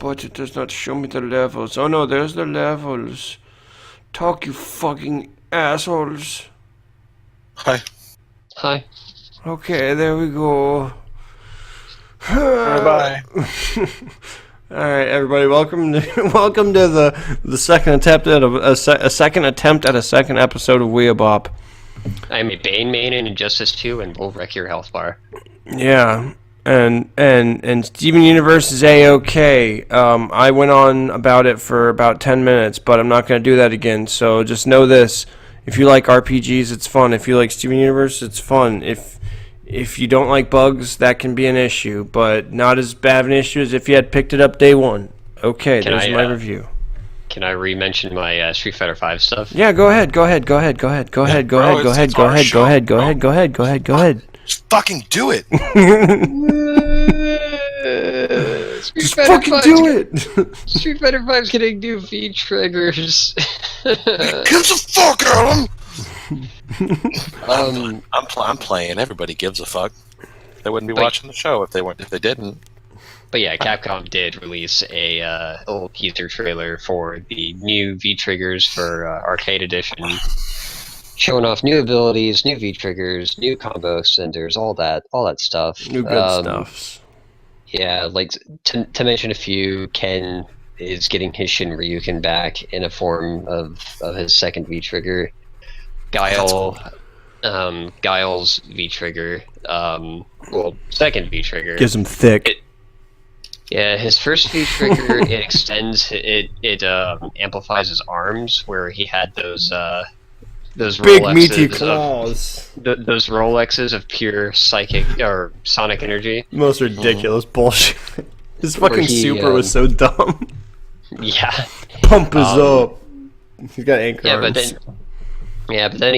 but it does not show me the levels. Oh no, there's the levels. Talk, you fucking assholes. Hi. Hi. Okay, there we go. Bye. All right, everybody, welcome to the second attempt at a second episode of Weabop. I'm a Bane main in Injustice 2 and will wreck your health bar. Yeah, and Steven Universe is A-OK. I went on about it for about 10 minutes, but I'm not going to do that again. So just know this: if you like RPGs, it's fun. If you like Steven Universe, it's fun. If you don't like bugs, that can be an issue, but not as bad of an issue as if you had picked it up day one. Okay, there's my review. Can I re-mention my Street Fighter V stuff? Yeah, go ahead. Just fucking do it. Just fucking do it. Street Fighter V's getting new V triggers. Gives a fuck, Adam. I'm playing. Everybody gives a fuck. They wouldn't be watching the show if they didn't. But yeah, Capcom did release a little teaser trailer for the new V triggers for Arcade Edition, showing off new abilities, new V triggers, new combo centers, all that stuff. New good stuff. Yeah, like to mention a few, Ken is getting his Shinryuken back in a form of his second V trigger. Guile's V trigger, second V trigger gives him thick. Yeah, his first V trigger it extends it amplifies his arms where he had those big Rolexes meaty claws. Those Rolexes of pure psychic or sonic energy. Most ridiculous bullshit. His fucking super was so dumb. Yeah. Pump is up. He's got anchor arms. But then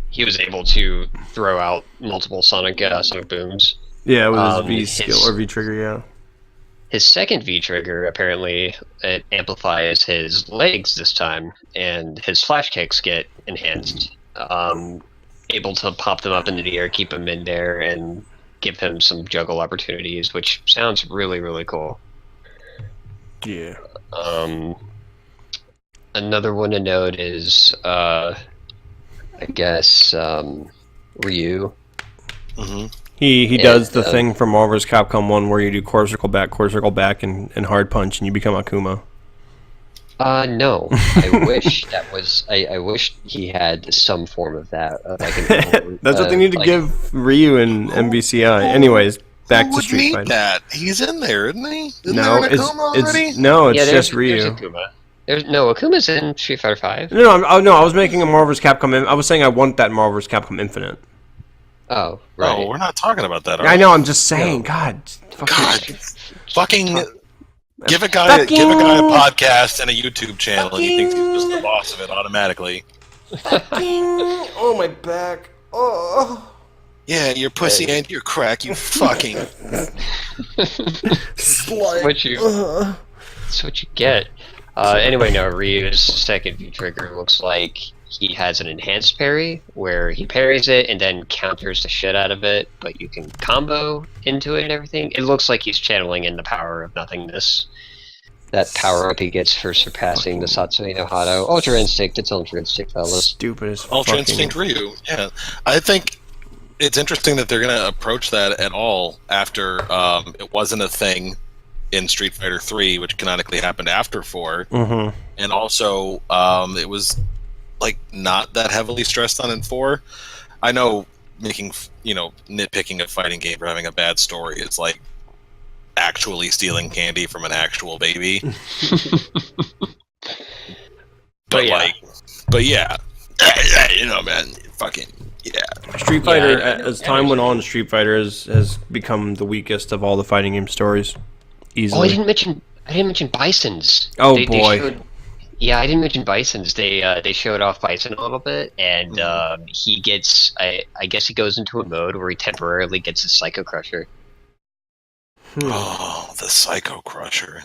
he was able to throw out multiple sonic booms. Yeah, with his V skill or V trigger. Yeah. His second V trigger apparently it amplifies his legs this time, and his flash kicks get enhanced. Able to pop them up into the air, keep him in there, and give him some juggle opportunities, which sounds really, really cool. Yeah. Another one to note is, I guess, Ryu. Mm-hmm. He does the thing from Marvel vs. Capcom 1 where you do core circle back, and hard punch, and you become Akuma. No. I wish that was... I wish he had some form of that. That's what they need to give Ryu in MVCI. Anyways, back to Street Fighter. That? He's in there, isn't he? It's just Ryu. There's Akuma. Akuma's in Street Fighter 5. No, I was making a Marvel vs. Capcom. I was saying I want that Marvel vs. Capcom Infinite. Oh, right. No, we're not talking about that. I know. I'm just saying. No. God, fucking give a guy a podcast and a YouTube channel, and he thinks he's just the boss of it automatically. Oh, my back. Oh. Yeah, your pussy and your crack. You fucking. That's what you get. Anyway, no. Ryu's second V trigger looks like he has an enhanced parry where he parries it and then counters the shit out of it, but you can combo into it and everything. It looks like he's channeling in the power of nothingness. That power up he gets for surpassing the Satsui no Hado. Ultra Instinct, it's Ultra Instinct, fellas. Stupid as Ultra Instinct Ryu, yeah. I think it's interesting that they're going to approach that at all after it wasn't a thing in Street Fighter 3, which canonically happened after 4. Mm-hmm. And also, it was like not that heavily stressed on in 4. I know nitpicking a fighting game for having a bad story is like actually stealing candy from an actual baby. But yeah, man, fucking yeah. Street Fighter, as time went on, Street Fighter has become the weakest of all the fighting game stories. Easily. Oh, I didn't mention Bison's. Oh boy. I didn't mention Bison's. They showed off Bison a little bit, and he gets. I guess he goes into a mode where he temporarily gets a Psycho Crusher. Oh, the Psycho Crusher.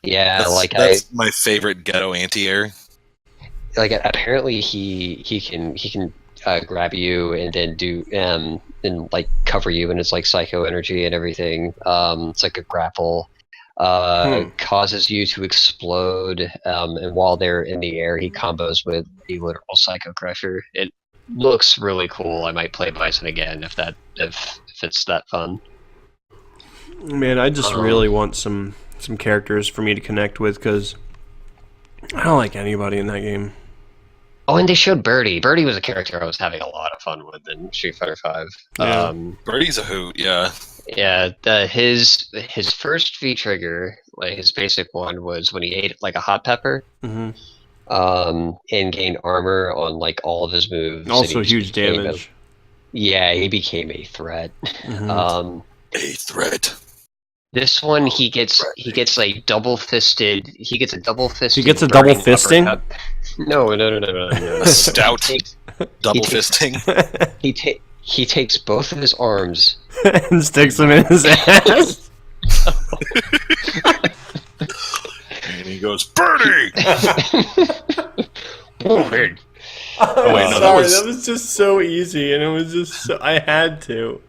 Yeah, that's my favorite ghetto anti-air. Like apparently he can grab you and then do and like cover you, and it's like psycho energy and everything. It's like a grapple. causes you to explode, and while they're in the air, he combos with the literal Psycho Crusher. It looks really cool. I might play Bison again if it's that fun. Man, I just really want some characters for me to connect with, because I don't like anybody in that game. Oh, and they showed Birdie. Birdie was a character I was having a lot of fun with in Street Fighter V. Yeah. Birdie's a hoot, yeah. Yeah, his first V trigger, like his basic one, was when he ate like a hot pepper, Mm-hmm. and gained armor on like all of his moves. Also huge damage. He became a threat. Mm-hmm. A threat. This one he gets a double fisted. He gets a double fisted. He gets a double fisting? uppercut. No. A stout double fisting. He takes both of his arms and sticks them in his ass. And he goes, Birdie! Oh, wait, no, Sorry, that was just so easy, and it was just I had to.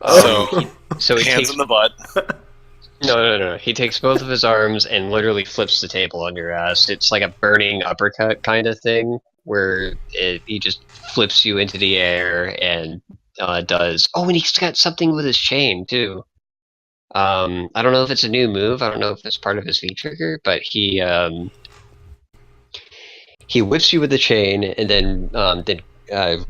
So he hands takes in the butt. No. He takes both of his arms and literally flips the table on your ass. It's like a burning uppercut kind of thing, where he just flips you into the air and does. Oh, and he's got something with his chain too. I don't know if it's a new move. I don't know if it's part of his V trigger, but he whips you with the chain and then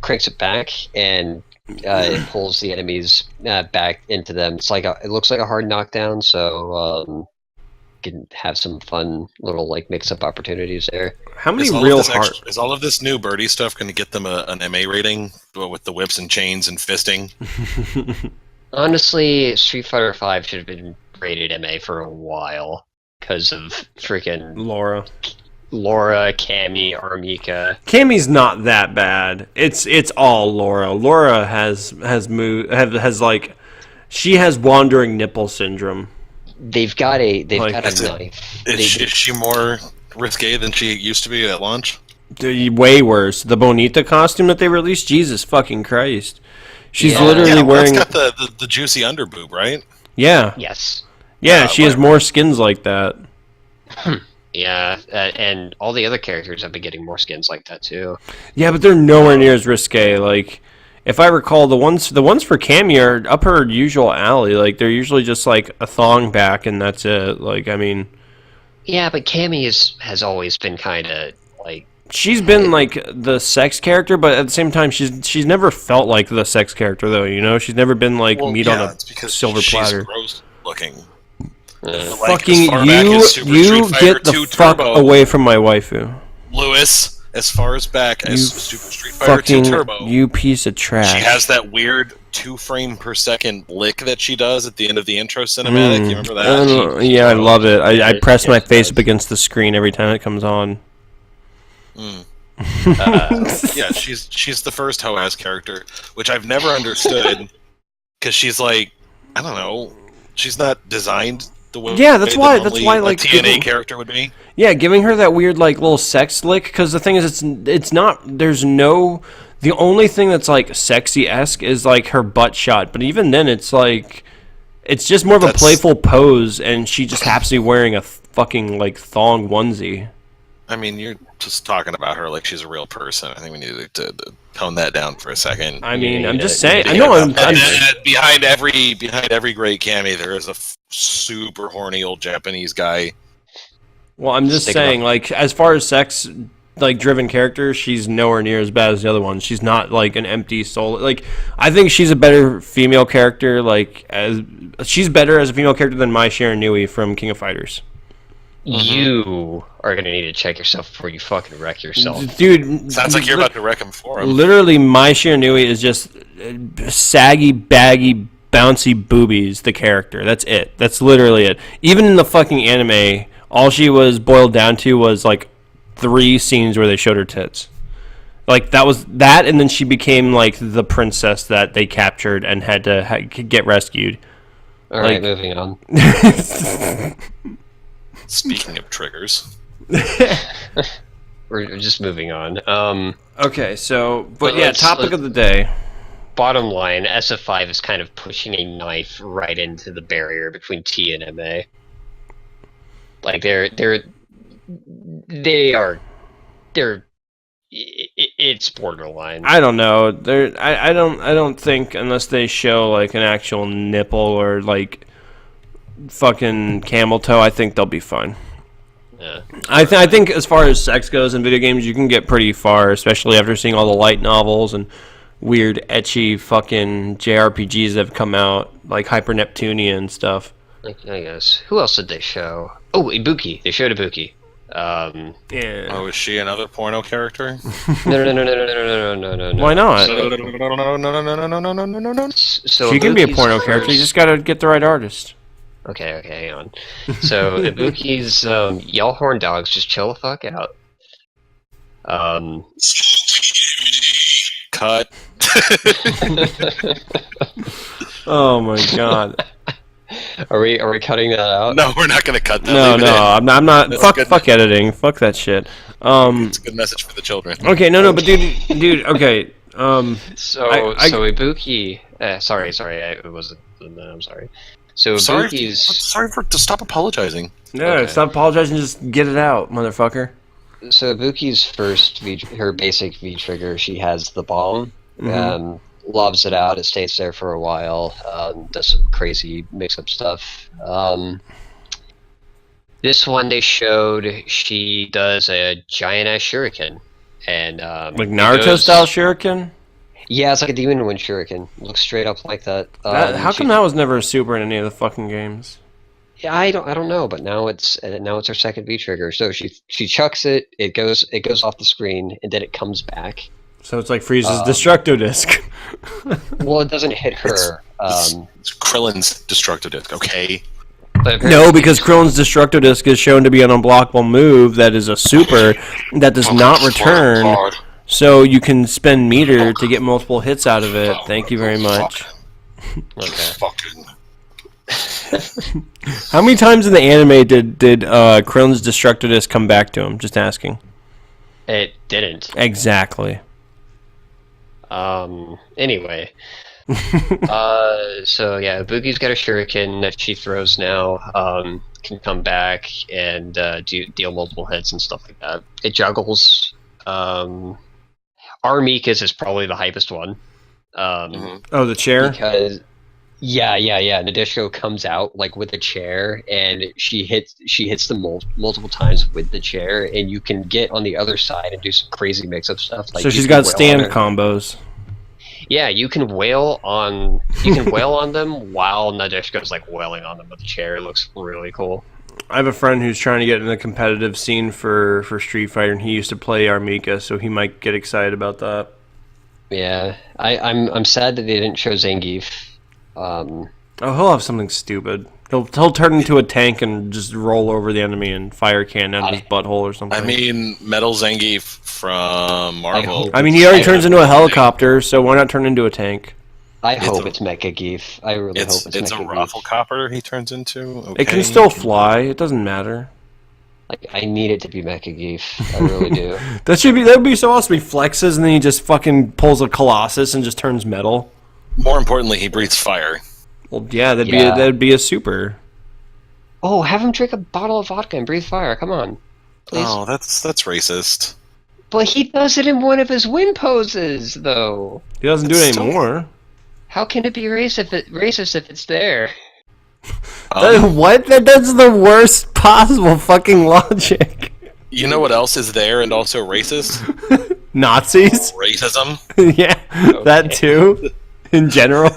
cranks it back, and it pulls the enemies back into them. It's like it looks like a hard knockdown, so you can have some fun little like mix-up opportunities there. How many is all of this new Birdie stuff going to get them an MA rating with the whips and chains and fisting? Honestly, Street Fighter V should have been rated MA for a while because of freaking Laura, Cammy, Armika. Cammy's not that bad. It's all Laura. Laura has like, she has wandering nipple syndrome. They've got a knife. Is she more risque than she used to be at launch? Way worse. The Bonita costume that they released, Jesus fucking Christ. She's literally wearing. It's got the juicy underboob, right? Yeah. Yes. Yeah, she has more skins like that. Yeah, and all the other characters have been getting more skins like that too. Yeah, but they're nowhere near as risque. Like, if I recall, the ones for Cammy are up her usual alley. Like, they're usually just like a thong back, and that's it. Like, I mean. Yeah, but Cammy has always been kind of like. She's been like the sex character, but at the same time, she's never felt like the sex character though. You know, she's never been like meat on a silver platter. She's gross looking. Fucking you get the fuck away from my waifu, Lewis. As far as back as Super Street Fighter 2 Turbo, you piece of trash. She has that weird 2 frame per second lick that she does at the end of the intro cinematic. You remember that? Yeah, I love it. I press my face up against the screen every time it comes on. Yeah, she's the first Ho-Ass character, which I've never understood, because she's like, I don't know, she's not designed the way. Yeah, that's why like a TNA character would be. Yeah, giving her that weird like little sex lick, because the thing is, it's not. The only thing that's like sexy-esque is like her butt shot, but even then, it's like, it's just more of a playful pose, and she just happens to be wearing a fucking like thong onesie. I mean, you're just talking about her like she's a real person. I think we need to tone that down for a second. I mean, I'm just saying. I know. I'm behind every great Cammy, there is a super horny old Japanese guy. Well, I'm just saying, like, as far as sex, like, driven character, she's nowhere near as bad as the other ones. She's not like an empty soul. Like, I think she's a better female character. Like, she's better as a female character than Mai Shiranui from King of Fighters. You are going to need to check yourself before you fucking wreck yourself. Dude. Sounds like you're about to wreck him for him. Literally, Mai Shiranui is just saggy, baggy, bouncy boobies, the character. That's it. That's literally it. Even in the fucking anime, all she was boiled down to was, like, 3 scenes where they showed her tits. Like, that was that, and then she became, like, the princess that they captured and had to get rescued. All right, moving on. Speaking of triggers. We're just moving on. Okay, so, but yeah, topic of the day. Bottom line, SF5 is kind of pushing a knife right into the barrier between T and MA. Like they are it's borderline. I don't know. I don't think unless they show like an actual nipple or like fucking camel toe, I think they'll be fine. Yeah. I think as far as sex goes in video games, you can get pretty far, especially after seeing all the light novels and weird ecchi fucking JRPGs that have come out, like Hyper Neptunia and stuff. I guess. Who else did they show? Oh, Ibuki. They showed Ibuki. Yeah. Oh, is she another porno character? No. Why not? No. So She can be a Ibuki's porno character. You first- just gotta get the right artist. Okay, hang on. So Ibuki's y'all horn dogs, just chill the fuck out. Cut. Oh my god. Are we cutting that out? No, we're not gonna cut that. No, Leave it no, in. I'm not. That's Fuck, good. fuck editing. Fuck that shit. It's a good message for the children. Okay, no, but dude. Okay. So I- so Ibuki. Sorry, it wasn't. No, I'm sorry. So Ibuki's. Sorry to stop apologizing. Yeah, Okay. stop apologizing. Just get it out, motherfucker. So Ibuki's first her basic V trigger, she has the bomb. Mhm. Lobs it out. It stays there for a while. Does some crazy mix-up stuff. This one they showed, she does a giant ass shuriken, and Like Naruto style shuriken. Yeah, it's like a demon wind shuriken. Looks straight up like that. How come that was never a super in any of the fucking games? Yeah, I don't know, but now it's her second V trigger. So she chucks it. It goes off the screen, and then it comes back. So it's like Frieza's Destructo Disc. Well, it doesn't hit her. It's Krillin's destructive disc, okay? But No, because Krillin's Destructo Disc is shown to be an unblockable move that is a super that does not return. So you can spend meter to get multiple hits out of it. Thank you very much. Okay. Fucking. How many times in the anime did Krillin's Destructo Disc come back to him? Just asking. It didn't. Exactly. Anyway. So yeah, Ibuki's got a shuriken that she throws now. Can come back and deal multiple hits and stuff like that. It juggles. Armika's is probably the hypest one. Oh, the chair? Because yeah. Nadeshiko comes out like with a chair, and she hits them multiple times with the chair, and you can get on the other side and do some crazy mix-up stuff. Like So you she's can got wail stand on her. combos. Yeah, you can wail on them while Nadeshiko's like wailing on them with the chair. It looks really cool. I have a friend who's trying to get in the competitive scene for Street Fighter, and he used to play Armika, so he might get excited about that. Yeah, I'm sad that they didn't show Zangief. Oh, he'll have something stupid. He'll turn into a tank and just roll over the enemy and fire cannon out of his butthole or something. I mean, Metal Zangief from Marvel. I mean, he already turns into a helicopter, so why not turn into a tank? I hope it's Mecha Geef. I really hope it's a Mecha raffle Geef. copter he turns into. Okay. It can still fly. It doesn't matter. Like, I need it to be Mecha Geef. I really do. That would be so awesome. He flexes and then he just fucking pulls a Colossus and just turns metal. More importantly, he breathes fire. Well, yeah, Yeah. that'd be a super. Oh, have him drink a bottle of vodka and breathe fire. Come on. Please. Oh, that's racist. But he does it in one of his win poses, though. He doesn't do it It's still- anymore. How can it be racist if it's there? What? That's the worst possible fucking logic. You know what else is there and also racist? Nazis? Racism. Yeah, that too. In general.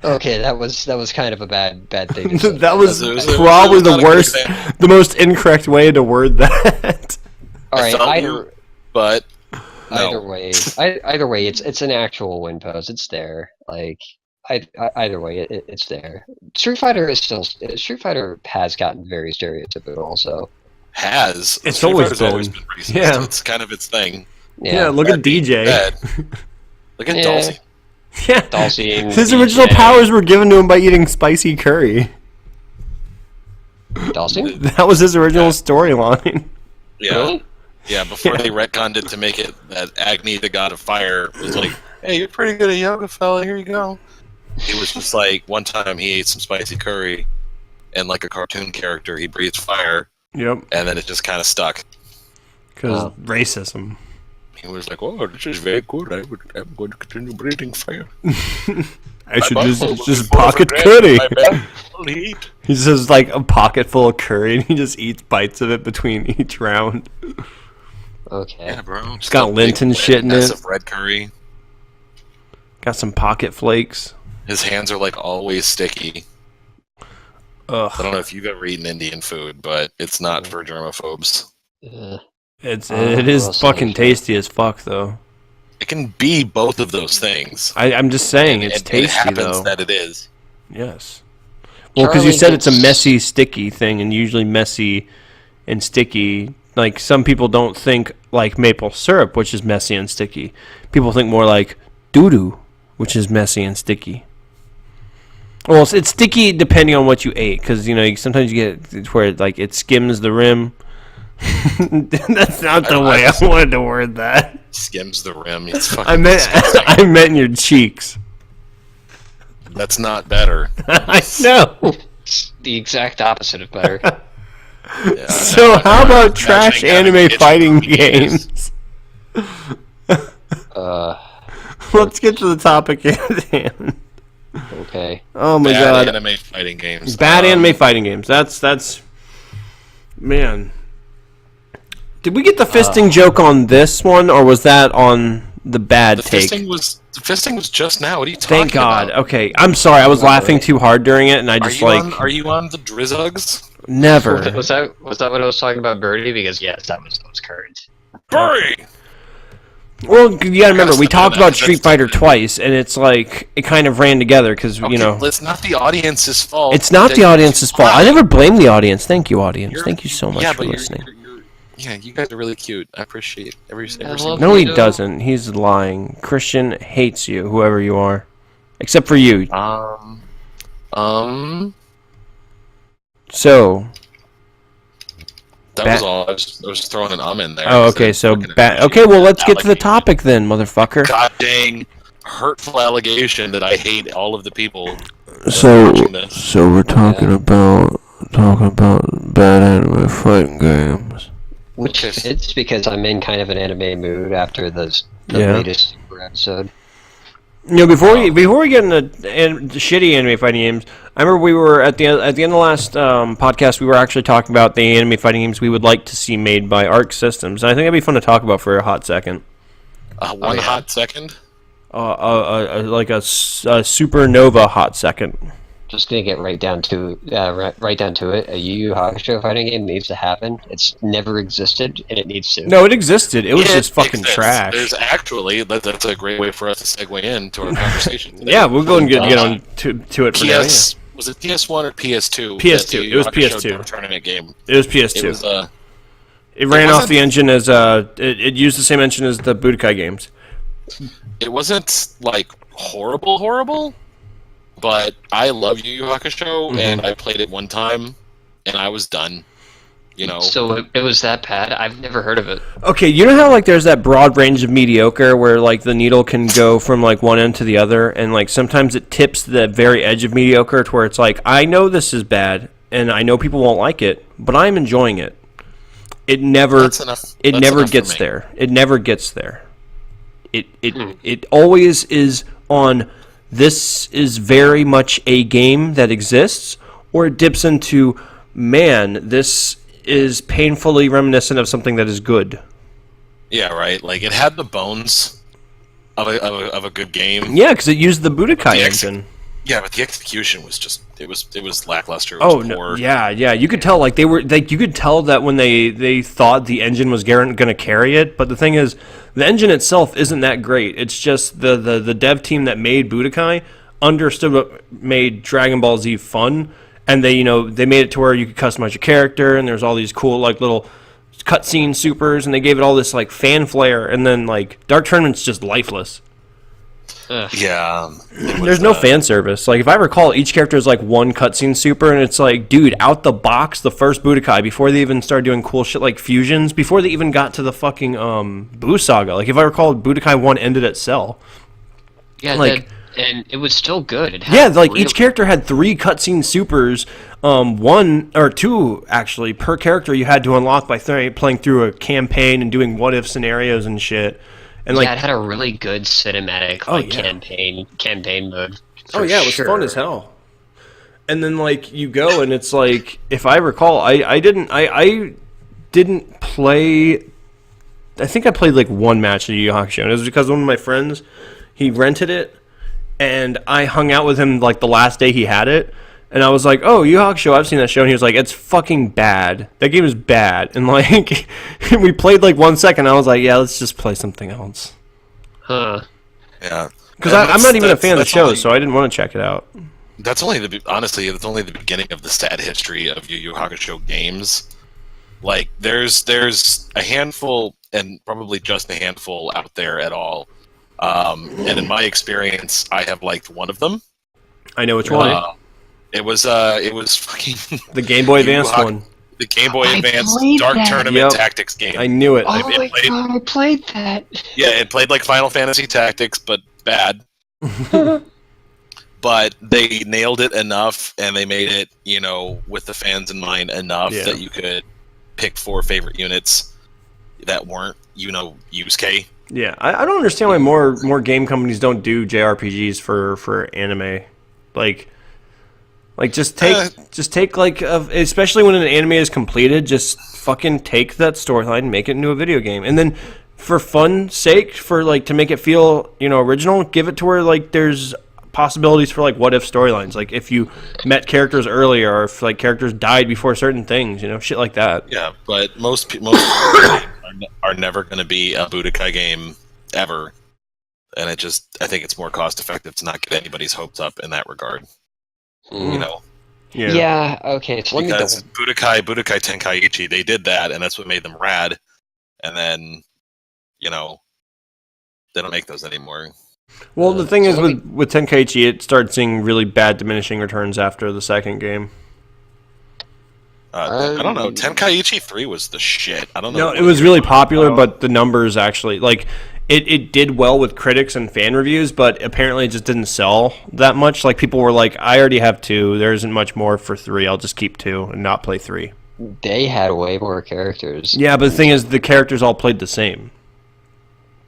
Okay, that was kind of a bad thing. To say. That was It was probably not the a good worst, example. the most incorrect way to word that. All right, I felt but no. either way, it's an actual win pose. It's there. Like either way, it's there. Street Fighter has gotten very stereotypical. Also, Has It's Street always Fighter's been. racist. Yeah. It's kind of its thing. Yeah, look at DJ. Bad. Look at Yeah. Dulcie. Yeah. Dulcie and His original DJ. powers were given to him by eating spicy curry. Dulcie. That was his original storyline. Yeah. Really? Yeah, before Yeah. they retconned it to make it that Agni, the god of fire, was like, hey, you're pretty good at yoga, fella, here you go. It was just like, one time he ate some spicy curry, and like a cartoon character, he breathed fire. Yep. And then it just kind of stuck. Because racism. He was like, "Oh, this is very good. I'm going to continue breathing fire. I should just pocket curry." He says like a pocket full of curry, and he just eats bites of it between each round. Okay. Yeah, bro. It's got lint and shit in it. Of red curry. Got some pocket flakes. His hands are like always sticky. Ugh. I don't know if you've ever eaten Indian food, but it's not for germaphobes. It is fucking tasty as fuck, though. It can be both of those things. I'm just saying, it's tasty, it happens though. that it is. Yes. Well, because you said it's a messy, sticky thing, and usually messy and sticky, like, some people don't think like maple syrup, which is messy and sticky. People think more like doo-doo, which is messy and sticky. Well, it's sticky depending on what you ate, because, you know, sometimes you get where, like, it skims the rim. That's not the way I wanted to word that. Skims the rim. It's fucking I meant in your cheeks. That's not better. I know. It's the exact opposite of better. Yeah, so how about trash anime fighting games? Let's get to the topic at hand. Okay. Oh my Bad god. anime fighting games. Bad anime fighting games. That's man. Did we get the fisting joke on this one, or was that on the bad take? The fisting was just now. What are you talking about? Thank God. Okay, I'm sorry. I was laughing too hard during it, and I just Are you on the Drizzugs? Never. Was that what I was talking about, Birdie? Because yes, that was current. Bury. Well, you gotta remember, we talked about Street Fighter twice, and it's like, it kind of ran together, because, you know... It's not the audience's fault. It's not the audience's fault. I never blame the audience. Thank you, audience. Thank you so much for listening. Yeah, you guys are really cute. I appreciate every single No, he doesn't. He's lying. Christian hates you, whoever you are. Except for you. So... That was all. I was throwing an in there. Oh, okay, so okay, well, let's get to the topic then, motherfucker. God dang hurtful allegation that I hate all of the people so watching this. So we're talking about bad anime fighting games. Which fits because I'm in kind of an anime mood after the latest Super episode. You know, before we get into shitty anime fighting games, I remember we were at the end of the last podcast. We were actually talking about the anime fighting games we would like to see made by Arc Systems, and I think it'd be fun to talk about for a hot second. Hot second? Like a supernova hot second. Just gonna get right down to it. A Yu Yu Hakusho fighting game needs to happen. It's never existed, and it needs to. No, it existed. It was just fucking trash. There's actually that's a great way for us to segue into our conversation today. Yeah, we'll go and get on to it for now. Was it PS1 or PS2? PS2. It was PS2. Tournament game. It was PS2. It ran off the engine as it used the same engine as the Budokai games. It wasn't like horrible. But I love Yu Yu Hakusho, and I played it one time, and I was done. You know. So it was that bad? I've never heard of it. Okay, you know how like there's that broad range of mediocre where like the needle can go from like one end to the other, and like sometimes it tips the very edge of mediocre to where it's like, I know this is bad, and I know people won't like it, but I'm enjoying it. It never gets there. It never gets there. It always is on. This is very much a game that exists, or it dips into, man, this is painfully reminiscent of something that is good. Yeah, right. Like, it had the bones of a good game. Yeah, because it used the Budokai engine. Yeah, but the execution was just it was lackluster. It was poor. No, yeah. You could tell like you could tell that when they thought the engine was going to carry it, but the thing is, the engine itself isn't that great. It's just the dev team that made Budokai understood what made Dragon Ball Z fun, and they made it to where you could customize your character, and there's all these cool like little cutscene supers, and they gave it all this like fan flair, and then like Dark Tournament's just lifeless. Yeah. There's no fan service. Like, if I recall, each character is like one cutscene super, and it's like, dude, out the box, the first Budokai, before they even started doing cool shit like fusions, before they even got to the fucking Buu Saga. Like, if I recall, Budokai 1 ended at Cell. Yeah, like, and it was still good. It had Yeah, like each character had 3 cutscene supers, 1 or 2 actually per character you had to unlock by playing through a campaign and doing what if scenarios and shit. And yeah, it had a really good cinematic campaign mode. Oh yeah, it was fun as hell. And then like you go and it's like, if I recall, I didn't play. I think I played like 1 match of Yu Yu Hakusho, and it was because one of my friends, he rented it, and I hung out with him like the last day he had it, and I was like, "Oh, Yu Yu Hakusho, I've seen that show," and he was like, "It's fucking bad. That game is bad." And like, we played like 1 second, and I was like, "Yeah, let's just play something else." Huh? Yeah. Because I'm not even a fan of the show, so I didn't want to check it out. That's only honestly, it's only the beginning of the sad history of Yu Yu Hakusho games. Like, there's a handful, and probably just a handful out there at all. And in my experience, I have liked one of them. I know which one. It was fucking the Game Boy Advance one. The Game Boy Advance Dark Tournament Tactics game. I knew it. Oh my god, I played that. Yeah, it played like Final Fantasy Tactics, but bad. But they nailed it enough, and they made it, with the fans in mind enough that you could pick 4 favorite units that weren't, Yusuke. Yeah, I don't understand why more game companies don't do JRPGs for anime. Like just take like especially when an anime is completed, just fucking take that storyline and make it into a video game, and then for fun's sake, for like to make it feel original, give it to where like there's possibilities for like what if storylines, like if you met characters earlier, or if like characters died before certain things, shit like that. Yeah, but most people are never going to be a Budokai game ever, and I think it's more cost effective to not get anybody's hopes up in that regard. Yeah. Okay. So because Budokai Tenkaichi, they did that, and that's what made them rad. And then, they don't make those anymore. Well, the thing is with Tenkaichi, it started seeing really bad diminishing returns after the second game. I don't know. Tenkaichi 3 was the shit. I don't know. No, it was really popular, but the numbers actually it did well with critics and fan reviews, but apparently it just didn't sell that much. Like, people were like, I already have 2. There isn't much more for 3. I'll just keep 2 and not play 3. They had way more characters. Yeah, but the thing is, the characters all played the same.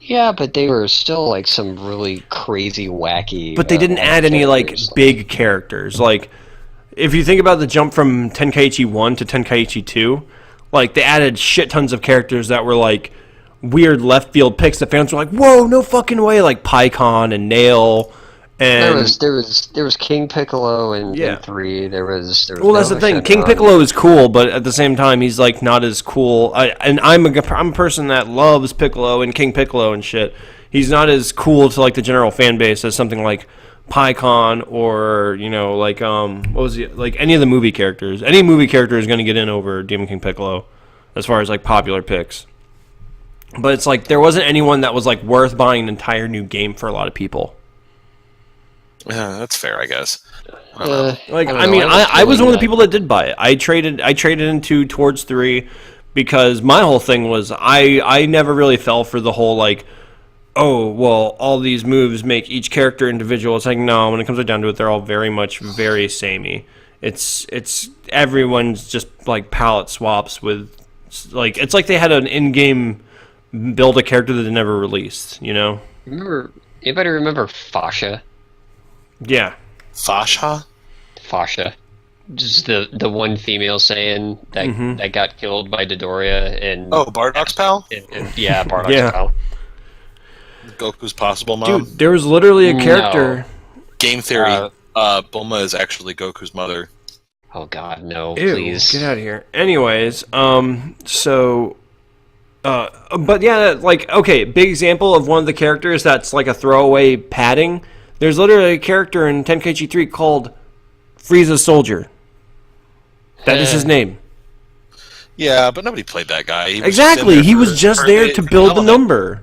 Yeah, but they were still like some really crazy, wacky. But they didn't add any like big characters. Like, if you think about the jump from Tenkaichi 1 to Tenkaichi 2, like they added shit tons of characters that were like weird left field picks that fans were like, "Whoa, no fucking way!" Like Pycon and Nail. And there was King Piccolo in 3. There was well, that's the thing. King Piccolo is cool, but at the same time, he's like not as cool. I'm a person that loves Piccolo and King Piccolo and shit. He's not as cool to like the general fan base as something like Pycon or like what was it, like any of the movie characters. Any movie character is going to get in over Demon King Piccolo as far as like popular picks. But it's like there wasn't anyone that was like worth buying an entire new game for a lot of people. Yeah, that's fair, I guess. I was one of the people that did buy it. I traded into towards 3 because my whole thing was I never really fell for the whole like, oh well, all these moves make each character individual. It's like, no, when it comes right down to it, they're all very much very samey. It's everyone's just like palette swaps with like, it's like they had an in-game build a character that they never released. Anybody remember Fasha? Yeah. Fasha? Fasha. Just the one female Saiyan that got killed by Dodoria and Bardock's pal? Yeah, Bardock's pal. Goku's possible mom? Dude, there was literally a character. No. Game theory. Bulma is actually Goku's mother. Oh god, no, Ew, please. Get out of here. Anyways, but yeah, like, okay, big example of one of the characters that's like a throwaway padding. There's literally a character in Tenkaichi 3 called Frieza's Soldier. That is his name. Yeah, but nobody played that guy. He was just there to build the number.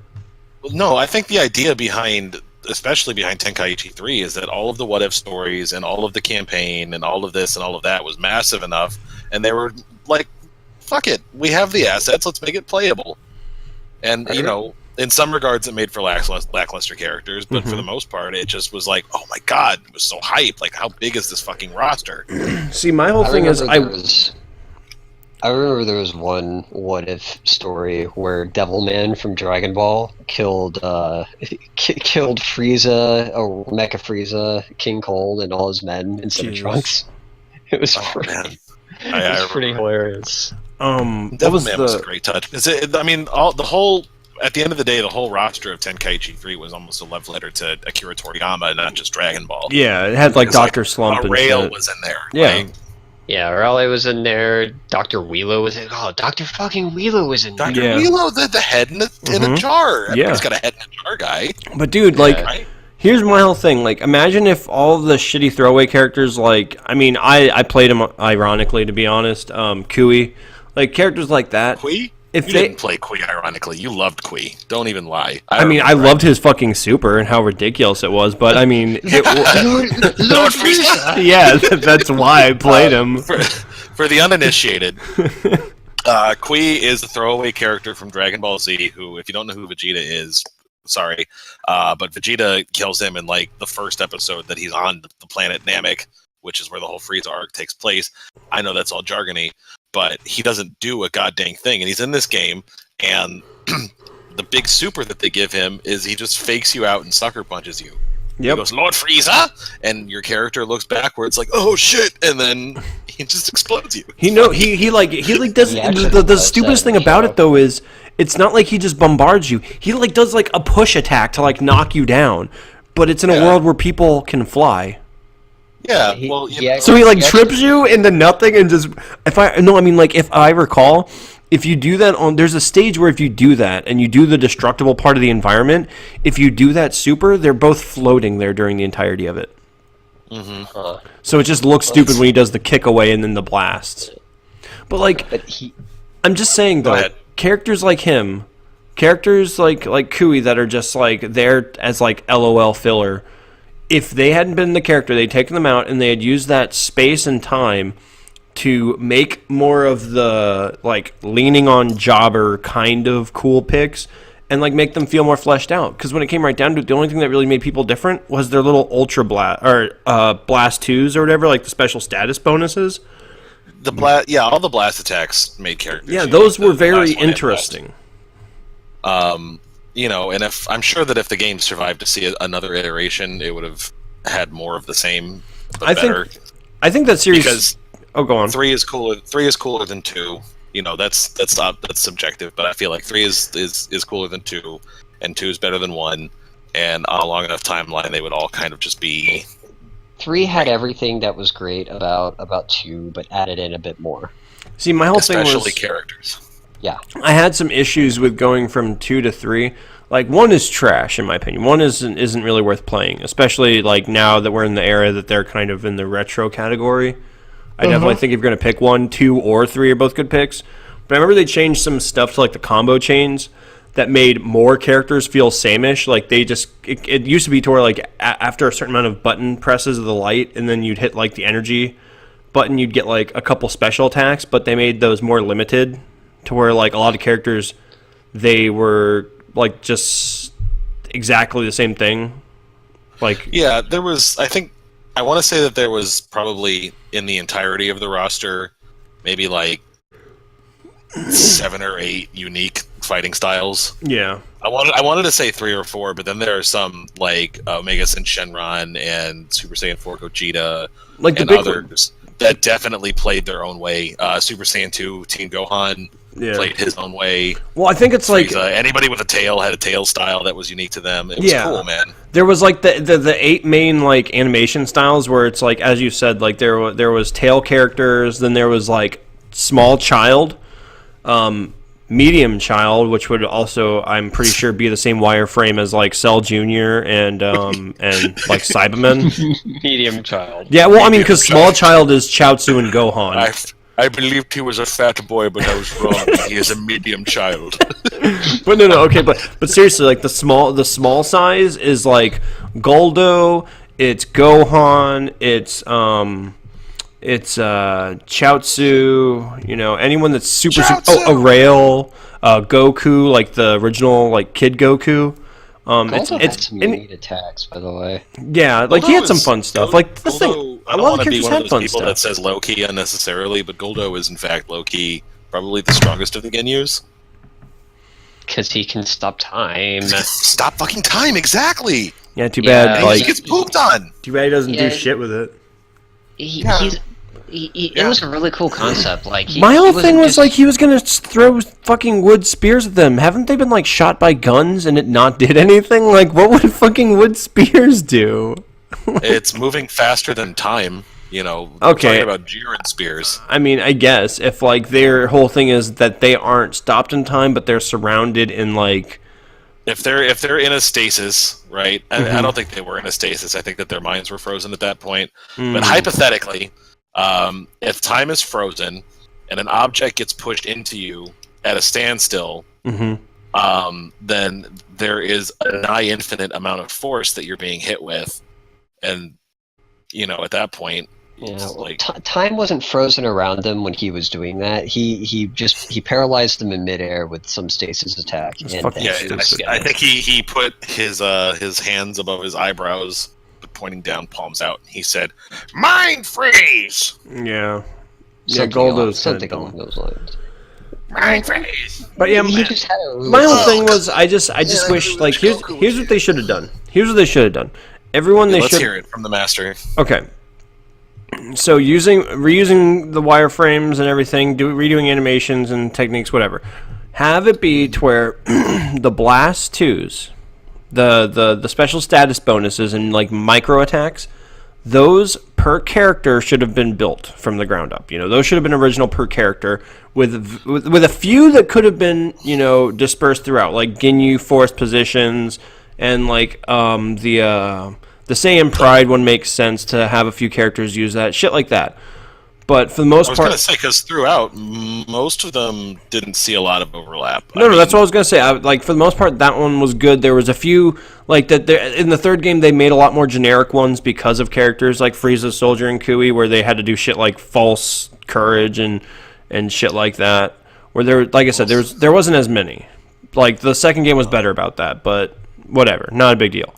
Well, no, I think the idea especially behind Tenkaichi 3, is that all of the what-if stories and all of the campaign and all of this and all of that was massive enough, and they were like, fuck it, we have the assets, let's make it playable. And, in some regards, it made for lackluster characters, but for the most part, it just was like, oh my god, it was so hype. Like, how big is this fucking roster? See, my whole thing is, I remember there was one what if story where Devilman from Dragon Ball killed killed Frieza, or Mecha Frieza, King Cold, and all his men instead of Trunks. It was pretty hilarious. Devilman was a great touch. I mean, at the end of the day, the whole roster of Tenkaichi 3 was almost a love letter to Akira Toriyama, not just Dragon Ball. Yeah, it had like Dr. Slump and Rail shit. was in there. Yeah. Like, yeah, Raleigh was in there. Dr. Wheelo was in. Oh, Dr. fucking Wheelo was in there. Dr. Wheelo, the head in a jar. Everybody's got a head in a jar guy. But dude, here's my whole thing. Like, imagine if all the shitty throwaway characters, like, I mean, I played them ironically, to be honest. Kui, like characters like that. Kui? You didn't play Kui ironically. You loved Kui. Don't even lie. I loved his fucking super and how ridiculous it was. But I mean, Lord Frieza. Yeah, that's why I played him. For the uninitiated, Kui is a throwaway character from Dragon Ball Z. Who, if you don't know who Vegeta is, sorry, but Vegeta kills him in like the first episode that he's on the planet Namek, which is where the whole Frieza arc takes place. I know that's all jargony, but he doesn't do a goddamn thing, and he's in this game, and the big super that they give him is he just fakes you out and sucker punches you. Yep. He goes, Lord Frieza, and your character looks backwards like, oh shit, and then he just explodes you. He does. The stupidest thing about it though is it's not like he just bombards you. He like does like a push attack to like knock you down, but it's in a world where people can fly. Yeah, so he like trips you into nothing and just if I recall, if you do that there's a stage where if you do that and you do the destructible part of the environment, if you do that super, they're both floating there during the entirety of it. So it just looks stupid when he does the kick away and then the blasts. But I'm just saying though, characters like him, characters like Kui that are just like there as like LOL filler. If they hadn't been the character, they'd taken them out and they had used that space and time to make more of the like leaning on jobber kind of cool picks and like make them feel more fleshed out. Because when it came right down to it, the only thing that really made people different was their little ultra blast or blast 2s or whatever, like the special status bonuses. All the blast attacks made characters. Yeah, those were very interesting. And I'm sure that if the game survived to see another iteration, it would have had more of the same, but better. I think that series. Because go on. 3 is cooler. 3 is cooler than 2. That's subjective, but I feel like 3 is cooler than 2, and 2 is better than 1. And on a long enough timeline, they would all kind of just be. 3 had everything that was great about 2, but added in a bit more. See, my whole thing was especially characters. Yeah, I had some issues with going from 2 to 3. Like 1 is trash in my opinion. 1 isn't really worth playing, especially like now that we're in the era that they're kind of in the retro category. I definitely think if you're going to pick 1, 2, or 3 are both good picks. But I remember they changed some stuff to like the combo chains that made more characters feel same-ish. Like they just it used to be to where like after a certain amount of button presses of the light, and then you'd hit like the energy button, you'd get like a couple special attacks. But they made those more limited to where like a lot of characters, they were like just exactly the same thing. Like there was. I want to say that there was probably in the entirety of the roster, maybe like 7 or 8 unique fighting styles. Yeah, I wanted to say 3 or 4, but then there are some like Omega Sin Shenron and Super Saiyan 4 Gogeta, like and others that definitely played their own way. Super Saiyan 2 Teen Gohan played his own way. Well, I think it's like anybody with a tail had a tail style that was unique to them. It was cool, man. There was like the 8 main like animation styles where it's like, as you said, like there was tail characters, then there was like small child, medium child, which would also, I'm pretty sure, be the same wireframe as like Cell Jr. and like Cyberman. Medium child. Yeah, well, I mean, because small child is Chaozu and Gohan. I believed he was a fat boy, but I was wrong. He is a medium child. But no, okay, but seriously, like the small size is like Goldo, it's Gohan, it's It's Chaozu, anyone that's super Chaozu! a rail, Goku, like the original like Kid Goku. Goldo had some neat attacks, by the way. Yeah, like he had some fun stuff. Like this thing, I a don't lot want of to be characters one of had those fun people that stuff. says low key unnecessarily, but Goldo is in fact low key probably the strongest of the Genyus. Because he can stop time. Stop fucking time, exactly. Yeah, too Yeah, bad. And Like, he gets pooped on. too bad he doesn't do Yeah. shit with it. It was a really cool concept. Like My whole wasn't thing was just- like he was gonna throw fucking wood spears at them. Haven't they been like shot by guns and it not did anything? Like, what would fucking wood spears do? It's moving faster than time. We're Okay. talking about Jiren spears. I mean, I guess if like their whole thing is that they aren't stopped in time, but they're surrounded in like. If they're in a stasis, right? I don't think they were in a stasis. I think that their minds were frozen at that point. But hypothetically, if time is frozen and an object gets pushed into you at a standstill, then there is a nigh infinite amount of force that you're being hit with, and at that point, Yeah, well, like time wasn't frozen around them when he was doing that. He paralyzed them in midair with some stasis attack. And fucking yeah, stupid. I think he put his hands above his eyebrows, pointing down, palms out. He said, "Mind freeze." Yeah. Goldo's something kinda along those lines. Mind freeze. But yeah, He just had a really my whole thing was I just wish like here's what they should have done. Here's what they should have done. Everyone they Let's should hear it from the master. Okay. So reusing the wireframes and everything, redoing animations and techniques, whatever. Have it be to where the blast twos, the special status bonuses and like micro attacks, those per character should have been built from the ground up. Those should have been original per character with a few that could have been dispersed throughout, like Ginyu forced positions and like the Saiyan Pride one makes sense to have a few characters use that. Shit like that. But for the most I was part... going to say, because throughout, most of them didn't see a lot of overlap. No, that's what I was going to say. For the most part, that one was good. There was a few... Like, in the third game, they made a lot more generic ones because of characters like Frieza, Soldier, and Kui, where they had to do shit like false courage and shit like that. Where there, like I said, there wasn't as many. Like, the second game was better about that, but whatever. Not a big deal.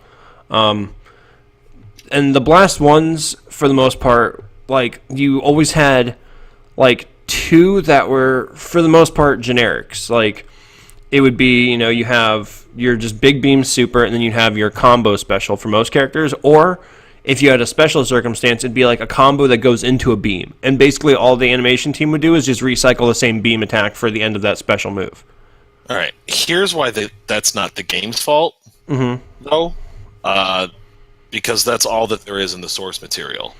And the blast ones, for the most part, like, you always had, like, two that were, for the most part, generics. Like, it would be, you have your just big beam super, and then you have your combo special for most characters. Or, if you had a special circumstance, it'd be like a combo that goes into a beam. And basically all the animation team would do is just recycle the same beam attack for the end of that special move. All right. Here's why that's not the game's fault, though. Because that's all that there is in the source material.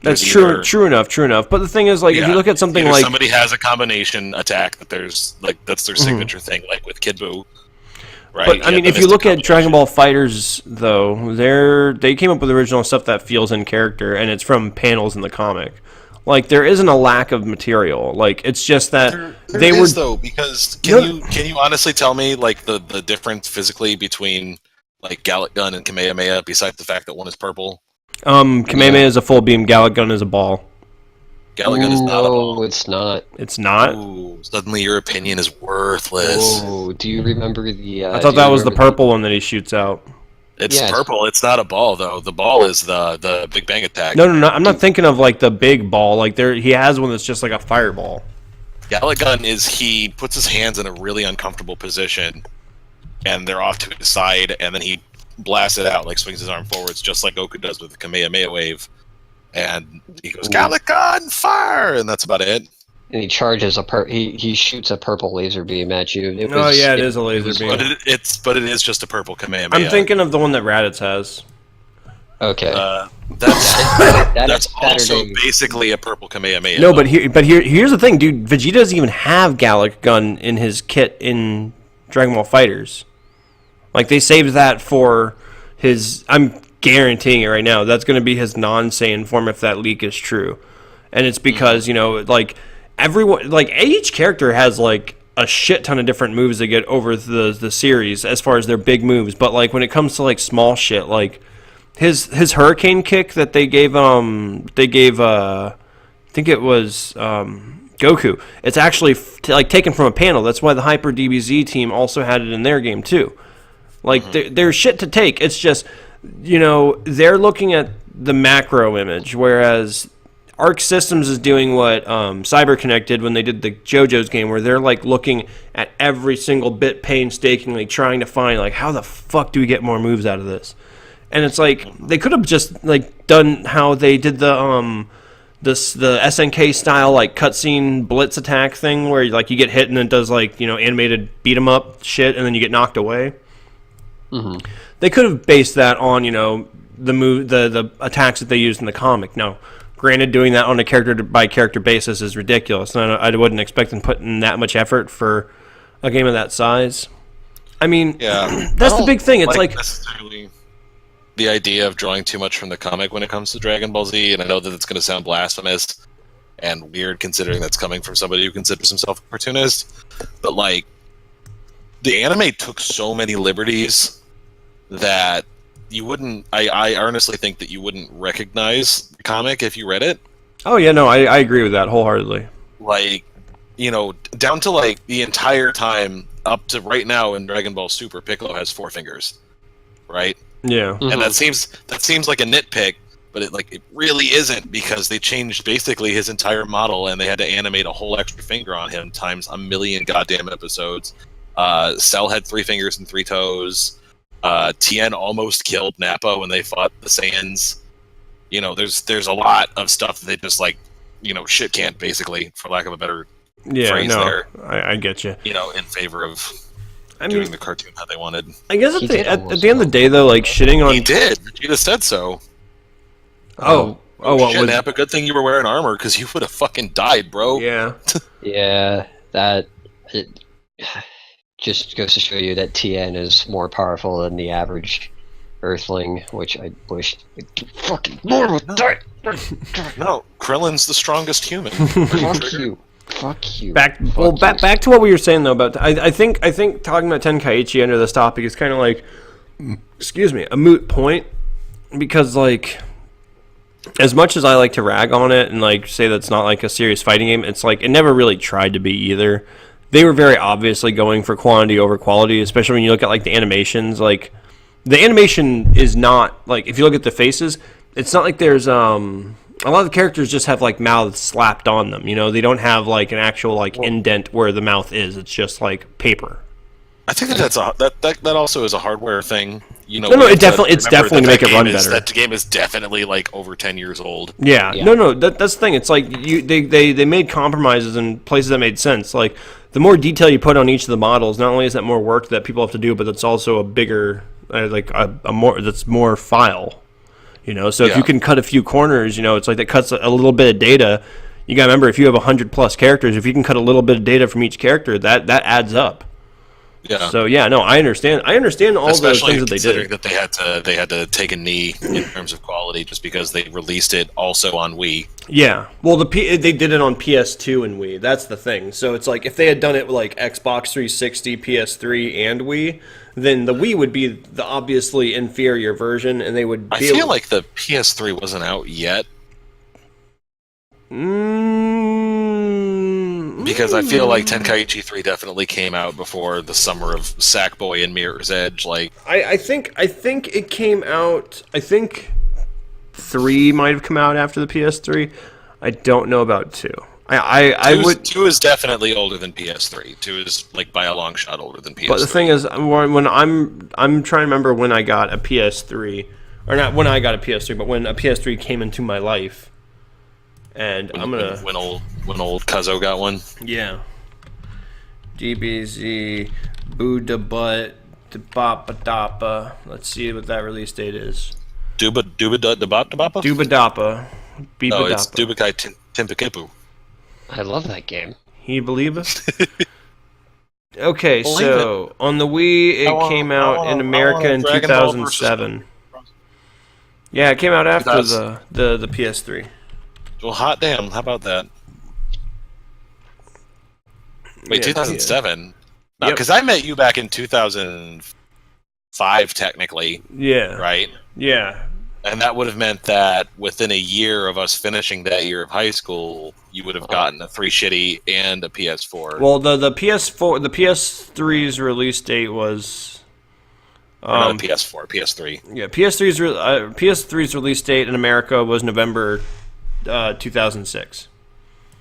That's true enough. But the thing is, like, if you look at something like... somebody has a combination attack that's their signature thing, like with Kid Buu. Right? But, I mean, if you look at Dragon Ball Fighters, though, they came up with original stuff that feels in character, and it's from panels in the comic. Like, there isn't a lack of material. Like, it's just that there is, though, because can you honestly tell me, like, the difference physically between, like, Gallic Gun and Kamehameha, besides the fact that one is purple? Kamehameha is a full beam, Gallic Gun is a ball. Gallic Gun is not a ball. No, it's not. It's not? Ooh, suddenly your opinion is worthless. Oh, do you remember the... I thought that was the purple one that he shoots out. It's Yeah, purple. It's not a ball, though. The ball is the Big Bang attack. No, I'm not thinking of, like, the big ball. Like, he has one that's just like a fireball. Gallic Gun is he puts his hands in a really uncomfortable position, and they're off to his side, and then he blasts it out, like swings his arm forwards, just like Goku does with the Kamehameha wave. And he goes, Gallic Gun, fire! And that's about it. And he charges he shoots a purple laser beam at you. It is a laser beam. But it is just a purple Kamehameha. I'm thinking of the one that Raditz has. Okay. That's also basically a purple Kamehameha. No, but here's the thing, dude. Vegeta doesn't even have Gallic Gun in his kit in Dragon Ball Fighters. Like, they saved that for his... I'm guaranteeing it right now. That's going to be his non-Saiyan form if that leak is true. And it's because, like, everyone... Like, each character has, like, a shit ton of different moves they get over the series as far as their big moves. But, like, when it comes to, like, small shit, like... His hurricane kick that they gave think it was Goku. It's actually like taken from a panel. That's why the Hyper DBZ team also had it in their game too. Like there's shit to take. It's just, you know, they're looking at the macro image, whereas Arc Systems is doing what CyberConnect did when they did the JoJo's game, where they're like looking at every single bit painstakingly, trying to find like how the fuck do we get more moves out of this. And it's like they could have just like done how they did the SNK style like cutscene blitz attack thing, where like you get hit and it does like, you know, animated beat 'em up shit, and then you get knocked away. Mm-hmm. They could have based that on, you know, the attacks that they used in the comic. Now, granted, doing that on a character by character basis is ridiculous, and I wouldn't expect them putting that much effort for a game of that size. I mean, that's the big thing. It's like necessarily the idea of drawing too much from the comic when it comes to Dragon Ball Z, and I know that it's going to sound blasphemous and weird considering that's coming from somebody who considers himself a cartoonist, but like the anime took so many liberties that you wouldn't. I honestly think that you wouldn't recognize the comic if you read it. Oh yeah, no, I agree with that wholeheartedly. Like, you know, down to like the entire time up to right now in Dragon Ball Super, Piccolo has 4 fingers, right? Yeah, and that seems like a nitpick, but it really isn't, because they changed basically his entire model and they had to animate a whole extra finger on him times a million goddamn episodes. Cell had 3 fingers and 3 toes. Tien almost killed Nappa when they fought the Saiyans. You know, there's a lot of stuff that they just like, you know, shit can't, basically, for lack of a better phrase there. I get you. You know, in favor of doing the cartoon how they wanted. I guess at the end of the day, though, like shitting on... He did. Vegeta said so. Oh, shit, Nappa, good thing you were wearing armor, because you would have fucking died, bro. Yeah. Yeah, it just goes to show you that Tien is more powerful than the average Earthling, which I wish fucking more would die. No, Krillin's the strongest human. Fuck you. Fuck you. Back to what we were saying though about I think talking about Tenkaichi under this topic is kind of like, excuse me, a moot point, because like as much as I like to rag on it and like say that's not like a serious fighting game, it's like it never really tried to be either. They were very obviously going for quantity over quality, especially when you look at like the animations. Like the animation is not like, if you look at the faces, it's not like there's a lot of the characters just have like mouths slapped on them. You know, they don't have like an actual like indent where the mouth is. It's just like paper. I think that also is a hardware thing. You know, no, it's definitely to make it run better. That game is definitely like over 10 years old. Yeah. No, that's the thing. It's like they made compromises in places that made sense. Like the more detail you put on each of the models, not only is that more work that people have to do, but it's also a bigger that's more file. You know, so if you can cut a few corners, you know, it's like that cuts a little bit of data. You gotta remember, if you have 100+ characters, if you can cut a little bit of data from each character, that adds up. Yeah. So yeah, no, I understand. I understand all those things that they did. That they had to take a knee in terms of quality just because they released it also on Wii. Yeah. Well, they did it on PS2 and Wii. That's the thing. So it's like if they had done it with like Xbox 360, PS3, and Wii, then the Wii would be the obviously inferior version, and they would. I feel like the PS3 wasn't out yet. Because I feel like Tenkaichi 3 definitely came out before the summer of Sackboy and Mirror's Edge. Like I think it came out. I think 3 might have come out after the PS3. I don't know about 2. I would. 2 is definitely older than PS3. 2 is like by a long shot older than PS3. But the thing is, when I'm trying to remember when I got a PS3, or not when I got a PS3, but when a PS3 came into my life. And when old Cuzzo got one. Yeah. DBZ Buddha Butt Dappa Dappa. Let's see what that release date is. Duba Dappa? Duba Dappa. No, it's Dubakai Timpakipu. I love that game. Can you believe it? Okay, so on the Wii, it came out in America in 2007. Yeah, it came out after the PS3. Well, hot damn! How about that? Wait, 2007? No, because I met you back in 2005, technically. Yeah. Right? Yeah. And that would have meant that within a year of us finishing that year of high school, you would have gotten a 3 shitty and a PS4. Well, the PS4, the PS3's release date was. Or not a PS4, PS3. Yeah, PS3's release date in America was November 2006.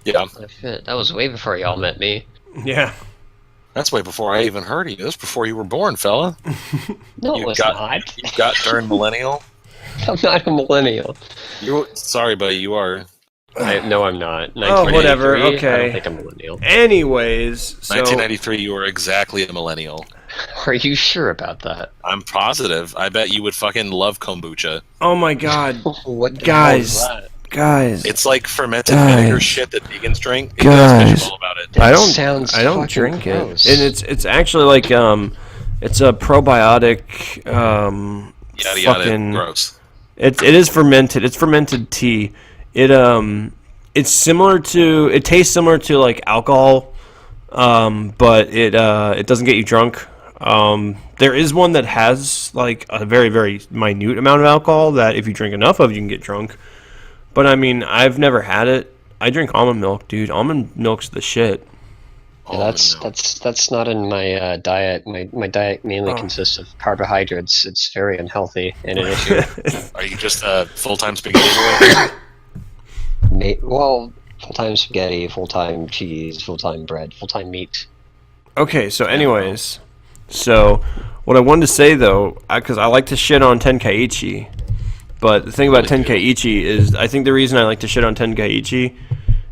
Yeah. Oh, shit. That was way before y'all met me. Yeah. That's way before I even heard of you. That's before you were born, fella. No, it was not. You got during millennial. I'm not a millennial. Sorry, buddy, you are. No, I'm not. Oh, whatever. 1983, Okay. I don't think I'm a millennial. Anyways, so 1993, you were exactly a millennial. Are you sure about that? I'm positive. I bet you would fucking love kombucha. oh my god, What the Guys. hell is that? guys, It's like fermented Guys. vinegar shit that vegans drink. It Guys. does all about it. That I don't sounds I don't fucking drink gross. it, and it's actually like it's a probiotic Yada yada. fucking. Gross. It is fermented. It's fermented tea. It's similar to. It tastes similar to like alcohol, but it doesn't get you drunk. There is one that has like a very very minute amount of alcohol that if you drink enough of, you can get drunk. But I mean, I've never had it. I drink almond milk, dude. Almond milk's the shit. Yeah, that's not in my diet. My diet mainly consists of carbohydrates. It's very unhealthy and an issue. Are you just a full-time spaghetti boy? Well, full-time spaghetti, full-time cheese, full-time bread, full-time meat. Okay, so anyways, so what I wanted to say though, because I like to shit on Tenkaichi, but the thing about Tenkaichi is, I think the reason I like to shit on Tenkaichi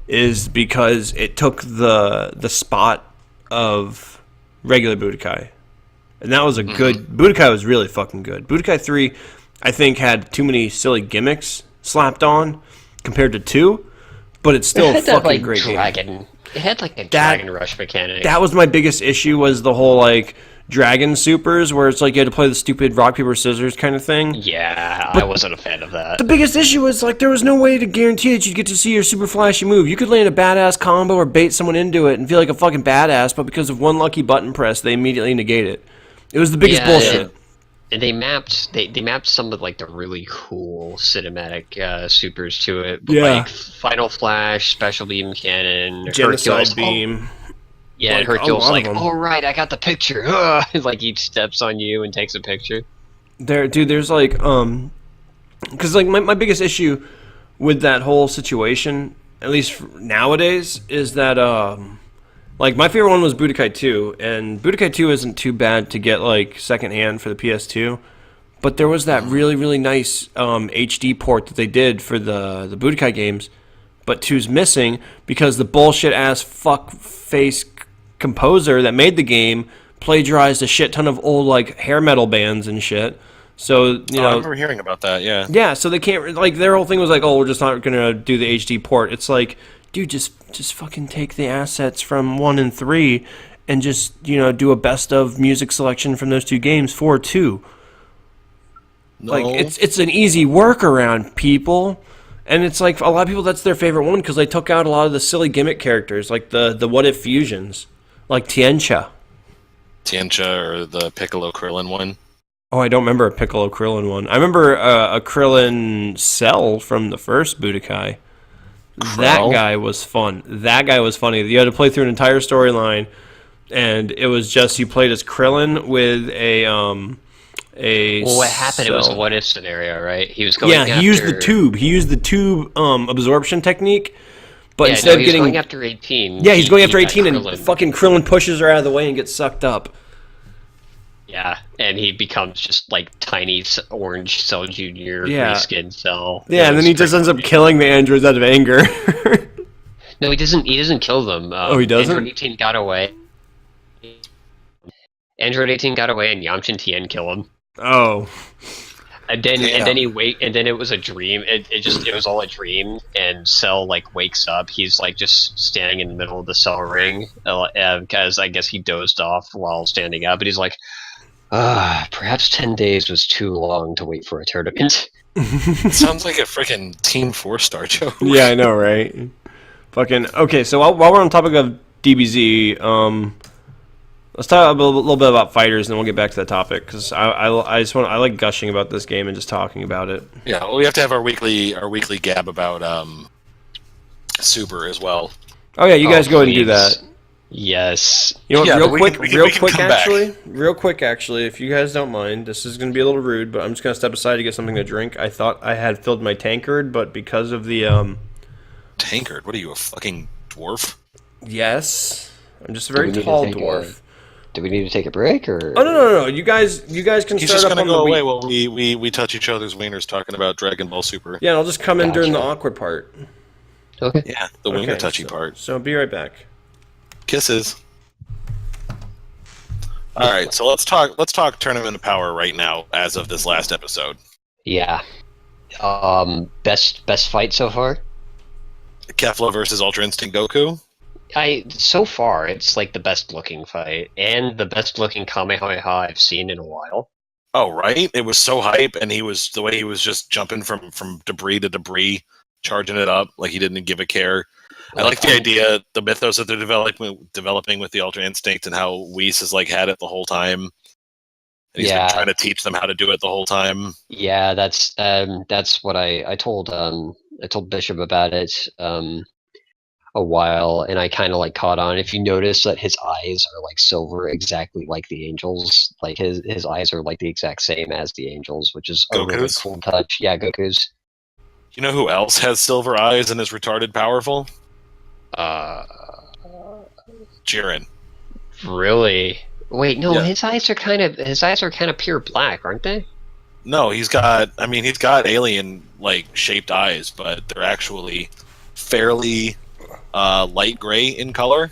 is because it took the spot of regular Budokai, and that was a good. Budokai was really fucking good. Budokai 3, I think, had too many silly gimmicks slapped on compared to 2, but it's still a fucking great game. It had like a dragon rush mechanic. That was my biggest issue, was the whole like dragon supers where it's like you had to play the stupid rock paper scissors kind of thing. Yeah, But I wasn't a fan of that. the biggest issue was like there was no way to guarantee that you'd get to see your super flashy move. You could land a badass combo or bait someone into it and feel like a fucking badass, but because of one lucky button press, they immediately negate it. It was the biggest bullshit. And they mapped some of like the really cool cinematic supers to it. Yeah. Like Final Flash, Special Beam Cannon, Genocide Hercules. beam. Yeah, Like, and Hercules a lot like, of 'em. all right, I got the picture. Like he steps on you and takes a picture. There's like because like my biggest issue with that whole situation, at least nowadays, is that like my favorite one was Budokai 2, and Budokai 2 isn't too bad to get like secondhand for the PS2, but there was that really really nice HD port that they did for the Budokai games, but 2's missing because the bullshit ass fuck face composer that made the game plagiarized a shit ton of old like hair metal bands and shit. So you know, I remember hearing about that. Yeah. yeah. So they can't like their whole thing was like, oh, we're just not gonna do the HD port. It's like, dude, just fucking take the assets from 1 and 3 and just do a best of music selection from those 2 games for 2. No. Like it's an easy workaround, people. And it's like a lot of people, that's their favorite one because they took out a lot of the silly gimmick characters, like the what if fusions, like Tiencha. Tiencha or the Piccolo Krillin one. Oh, I don't remember a Piccolo Krillin one. I remember a Krillin Cell from the first Budokai. That guy was fun. That guy was funny. You had to play through an entire storyline, and it was just you played as Krillin with a Well, what happened? It was a cell. what if scenario, right? He was going. Yeah, after... he used the tube. He used the tube absorption technique, but Yeah, instead of he's getting going after 18. yeah, he's going after he got 18, and Krillin. fucking Krillin pushes her out of the way and gets sucked up. Yeah, and he becomes just like tiny orange Cell Junior Yeah. reskin Cell. Yeah, and then he just ends up killing the androids out of anger. No, he doesn't. He doesn't kill them. He doesn't? Android 18 got away. Android 18 got away, and Yamcha and Tien kill him. Oh. And then and then it was a dream. It was all a dream. And Cell like wakes up. He's like just standing in the middle of the Cell ring because I guess he dozed off while standing up. And he's like, perhaps 10 days was too long to wait for a tournament. Sounds like a freaking Team 4-star joke. Yeah, I know, right? Fucking okay. So while we're on topic of DBZ, Let's talk a little bit about fighters, and then we'll get back to the topic because I just want I like gushing about this game and just talking about it. Yeah, well, we have to have our weekly gab about Super as well. Oh yeah, you guys go ahead and do please. that. Yes. You know what, Yeah, real but we quick, can- we can- we can come back. real quick, actually, if you guys don't mind, this is going to be a little rude, but I'm just going to step aside to get something to drink. I thought I had filled my tankard, but because of the Tankard, what are you, a fucking dwarf? yes, I'm just a Do we very need to tall take dwarf. Do we need to take a break or? Oh no! You guys can He's start just up gonna on go the away Wii. while we touch each other's wieners talking about Dragon Ball Super. Yeah, and I'll just come in during the Gotcha. awkward part. Okay. Yeah, the wiener touchy so, part. So be right back. Kisses. All right, so let's talk Tournament of Power right now as of this last episode. Yeah. Best fight so far? Kefla versus Ultra Instinct Goku. So far it's like the best looking fight and the best looking Kamehameha I've seen in a while. Oh, right. It was so hype, and the way he was just jumping from debris to debris, charging it up like he didn't give a care. I like the idea, the mythos that they're developing with the Ultra Instinct, and how Whis has like had it the whole time. And he's been trying to teach them how to do it the whole time. Yeah, that's what I told Bishop about it a while, and I kind of like caught on. If you notice that his eyes are like silver, exactly like the angels, like his eyes are like the exact same as the angels, which is a really Goku's? cool touch. Yeah, Goku's. You know who else has silver eyes and is retarded powerful? Jiren. Really? Wait, no, Yeah. his eyes are kind of pure black, aren't they? No, he's got alien like shaped eyes, but they're actually fairly light gray in color.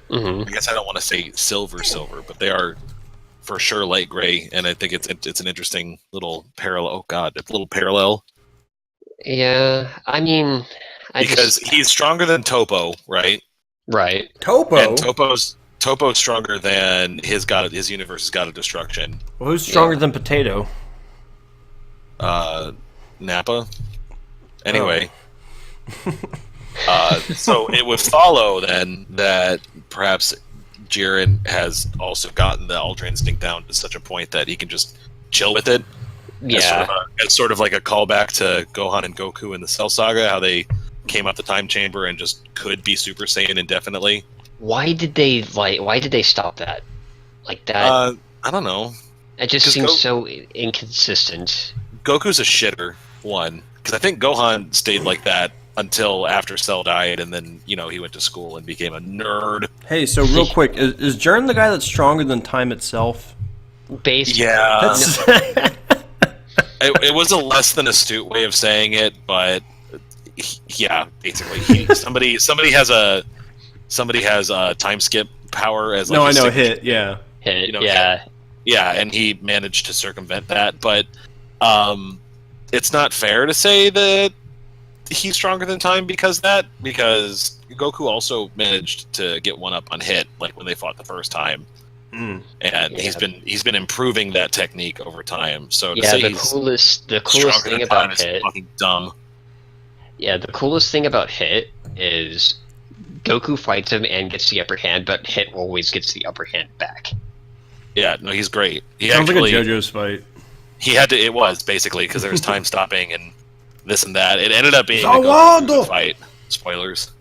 Mm-hmm. I guess I don't want to say silver, but they are for sure light gray, and I think it's an interesting little parallel. Oh God, it's a little parallel Yeah, I mean, because he's stronger than Topo, right? right. Topo. And Topo's stronger than his universe's god of destruction. Well, who's stronger than Potato? Nappa. Anyway, so it would follow then that perhaps Jiren has also gotten the Ultra Instinct down to such a point that he can just chill with it. Yeah. As sort of like a callback to Gohan and Goku in the Cell Saga, how they came out the time chamber and just could be Super Saiyan indefinitely. Why did they stop that? Like that? I don't know. It just 'cause seems so inconsistent. Goku's a shitter, one, because I think Gohan stayed like that until after Cell died, and then he went to school and became a nerd. Hey, so real quick, is Jiren the guy that's stronger than time itself? Based. Yeah, That's- it was a less than astute way of saying it, but yeah, basically, somebody has a time skip power as like no, I his know signature- hit. Yeah. Hit, know, yeah. Yeah, and he managed to circumvent that, but it's not fair to say that he's stronger than time because Goku also managed to get one up on hit, like when they fought the first time. Mm. And Yeah. he's been improving that technique over time. So to Yeah, say the he's coolest stronger thing than time about is Hit. fucking dumb. Yeah, the coolest thing about Hit is Goku fights him and gets the upper hand, but Hit always gets the upper hand back. Yeah, no, he's great. He Sounds actually like a JoJo's fight. he had to. It was basically because there was time stopping and this and that. It ended up being a Zawado! Goku fight. Spoilers.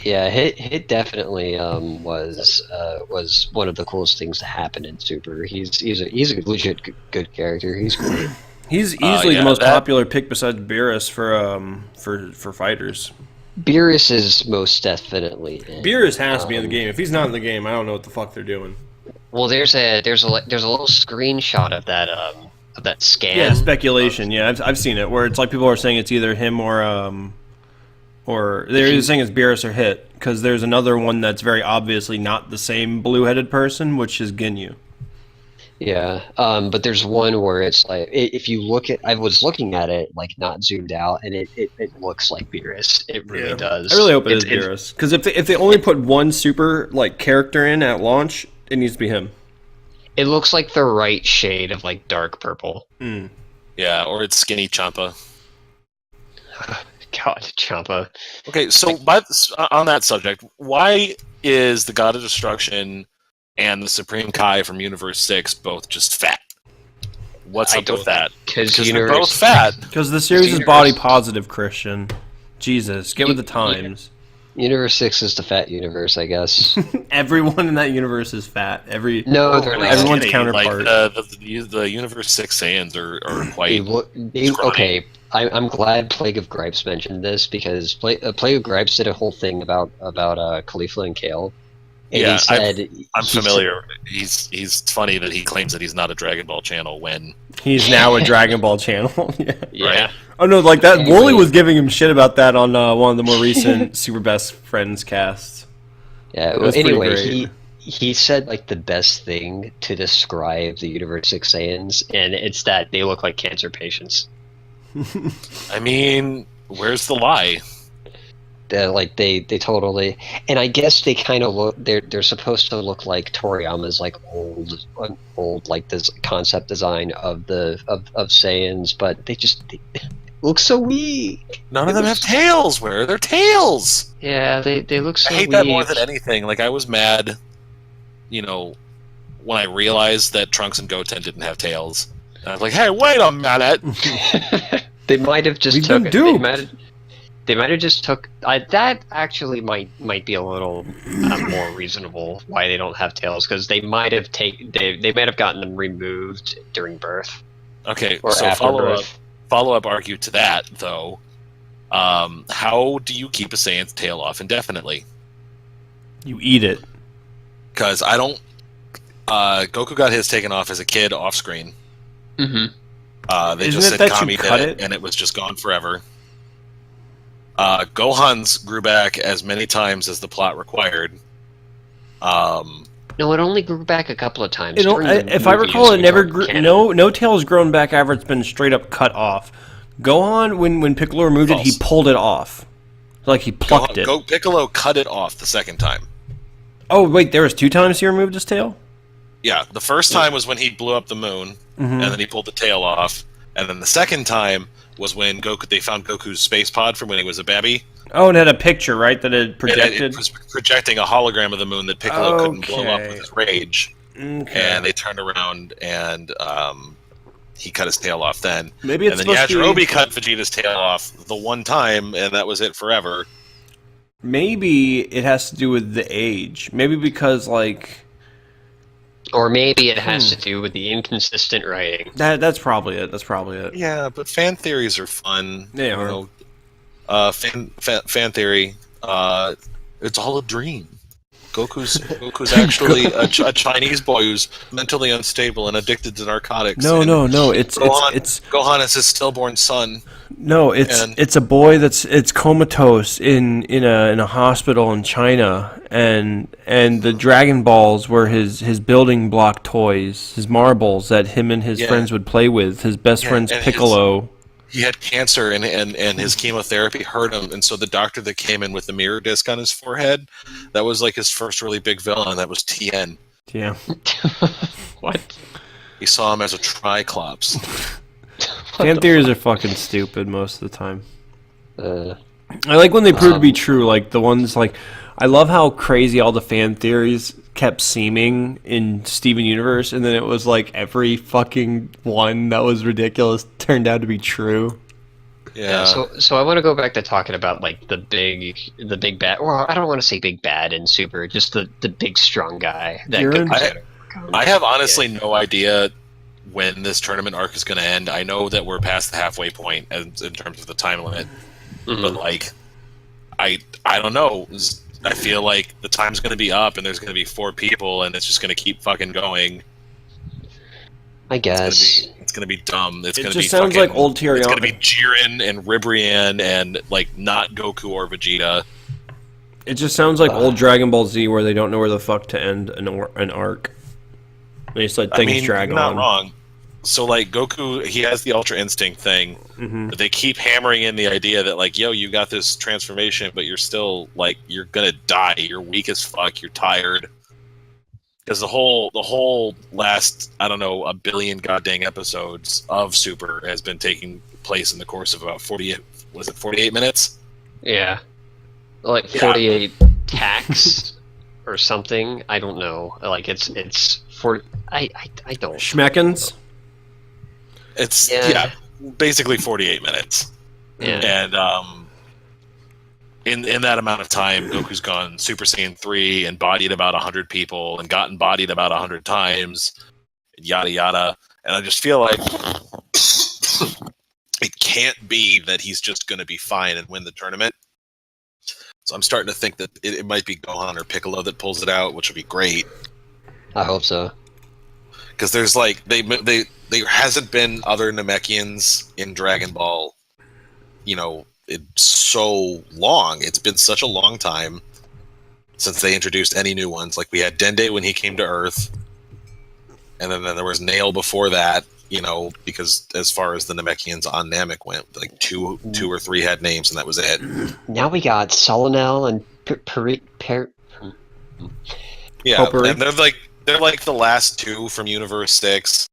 Yeah, Hit definitely was one of the coolest things to happen in Super. He's a legit good character. He's great. He's easily yeah, the most that- popular pick besides Beerus for fighters. Beerus is most definitely in. Beerus has to be in the game. If he's not in the game, I don't know what the fuck they're doing. Well, there's a little screenshot of that scan. Yeah, speculation. Yeah, I've seen it where it's like people are saying it's either him or they're either saying it's Beerus or Hit because there's another one that's very obviously not the same blue-headed person, which is Ginyu. Yeah, but there's one where it's like if you look at, I was looking at it like not zoomed out, and it looks like Beerus. It really does. I really hope it is Beerus because if they only put one super like character in at launch, it needs to be him. It looks like the right shade of like dark purple. Mm. Yeah, or it's Skinny Champa. God, Champa. Okay, so on that subject, why is the God of Destruction and the Supreme Kai from Universe 6 both just fat. What's up with that? Because they're both fat. Because the series is body positive, Christian. Jesus, get with the times. Universe 6 is the fat universe, I guess. Everyone in that universe is fat. No, they're not. Everyone's Like, counterpart. the Universe 6 Saiyans are quite... Okay, I'm glad Plague of Gripes mentioned this, because Plague of Gripes did a whole thing about Khalifa and Kale. And Yeah, he said, I'm familiar. He's funny that he claims that he's not a Dragon Ball channel when... He's now a Dragon Ball channel. Yeah. Right. Oh no, like that. Anyway. Wooly was giving him shit about that on one of the more recent Super Best Friends casts. Yeah. It Well, was pretty anyway, great. he said like the best thing to describe the Universe 6 Saiyans, and it's that they look like cancer patients. I mean, where's the lie? They totally, and I guess they kind of look. They're supposed to look like Toriyama's like old like this concept design of Saiyans, but they look so weak. None of them have tails. Where are their tails? Yeah, they look so I hate weak. that more than anything. Like, I was mad, when I realized that Trunks and Goten didn't have tails. And I was like, hey, wait a minute! They might have just We've took. been duped. They might have just took. That actually might be a little more reasonable why they don't have tails, because they might have they might have gotten them removed during birth. Okay, Or so after birth. follow up argue to that, though. How do you keep a Saiyan's tail off indefinitely? You eat it. Because I don't... Goku got his taken off as a kid off screen. Mm-hmm. They Isn't just it said that you Kami cut did it? and it was just gone forever. Gohan's grew back as many times as the plot required. No, it only grew back a couple of times. If I recall, it never grew. No tail's grown back ever. It's been straight up cut off. Gohan, when Piccolo removed it, he pulled it off. Like he plucked it. Piccolo cut it off the second time. Oh wait, there was 2 times he removed his tail. Yeah, the first time was when he blew up the moon, and then he pulled the tail off. And then the second time was when they found Goku's space pod from when he was a baby. Oh, and it had a picture, right, that it projected? It was projecting a hologram of the moon that Piccolo couldn't blow up with his rage. Okay. And they turned around and he cut his tail off then. Maybe it's and then supposed to be... Yajirobe cut Vegeta's tail off the one time, and that was it forever. Maybe it has to do with the age. Maybe because, like... Or maybe it has to do with the inconsistent writing. That's probably it. Yeah, but fan theories are fun. They are. Fan theory. It's all a dream. Goku's actually a Chinese boy who's mentally unstable and addicted to narcotics. No. It's Gohan is his stillborn son. No, it's a boy it's comatose in a hospital in China, and the Dragon Balls were his building block toys, his marbles that him and his friends would play with. His best friend's Piccolo. He had cancer, and his chemotherapy hurt him, and so the doctor that came in with the mirror disc on his forehead, that was like his first really big villain. That was Tien. Yeah. What? He saw him as a Triclops. Fan theories are fucking stupid most of the time. I I like when they prove to be true, like the ones like... I love how crazy all the fan theories kept seeming in Steven Universe, and then it was like every fucking one that was ridiculous turned out to be true. Yeah. So I want to go back to talking about like the big bad. Well, I don't want to say big bad in Super, just the big strong guy. I have honestly no idea when this tournament arc is going to end. I know that we're past the halfway point in terms of the time limit, but like, I don't know. I feel like the time's going to be up, and there's going to be 4 people, and it's just going to keep fucking going. I guess it's going to be dumb. It's going to just be sounds fucking, like old Tyrion. It's going to be Jiren and Ribrian and like not Goku or Vegeta. It just sounds like old Dragon Ball Z, where they don't know where the fuck to end an arc. They just let things drag you're on. not wrong. So like Goku, he has the Ultra Instinct thing, but they keep hammering in the idea that like, yo, you got this transformation, but you're still like, you're gonna die. You're weak as fuck. You're tired. Because the whole last, I don't know, a billion goddamn episodes of Super has been taking place in the course of about 48 minutes? Yeah. Like 48 tacks or something. I don't know. Like it's for I don't. Schmeckens. It's Yeah. basically 48 minutes. Yeah. And in that amount of time, Goku's gone Super Saiyan 3 and bodied about 100 people and gotten bodied about 100 times, yada yada. And I just feel like it can't be that he's just going to be fine and win the tournament. So I'm starting to think that it might be Gohan or Piccolo that pulls it out, which would be great. I hope so. Because there's like there hasn't been other Namekians in Dragon Ball, it's so long. It's been such a long time since they introduced any new ones. Like we had Dende when he came to Earth, and then there was Nail before that. Because as far as the Namekians on Namek went, like two or three had names, and that was it. Now we got Solonel and Yeah, Potpourri. and they're like the last two from Universe 6,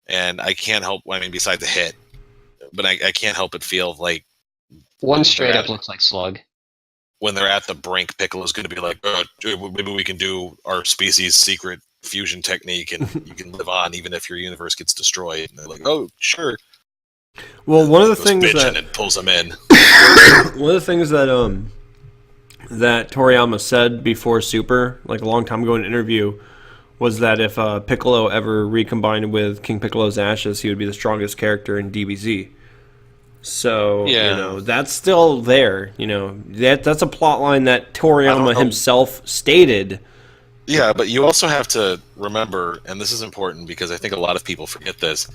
and I can't help. I mean, besides the hit, but I can't help but feel like one straight up looks like Slug. when they're at the brink, Piccolo's going to be like, maybe we can do our species' secret fusion technique, and you can live on even if your universe gets destroyed. And they're like, oh, sure. Well, one of the Goes things bitching that and pulls them in. one of the things that that Toriyama said before Super, like a long time ago in an interview, was that if Piccolo ever recombined with King Piccolo's ashes, he would be the strongest character in DBZ. So, Yeah. that's still there. That's a plot line that Toriyama himself stated. Yeah, but you also have to remember, and this is important because I think a lot of people forget this,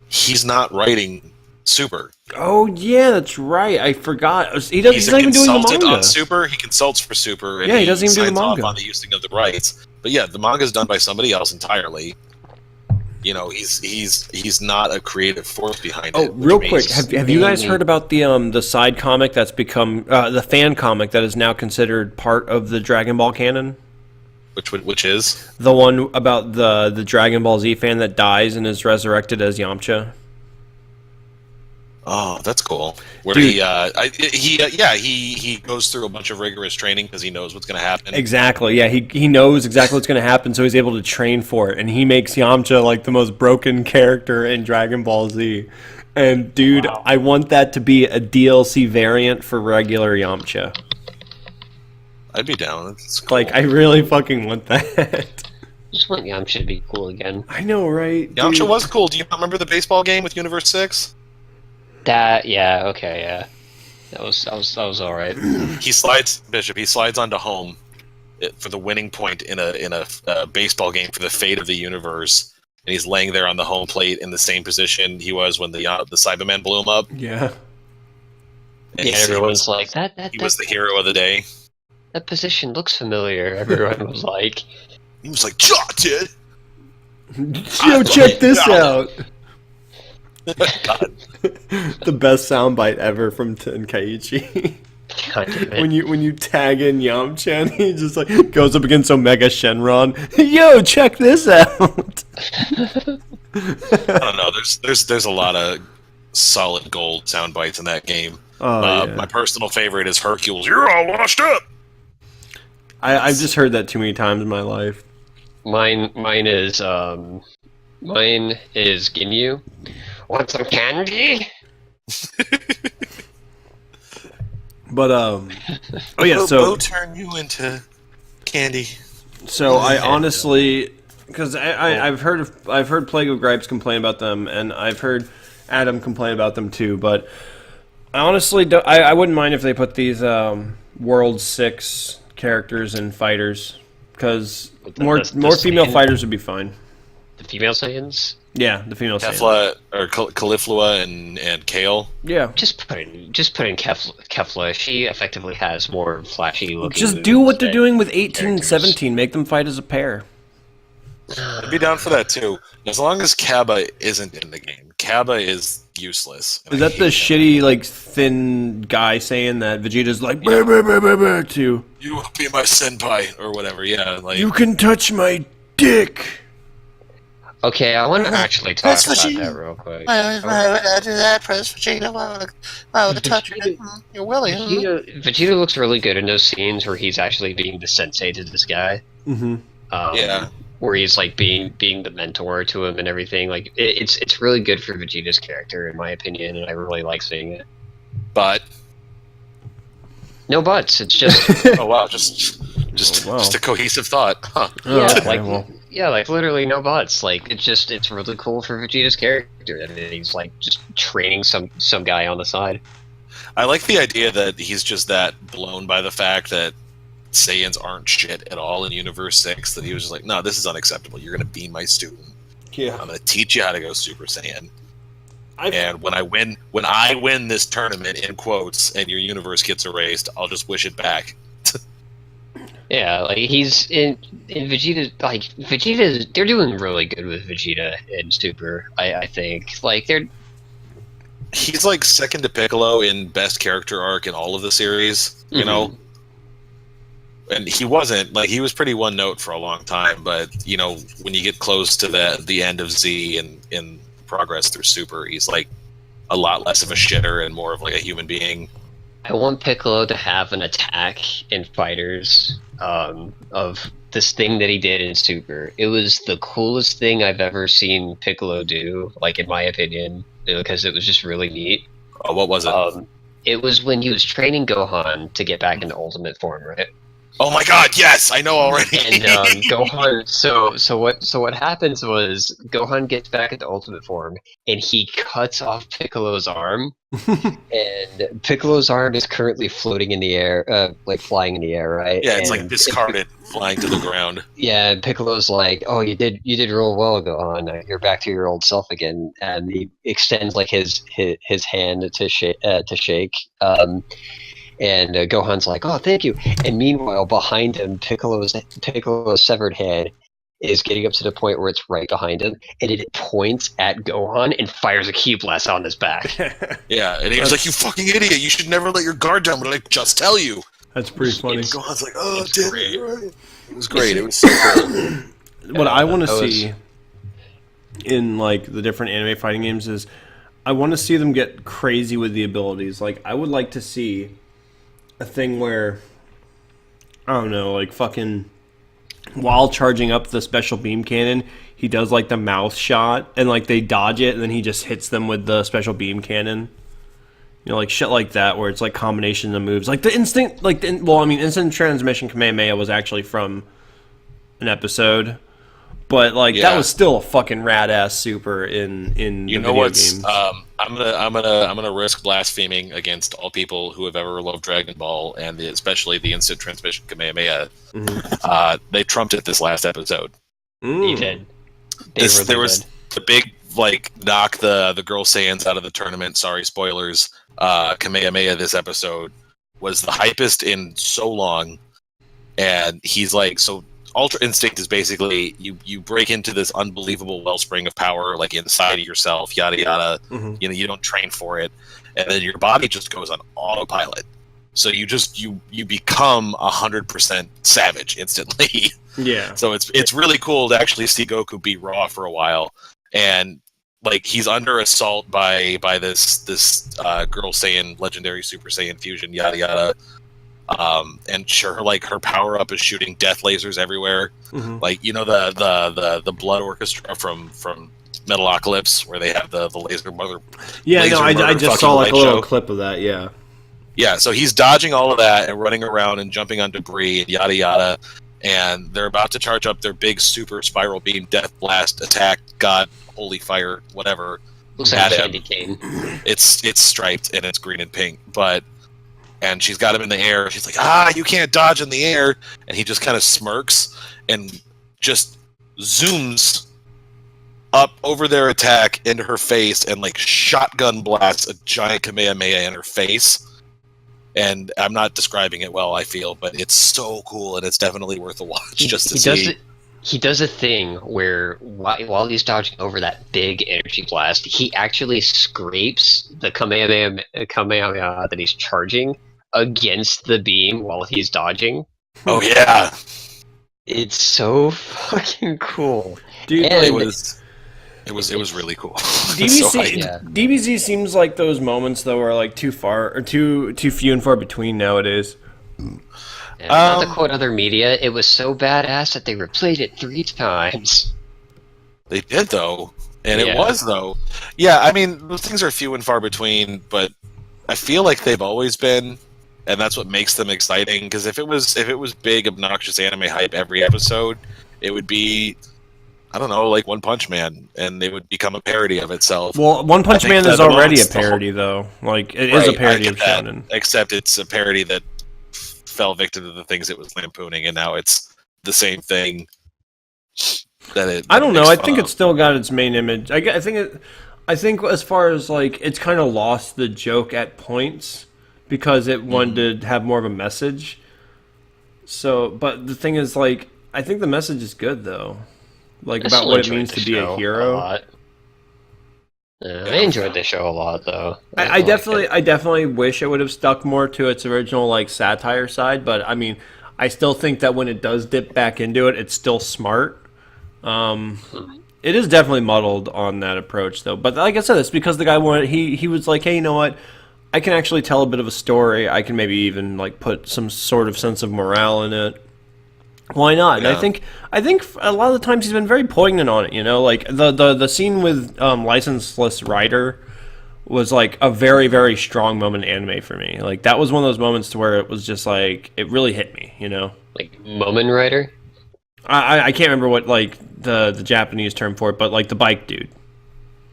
he's not writing Super. Oh, yeah, that's right. I forgot. He's He's not a even doing the consultant manga. on Super. He consults for Super. And Yeah, he doesn't even do the signs off manga. on the using of the rights. But yeah, the manga is done by somebody else entirely. He's not a creative force behind it. Oh, real quick, means- have you guys heard about the side comic that's become the fan comic that is now considered part of the Dragon Ball canon? Which is? The one about the Dragon Ball Z fan that dies and is resurrected as Yamcha. Oh, that's cool. Where Dude. he goes through a bunch of rigorous training because he knows what's going to happen. Exactly, yeah, he knows exactly what's going to happen, so he's able to train for it, and he makes Yamcha like the most broken character in Dragon Ball Z. And dude, Wow. I want that to be a DLC variant for regular Yamcha. I'd be down. That's cool. Like, I really fucking want that. Just want Yamcha to be cool again. I know, right? Yamcha dude? was cool. Do you not remember the baseball game with Universe 6? Yeah. That was all right. He slides onto home for the winning point in a baseball game for the fate of the universe, and he's laying there on the home plate in the same position he was when the Cybermen blew him up. Yeah. And Yeah, everyone's like that. he was the hero of the day. That position looks familiar. Everyone was like, He was like, "Cha, dude." Yo, check this out. God. The best soundbite ever from Tenkaichi. God damn it. when you tag in Yamcha and he just like goes up against Omega Shenron. Yo, check this out. I don't know. There's a lot of solid gold sound bites in that game. Oh, yeah. My personal favorite is Hercules. You're all washed up. I've just heard that too many times in my life. Mine is Ginyu. Want some candy? But oh yeah, We'll so turn you into candy. so I honestly, because I've heard Plague of Gripes complain about them, and I've heard Adam complain about them too. But I honestly don't. I wouldn't mind if they put these World 6 characters and fighters, because more female fighters would be fine. The female Saiyans? Yeah, the female Saiyans. Kefla or Caulifla and Kale. Yeah. Just put in Kefla. She effectively has more flashy looking. Just do what they're moves doing than with 18 and characters. 17. Make them fight as a pair. I'd be down for that too. As long as Kaba isn't in the game. Kaba is useless. and Is I that the hate shitty, like, thin guy saying that Vegeta's like, "Brr, brr, brr, brr, brr," to, You will be my senpai or whatever. Yeah, like "You can touch my dick"? Okay, I want to actually talk Press about Vegeta. that real quick. Why would I do that? Press Vegeta. Why would I touch it? You're willing. Vegeta looks really good in those scenes where he's actually being the sensei to this guy. Mm-hmm. Yeah. Where he's like being the mentor to him and everything. Like it's really good for Vegeta's character, in my opinion, and I really like seeing it. But no buts. It's just oh wow, just a cohesive thought, huh? Like literally no buts. Like it's really cool for Vegeta's character, and he's like just training some guy on the side. I like the idea that he's just that blown by the fact that Saiyans aren't shit at all in Universe 6, that he was just like, no, this is unacceptable. You're going to be my student. Yeah. I'm going to teach you how to go Super Saiyan. And when I win this tournament, in quotes, and your universe gets erased, I'll just wish it back. Yeah, like he's in Vegeta. Like Vegeta, they're doing really good with Vegeta in Super. I think like he's like second to Piccolo in best character arc in all of the series. You know. And he wasn't, like, he was pretty one note for a long time, but, you know, when you get close to the end of Z and in progress through Super, he's, like, a lot less of a shitter and more of, like, a human being. I want Piccolo to have an attack in Fighters of this thing that he did in Super. It was the coolest thing I've ever seen Piccolo do, like, in my opinion, because it was just really neat. Oh, what was it? It was when he was training Gohan to get back into Ultimate form, right? Oh my god, yes, I know already. And Gohan, so what happens was Gohan gets back into Ultimate form and he cuts off Piccolo's arm, and Piccolo's arm is currently floating in the air, like flying in the air, right? Yeah, it's like discarded, flying to the ground. Yeah, and Piccolo's like, "Oh, you did real well, Gohan. You're back to your old self again." And he extends like his hand to shake. And Gohan's like, "Oh, thank you." And meanwhile, behind him, Piccolo's severed head is getting up to the point where it's right behind him, and it points at Gohan and fires a ki blast on his back. Yeah, and he was like, "You fucking idiot! You should never let your guard down." But I just tell you. That's pretty funny. And Gohan's like, "Oh, damn it, right." It was great. It was so cool. What I want to see in like the different anime fighting games is, I want to see them get crazy with the abilities. Like, I would like to see a thing where, I don't know, like fucking while charging up the special beam cannon, he does like the mouth shot and like they dodge it and then he just hits them with the special beam cannon. You know, like shit like that, where it's like combination of moves. Like the instant, like instant transmission Kamehameha was actually from an episode, but like that was still a fucking rad ass super in you the know video what's games. I'm gonna risk blaspheming against all people who have ever loved Dragon Ball and especially the instant transmission Kamehameha. They trumped it this last episode. He did. There was the big like knock the girl Saiyans out of the tournament. Sorry, spoilers. Kamehameha this episode was the hypest in so long, and he's like, so Ultra Instinct is basically you break into this unbelievable wellspring of power like inside of yourself, yada yada. You know, you don't train for it, and then your body just goes on autopilot. So you become 100% savage instantly. Yeah. So it's really cool to actually see Goku be raw for a while, and like he's under assault by this girl Saiyan, legendary Super Saiyan fusion, yada yada. And sure, like her power up is shooting death lasers everywhere. Like, you know, the blood orchestra from Metalocalypse, where they have the laser mother. Yeah, laser no, I just saw like a little clip of that. Yeah. Yeah, so he's dodging all of that and running around and jumping on debris and yada yada. And they're about to charge up their big super spiral beam death blast attack. God, holy fire, whatever. Looks like a candy cane. It's striped and it's green and pink, and she's got him in the air. She's like, you can't dodge in the air. And he just kind of smirks and just zooms up over their attack into her face and like shotgun blasts a giant Kamehameha in her face. And I'm not describing it well, I feel, but it's so cool and it's definitely worth a watch just to see. He does a thing where while he's dodging over that big energy blast, he actually scrapes the Kamehameha that he's charging against the beam while he's dodging. Oh yeah, it's so fucking cool. Dude, It was really cool. DBC, So DBZ seems like those moments though are like too few and far between nowadays. Yeah, not to quote other media, it was so badass that they replayed it 3 times. They did though, and it was though. Yeah, I mean those things are few and far between, but I feel like they've always been, and that's what makes them exciting. Because if it was big, obnoxious anime hype every episode, it would be, I don't know, like One Punch Man, and they would become a parody of itself. Well, One Punch Man is already a parody, though. Like, it is a parody of shonen. Except it's a parody that fell victim to the things it was lampooning, and now it's the same thing. I don't know. I think it's still got its main image. I think as far as like, it's kind of lost the joke at points because it wanted to have more of a message. So, but the thing is, like, I think the message is good though. Like about what it means to be a hero. I enjoyed the show a lot, though. I definitely wish it would have stuck more to its original like satire side. But I mean, I still think that when it does dip back into it, it's still smart. It is definitely muddled on that approach, though. But like I said, it's because the guy wanted. He was like, hey, you know what? I can actually tell a bit of a story. I can maybe even like put some sort of sense of morale in it. Why not? Yeah. And I think a lot of the times he's been very poignant on it. You know, like the scene with licenseless rider was like a very, very strong moment in anime for me. Like that was one of those moments to where it was just like it really hit me. You know, like Moment Rider. I can't remember what like the Japanese term for it, but like the bike dude.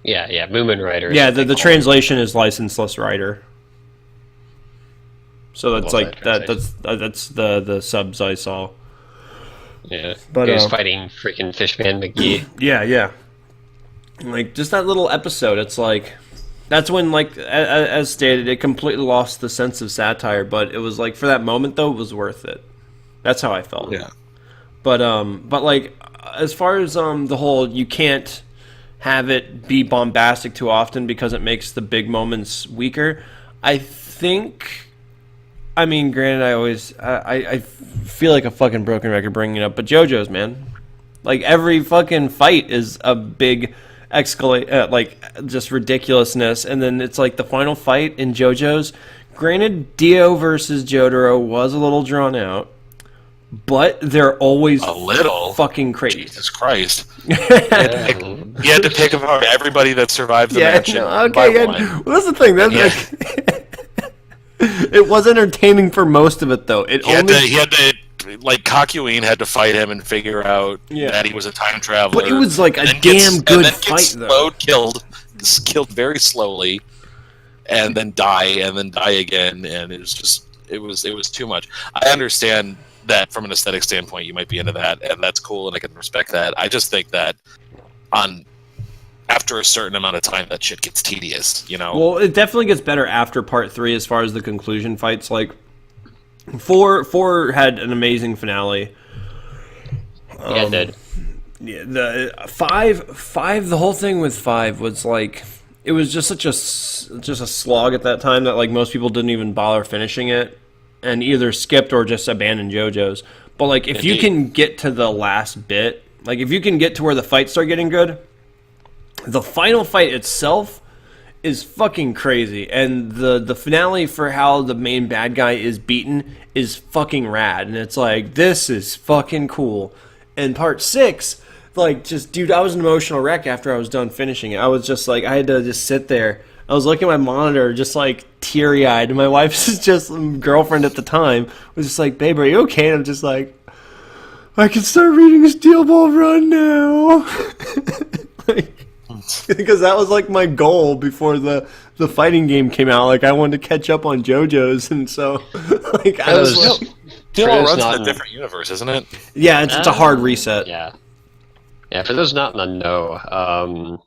Yeah, Moomin Rider. Yeah, the translation is licenseless rider. So that's like that's the subs I saw. Yeah, but he was fighting freaking Fishman McGee. Yeah. Like just that little episode, it's like that's when like as stated, it completely lost the sense of satire. But it was like for that moment though, it was worth it. That's how I felt. Yeah. But like as far as the whole you can't have it be bombastic too often because it makes the big moments weaker. I think. I mean, granted, I feel like a fucking broken record bringing it up, but JoJo's, man, like every fucking fight is a big like just ridiculousness, and then it's like the final fight in JoJo's. Granted, Dio versus Jotaro was a little drawn out. But they're always a little fucking crazy. Jesus Christ! You had to pick apart everybody that survived the match. Well, that's the thing. It was entertaining for most of it, though. He had to, like, Kakuin had to fight him and figure out that he was a time traveler. But it was like a damn good fight, though. Killed very slowly, and then die again, and it was too much. I understand that from an aesthetic standpoint, you might be into that, and that's cool, and I can respect that. I just think that after a certain amount of time, that shit gets tedious, you know? Well, it definitely gets better after part 3 as far as the conclusion fights. Like, 4 had an amazing finale. Yeah, it did. Yeah, the 5, the whole thing with 5 was like, it was just such a slog at that time that like most people didn't even bother finishing it. And either skipped or just abandoned JoJo's. But like, if you can get to the last bit, like if you can get to where the fights start getting good, the final fight itself is fucking crazy. And the finale for how the main bad guy is beaten is fucking rad. And it's like, this is fucking cool. And part 6, like, just, dude, I was an emotional wreck after I was done finishing it. I was just like, I had to just sit there. I was looking at my monitor, just like teary-eyed, and my wife's just girlfriend at the time was just like, "Babe, are you okay?" And I'm just like, "I can start reading Steel Ball Run now," like, because that was like my goal before the fighting game came out. Like I wanted to catch up on JoJo's, and so like I was like, Steel Ball Run's in a different universe, isn't it? Yeah, it's a hard reset. Yeah. For those not in the know,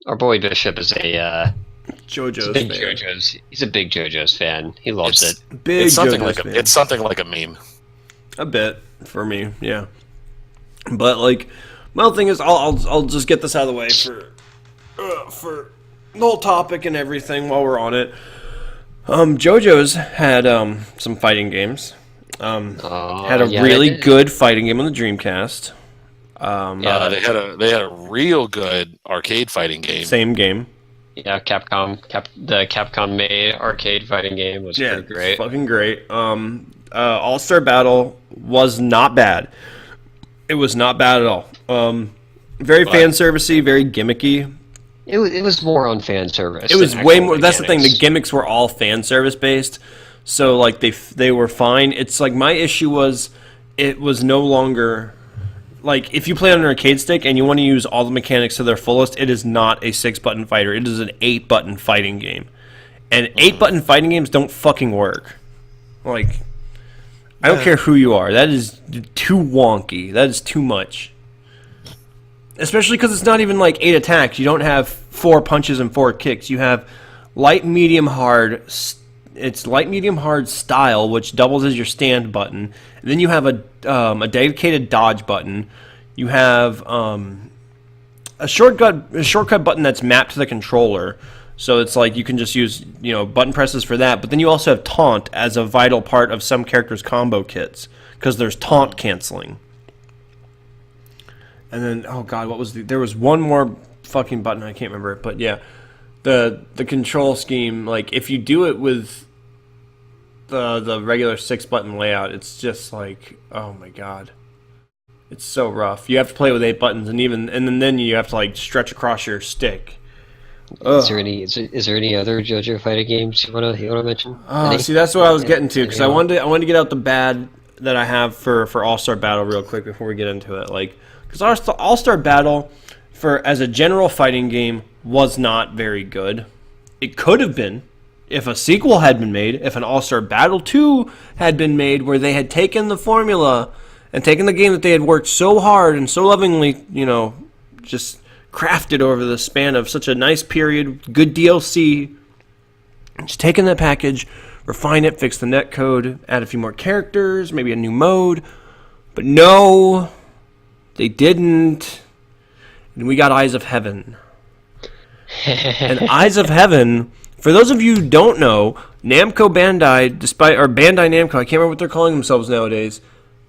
our boy Bishop is a JoJo's fan. He's a big JoJo's fan. He loves it. It's something like a meme. A bit for me, yeah. But like, my whole thing is, I'll just get this out of the way for the whole topic and everything while we're on it. JoJo's had some fighting games. Had a really good fighting game on the Dreamcast. They had a real good arcade fighting game. Same game. Yeah, the Capcom made arcade fighting game was pretty great. Fucking great. All-Star Battle was not bad. It was not bad at all. Very fan servicey, very gimmicky. It was more on fan service. It was way more. That's the thing. The gimmicks were all fan service based, so like they were fine. It's like my issue was it was no longer like if you play on an arcade stick and you want to use all the mechanics to their fullest, it is not a 6-button fighter. It is an 8-button fighting game, and 8-button fighting games don't fucking work. Like I don't care who you are. That is too wonky. That is too much. Especially because it's not even like 8 attacks. You don't have 4 punches and 4 kicks. You have light, medium, hard. It's light, medium, hard style, which doubles as your stand button. And then you have a dedicated dodge button. You have a shortcut button that's mapped to the controller. So it's like you can just use button presses for that. But then you also have taunt as a vital part of some characters' combo kits because there's taunt canceling. And then, oh god, there was one more fucking button, I can't remember it, but yeah. The control scheme, like, if you do it with the regular 6-button layout, it's just like, oh my god. It's so rough. You have to play with 8 buttons, and then you have to, like, stretch across your stick. Is there any other JoJo fighting games you wanna mention? Oh, see, that's what I was getting to, because I wanted to get out the bad that I have for All-Star Battle real quick before we get into it, like... Because All-Star Battle, as a general fighting game, was not very good. It could have been if a sequel had been made, if an All-Star Battle 2 had been made, where they had taken the formula and taken the game that they had worked so hard and so lovingly, just crafted over the span of such a nice period, good DLC, just taken that package, refine it, fix the netcode, add a few more characters, maybe a new mode. But no... They didn't, and we got Eyes of Heaven. And Eyes of Heaven, for those of you who don't know, Bandai Namco, I can't remember what they're calling themselves nowadays,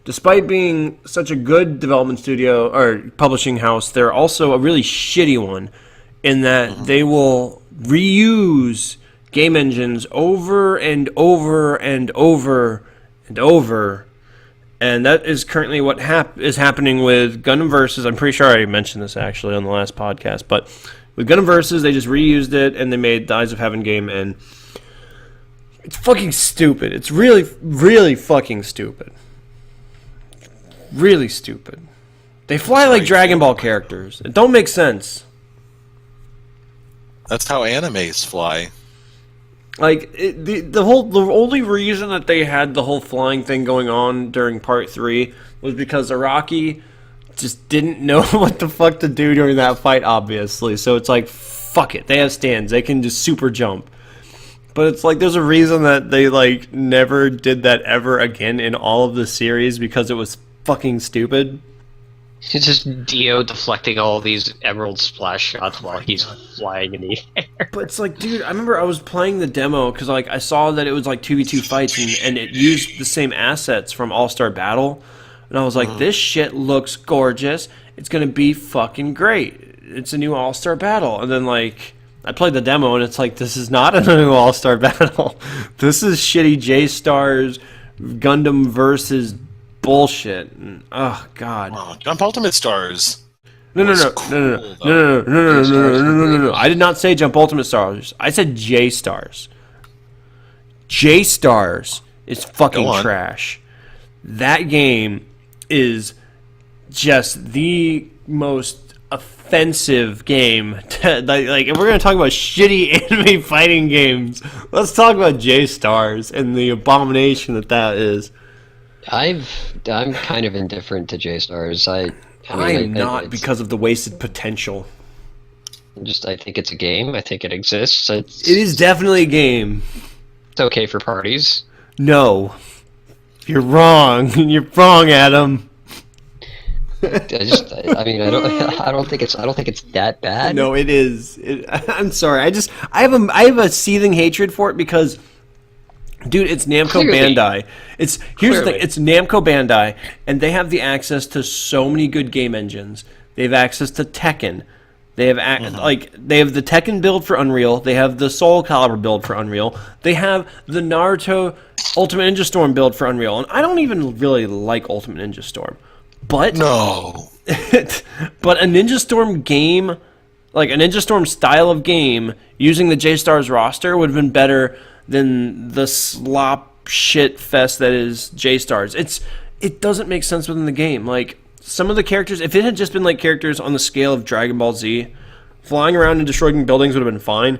despite being such a good development studio or publishing house, they're also a really shitty one in that they will reuse game engines over and over and over and over. And that is currently what is happening with Gundam Versus. I'm pretty sure I already mentioned this actually on the last podcast. But with Gundam Versus, they just reused it and they made the Eyes of Heaven game. And it's fucking stupid. It's really, really fucking stupid. Really stupid. They fly like Dragon Ball characters. It don't make sense. That's how animes fly. Like the only reason that they had the whole flying thing going on during part 3 was because Araki just didn't know what the fuck to do during that fight, obviously. So it's like, fuck it. They have stands. They can just super jump. But it's like there's a reason that they like never did that ever again in all of the series because it was fucking stupid. It's just Dio deflecting all these emerald splash shots while he's flying in the air. But it's like, dude, I remember I was playing the demo because like I saw that it was like 2v2 fights and it used the same assets from All-Star Battle. And I was like, this shit looks gorgeous. It's going to be fucking great. It's a new All-Star Battle. And then like I played the demo and it's like, this is not a new All-Star Battle. This is shitty J-Stars Gundam versus bullshit. Oh god. Oh, Jump Ultimate Stars. No. I did not say Jump Ultimate Stars. I said J-Stars. J-Stars is fucking trash. That game is just the most offensive game. Like, if we're gonna talk about shitty anime fighting games, let's talk about J-Stars and the abomination that is. I'm kind of indifferent to J-Stars. I am not because of the wasted potential. I think it's a game. I think it exists. It is definitely a game. It's okay for parties. No. You're wrong. You're wrong, Adam. I don't think it's that bad. No, it is. I'm sorry. I have a seething hatred for it because Dude, it's Namco Clearly. Bandai. Here's the thing. Clearly. It's Namco Bandai, and they have the access to so many good game engines. They have access to Tekken. They have they have the Tekken build for Unreal. They have the Soul Calibur build for Unreal. They have the Naruto Ultimate Ninja Storm build for Unreal. And I don't even really like Ultimate Ninja Storm, but No. but a Ninja Storm game, like a Ninja Storm style of game, using the J-Stars roster would have been better than the slop shit fest that is J-Stars. It doesn't make sense within the game. Like, some of the characters, if it had just been like characters on the scale of Dragon Ball Z, flying around and destroying buildings would have been fine.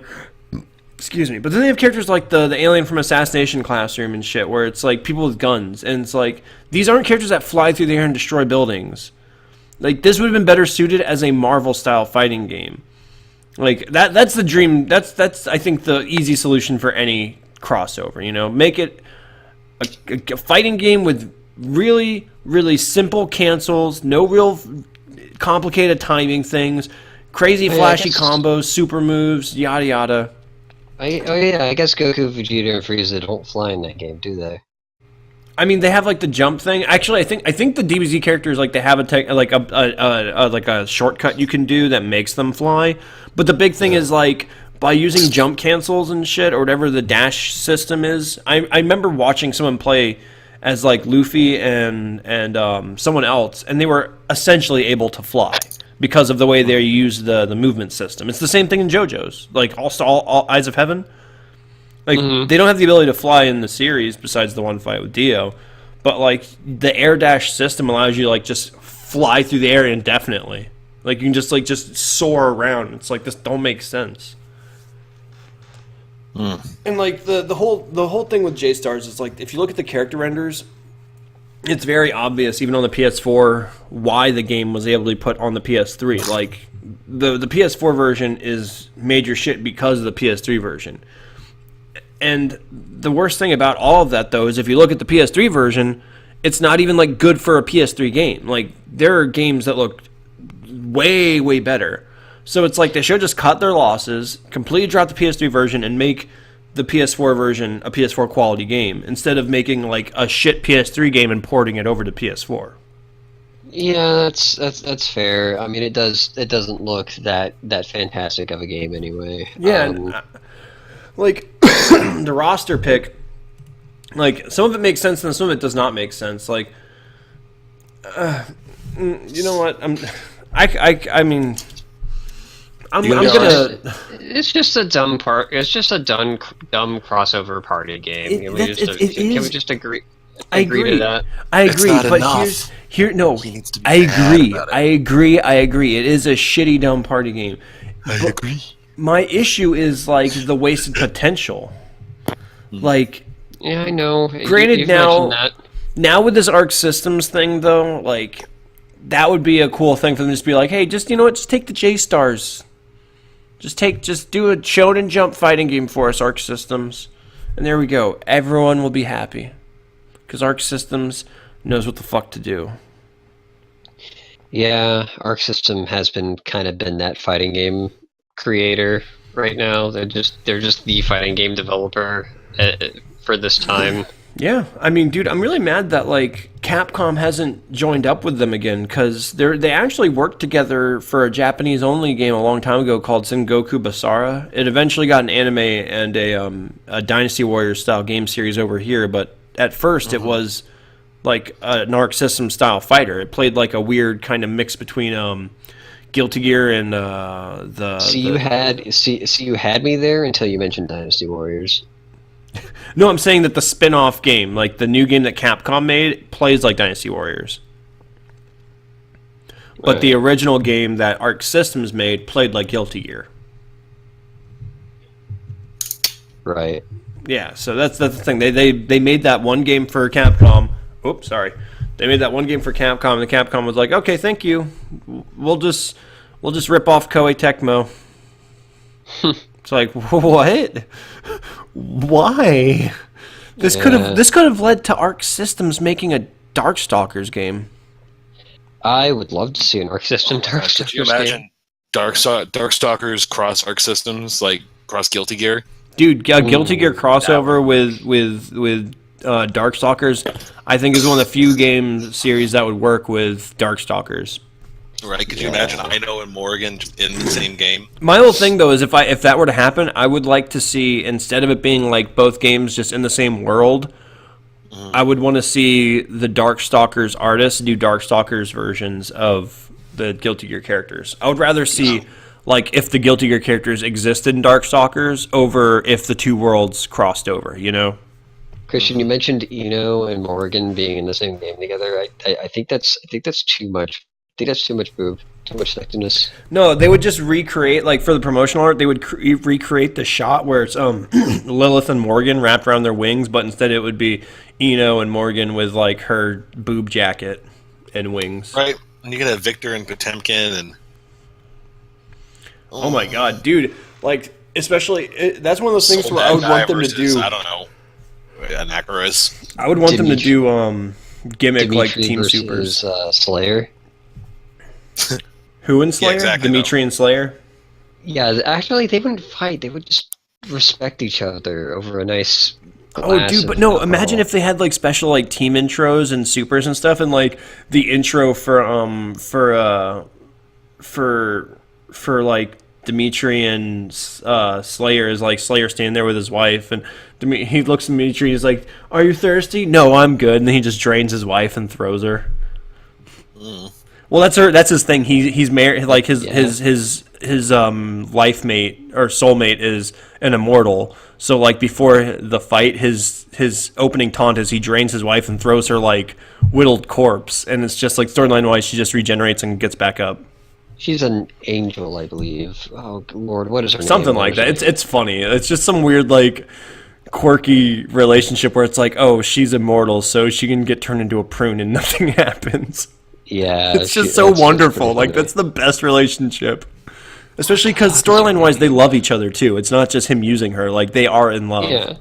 Excuse me. But then they have characters like the alien from Assassination Classroom and shit, where it's like people with guns. And it's like, these aren't characters that fly through the air and destroy buildings. Like, this would have been better suited as a Marvel-style fighting game. Like, that's the dream. That's I think, the easy solution for any crossover, you know? Make it a fighting game with really, really simple cancels, no real complicated timing things, crazy flashy combos, super moves, yada yada. I guess Goku, Vegeta, and Frieza don't fly in that game, do they? I mean, they have like the jump thing. Actually, I think the DBZ characters, like, they have a shortcut you can do that makes them fly. But the big thing is, like, by using jump cancels and shit, or whatever the dash system is. I remember watching someone play as like Luffy and someone else, and they were essentially able to fly because of the way they use the movement system. It's the same thing in JoJo's, like all Eyes of Heaven. Like, they don't have the ability to fly in the series besides the one fight with Dio, but like the air dash system allows you to like just fly through the air indefinitely. Like, you can just soar around. It's like, this don't make sense. And like the whole thing with J-Stars is, like, if you look at the character renders, it's very obvious, even on the PS4, why the game was able to be put on the PS3. Like, the PS4 version is major shit because of the PS3 version. And the worst thing about all of that, though, is if you look at the PS3 version, it's not even like good for a PS3 game. Like, there are games that look way, way better. So it's like they should just cut their losses, completely drop the PS3 version, and make the PS4 version a PS4 quality game, instead of making like a shit PS3 game and porting it over to PS4. Yeah, that's fair. I mean, it doesn't look that fantastic of a game anyway. Yeah, like the roster pick, like, some of it makes sense and some of it does not make sense. Like, you know what? I mean, I'm gonna. It's just a dumb part. It's just a dumb crossover party game. Can we just agree? I agree to that. I agree, but I agree. It is a shitty dumb party game. I agree. My issue is like the wasted potential. Like, yeah, I know. Granted, You've mentioned that. now with this Arc Systems thing, though, like, that would be a cool thing for them to just be like, hey, just, you know what, just take the J-Stars. Just do a Shonen Jump fighting game for us, Arc Systems. And there we go. Everyone will be happy. Because Arc Systems knows what the fuck to do. Yeah, Arc System has been that fighting game creator right now. They're just the fighting game developer for this time. Yeah, I mean, dude, I'm really mad that, like, Capcom hasn't joined up with them again, because they actually worked together for a Japanese-only game a long time ago called Sengoku Basara. It eventually got an anime and a Dynasty Warriors-style game series over here, but at first it was, like, an Arc System-style fighter. It played, like, a weird kind of mix between Guilty Gear and you had me there until you mentioned Dynasty Warriors. No, I'm saying that the spin-off game, like the new game that Capcom made, plays like Dynasty Warriors. But the original game that Arc Systems made played like Guilty Gear. Right. Yeah, so that's the thing. They made that one game for Capcom. Oops, sorry. They made that one game for Capcom, and the Capcom was like, okay, thank you. We'll just rip off Koei Tecmo. It's like, what? Why? This could have led to Arc Systems making a Darkstalkers game. I would love to see an Arc System Darkstalkers Could you imagine game. Darkstalkers cross Arc Systems, like cross Guilty Gear? Dude, Guilty Gear Ooh, crossover with Darkstalkers, I think is one of the few game series that would work with Darkstalkers. Right? Could you imagine Ino and Morgan in the same game? My whole thing though is if that were to happen, I would like to see, instead of it being like both games just in the same world, I would want to see the Darkstalkers artists do Darkstalkers versions of the Guilty Gear characters. I would rather see like if the Guilty Gear characters existed in Darkstalkers over if the two worlds crossed over, you know? Christian, you mentioned Eno and Morgan being in the same game together. I think that's too much. I think that's too much boob, too much sexiness. No, they would just recreate, like for the promotional art, they would recreate the shot where it's Lilith and Morgan wrapped around their wings, but instead it would be Eno and Morgan with like her boob jacket and wings. Right? And you could have Victor and Potemkin and... Oh my god, dude! Like, especially that's one of those things Soul where I would Bad want Guy them to versus, do. I don't know, Anachorus. I would want them to do gimmick Dimitri like Team versus, Supers. Slayer. Who in Slayer? exactly, Dimitri and Slayer. Yeah, actually, they wouldn't fight. They would just respect each other over a nice. Oh, dude, but no! Imagine if they had like special like team intros and supers and stuff, and like the intro for like Dimitri and Slayer is like Slayer standing there with his wife, and he looks at Dimitri. He's like, "Are you thirsty?" "No, I'm good." And then he just drains his wife and throws her. Well, that's his thing. He's married. Like his life mate or soulmate is an immortal. So like before the fight, his opening taunt is he drains his wife and throws her like whittled corpse, and it's just like storyline wise, she just regenerates and gets back up. She's an angel, I believe. Oh Lord, what is her name? Something like that. It's funny. It's just some weird like quirky relationship where it's like, oh, she's immortal, so she can get turned into a prune and nothing happens. Yeah, It's just so wonderful. Like that's the best relationship. Especially because storyline-wise, they love each other too. It's not just him using her; like they are in love.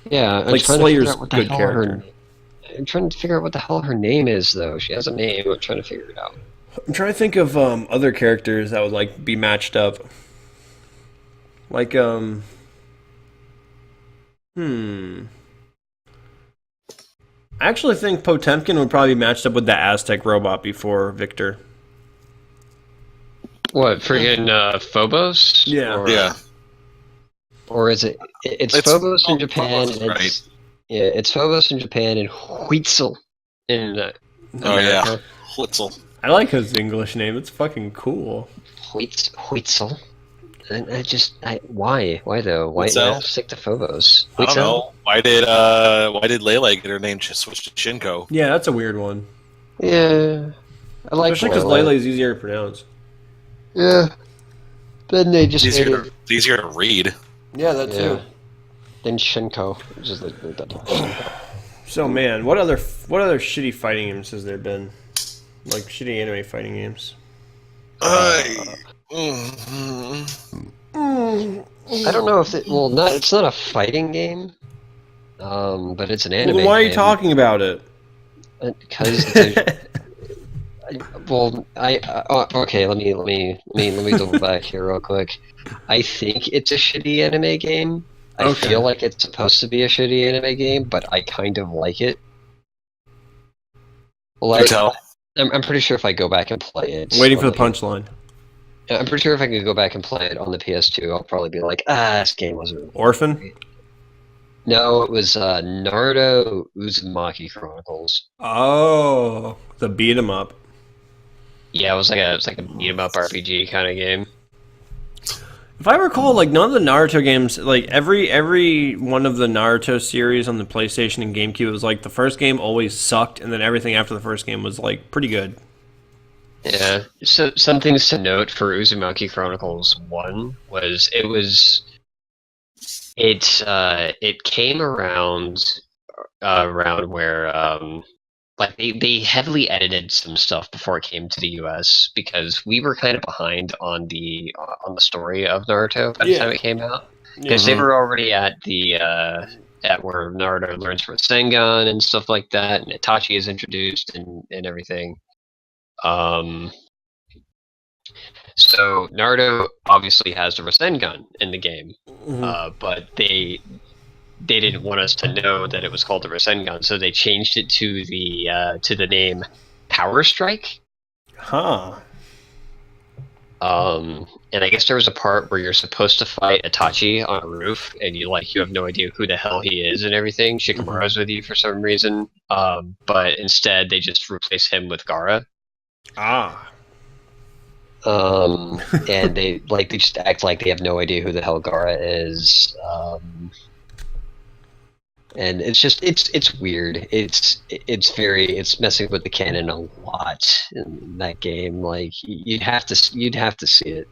Yeah. Like Slayer's good character. I'm trying to figure out what the hell her name is, though. She has a name. I'm trying to figure it out. I'm trying to think of other characters that would like be matched up. Like I actually think Potemkin would probably be matched up with the Aztec robot before Victor. What, friggin' Phobos? Yeah. Yeah. Or is it? It's Phobos in Japan. Phobos, And right. it's Phobos in Japan and Huitzel in America. Huitzel. I like his English name. It's fucking cool. Huitzel. And why? Why though? Why Huitzel? not stick to Phobos? I don't know. Why did Lele get her name switched to Shinko? Yeah, that's a weird one. Yeah. I like Especially because Lele is easier to pronounce. Yeah. Then they just made it. Easier to read. Yeah, that too. Then Shinko, which is like that. So man, what other shitty fighting games has there been? Like shitty anime fighting games. I don't know if it's not a fighting game, but it's an anime. Well, why are you game. talking about it? Because okay. Let me double back here real quick. I think it's a shitty anime game. I feel like it's supposed to be a shitty anime game, but I kind of like it. Like, I'm pretty sure if I go back and play it. Waiting for the punchline. I'm pretty sure if I could go back and play it on the PS2, I'll probably be like, this game wasn't. Orphan? No, it was Naruto Uzumaki Chronicles. Oh, the beat 'em up. Yeah, it was like a beat 'em up RPG kind of game. If I recall, like none of the Naruto games, like every one of the Naruto series on the PlayStation and GameCube, was like the first game always sucked, and then everything after the first game was like pretty good. Yeah. So some things to note for Uzumaki Chronicles 1 was it came around where like they heavily edited some stuff before it came to the US because we were kind of behind on the story of Naruto by the time it came out, because they were already at where Naruto learns from Sengon and stuff like that, and Itachi is introduced and everything. So Naruto obviously has the Rasengan in the game, but they didn't want us to know that it was called the Rasengan, so they changed it to the name Power Strike. Huh. And I guess there was a part where you're supposed to fight Itachi on a roof, and you have no idea who the hell he is and everything. Shikamaru's with you for some reason, but instead they just replace him with Gaara. Ah. And they just act like they have no idea who the hell Gaara is. And it's just it's weird. It's messing with the canon a lot in that game. Like you'd have to see it.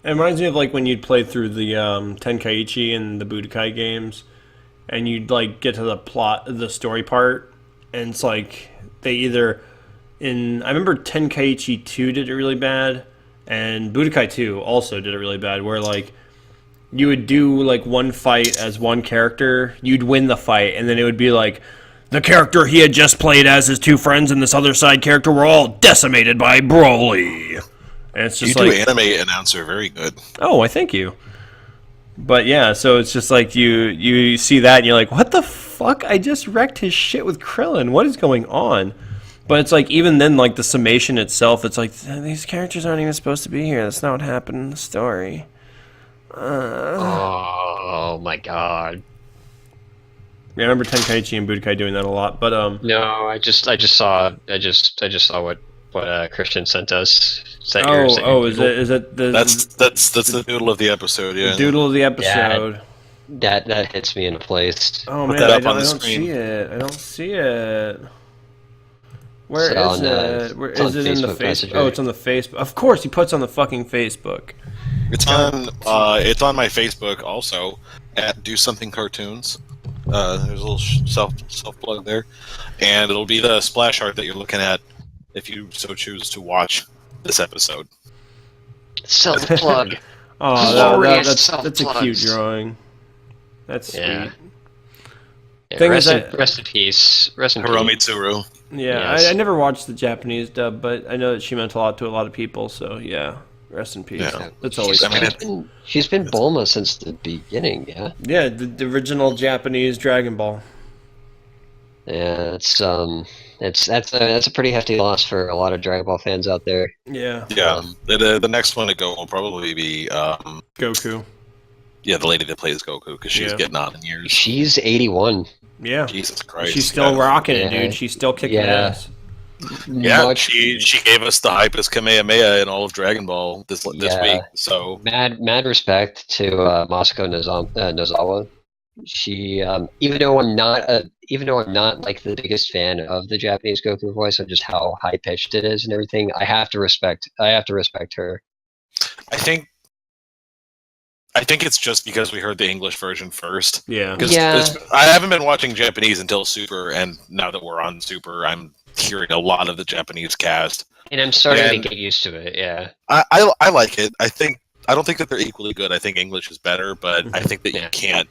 It reminds me of like when you'd play through the Tenkaichi and the Budokai games, and you'd like get to the story part, and it's like they either I remember Tenkaichi 2 did it really bad, and Budokai 2 also did it really bad, where like you would do like one fight as one character, you'd win the fight, and then it would be like the character he had just played as his two friends and this other side character were all decimated by Broly. And it's just you like do anime announcer very good. Oh, I thank you. But yeah, so it's just like you see that and you're like, what the fuck? I just wrecked his shit with Krillin. What is going on? But it's like even then, like the summation itself, it's like these characters aren't even supposed to be here. That's not what happened in the story. Oh my god. Yeah, I remember Tenkaichi and Budokai doing that a lot. But No, I just saw what Christian sent us. is it the That's the doodle of the episode. Yeah. doodle of the episode? That hits me in a place. Oh Put man, that I up on don't the screen. see it. I don't see it. Where It's is on, it? Where it's is on it in the Facebook Facebook? Messenger. Oh, it's on the Facebook. Of course, he puts on the fucking Facebook. It's on my Facebook also at Do Something Cartoons. There's a little self plug there, and it'll be the splash art that you're looking at if you so choose to watch this episode. Self plug. That's a cute drawing. That's sweet. Yeah. Thing Rest is, in peace. Rest in Hiromi peace. Tsuru. Yeah, Yes. I never watched the Japanese dub, but I know that she meant a lot to a lot of people. So yeah, rest in peace. Yeah. That's always. She's been Bulma since the beginning. Yeah. Yeah, the original Japanese Dragon Ball. Yeah, that's a pretty hefty loss for a lot of Dragon Ball fans out there. Yeah. Yeah. The next one to go will probably be Goku. yeah, the lady that plays Goku, because she's getting on in years. She's 81. Yeah. Jesus Christ. She's still rocking it, Yeah. dude. She's still kicking Yeah. ass. Yeah, she gave us the hypest Kamehameha in all of Dragon Ball this week. So Mad respect to Masako Nozawa. She even though I'm not like the biggest fan of the Japanese Goku voice of just how high pitched it is and everything, I have to respect her. I think it's just because we heard the English version first. Yeah. Because I haven't been watching Japanese until Super, and now that we're on Super, I'm hearing a lot of the Japanese cast. And I'm starting to get used to it, yeah. I like it. I don't think that they're equally good. I think English is better, but I think that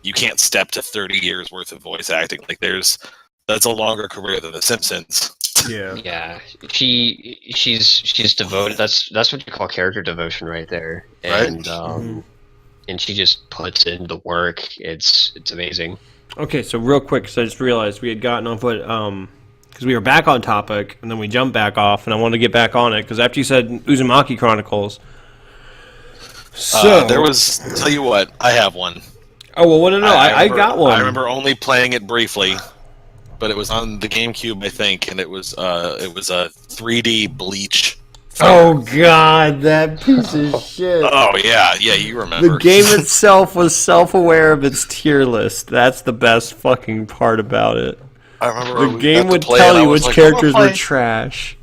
you can't step to 30 years worth of voice acting. Like that's a longer career than The Simpsons. Yeah. Yeah. She's devoted. That's what you call character devotion right there. And and she just puts in the work. It's amazing. Okay, so real quick, because I just realized we had gotten off what because we were back on topic, and then we jumped back off, and I wanted to get back on it, because after you said Uzumaki Chronicles, so... there was... Tell you what, I have one. Oh, well, no, I got one. I remember only playing it briefly, but it was on the GameCube, I think, and it was a 3D Bleach. Oh, God, that piece of shit. Oh, yeah, you remember. The game itself was self-aware of its tier list. That's the best fucking part about it. I remember the game would tell you which characters were trash.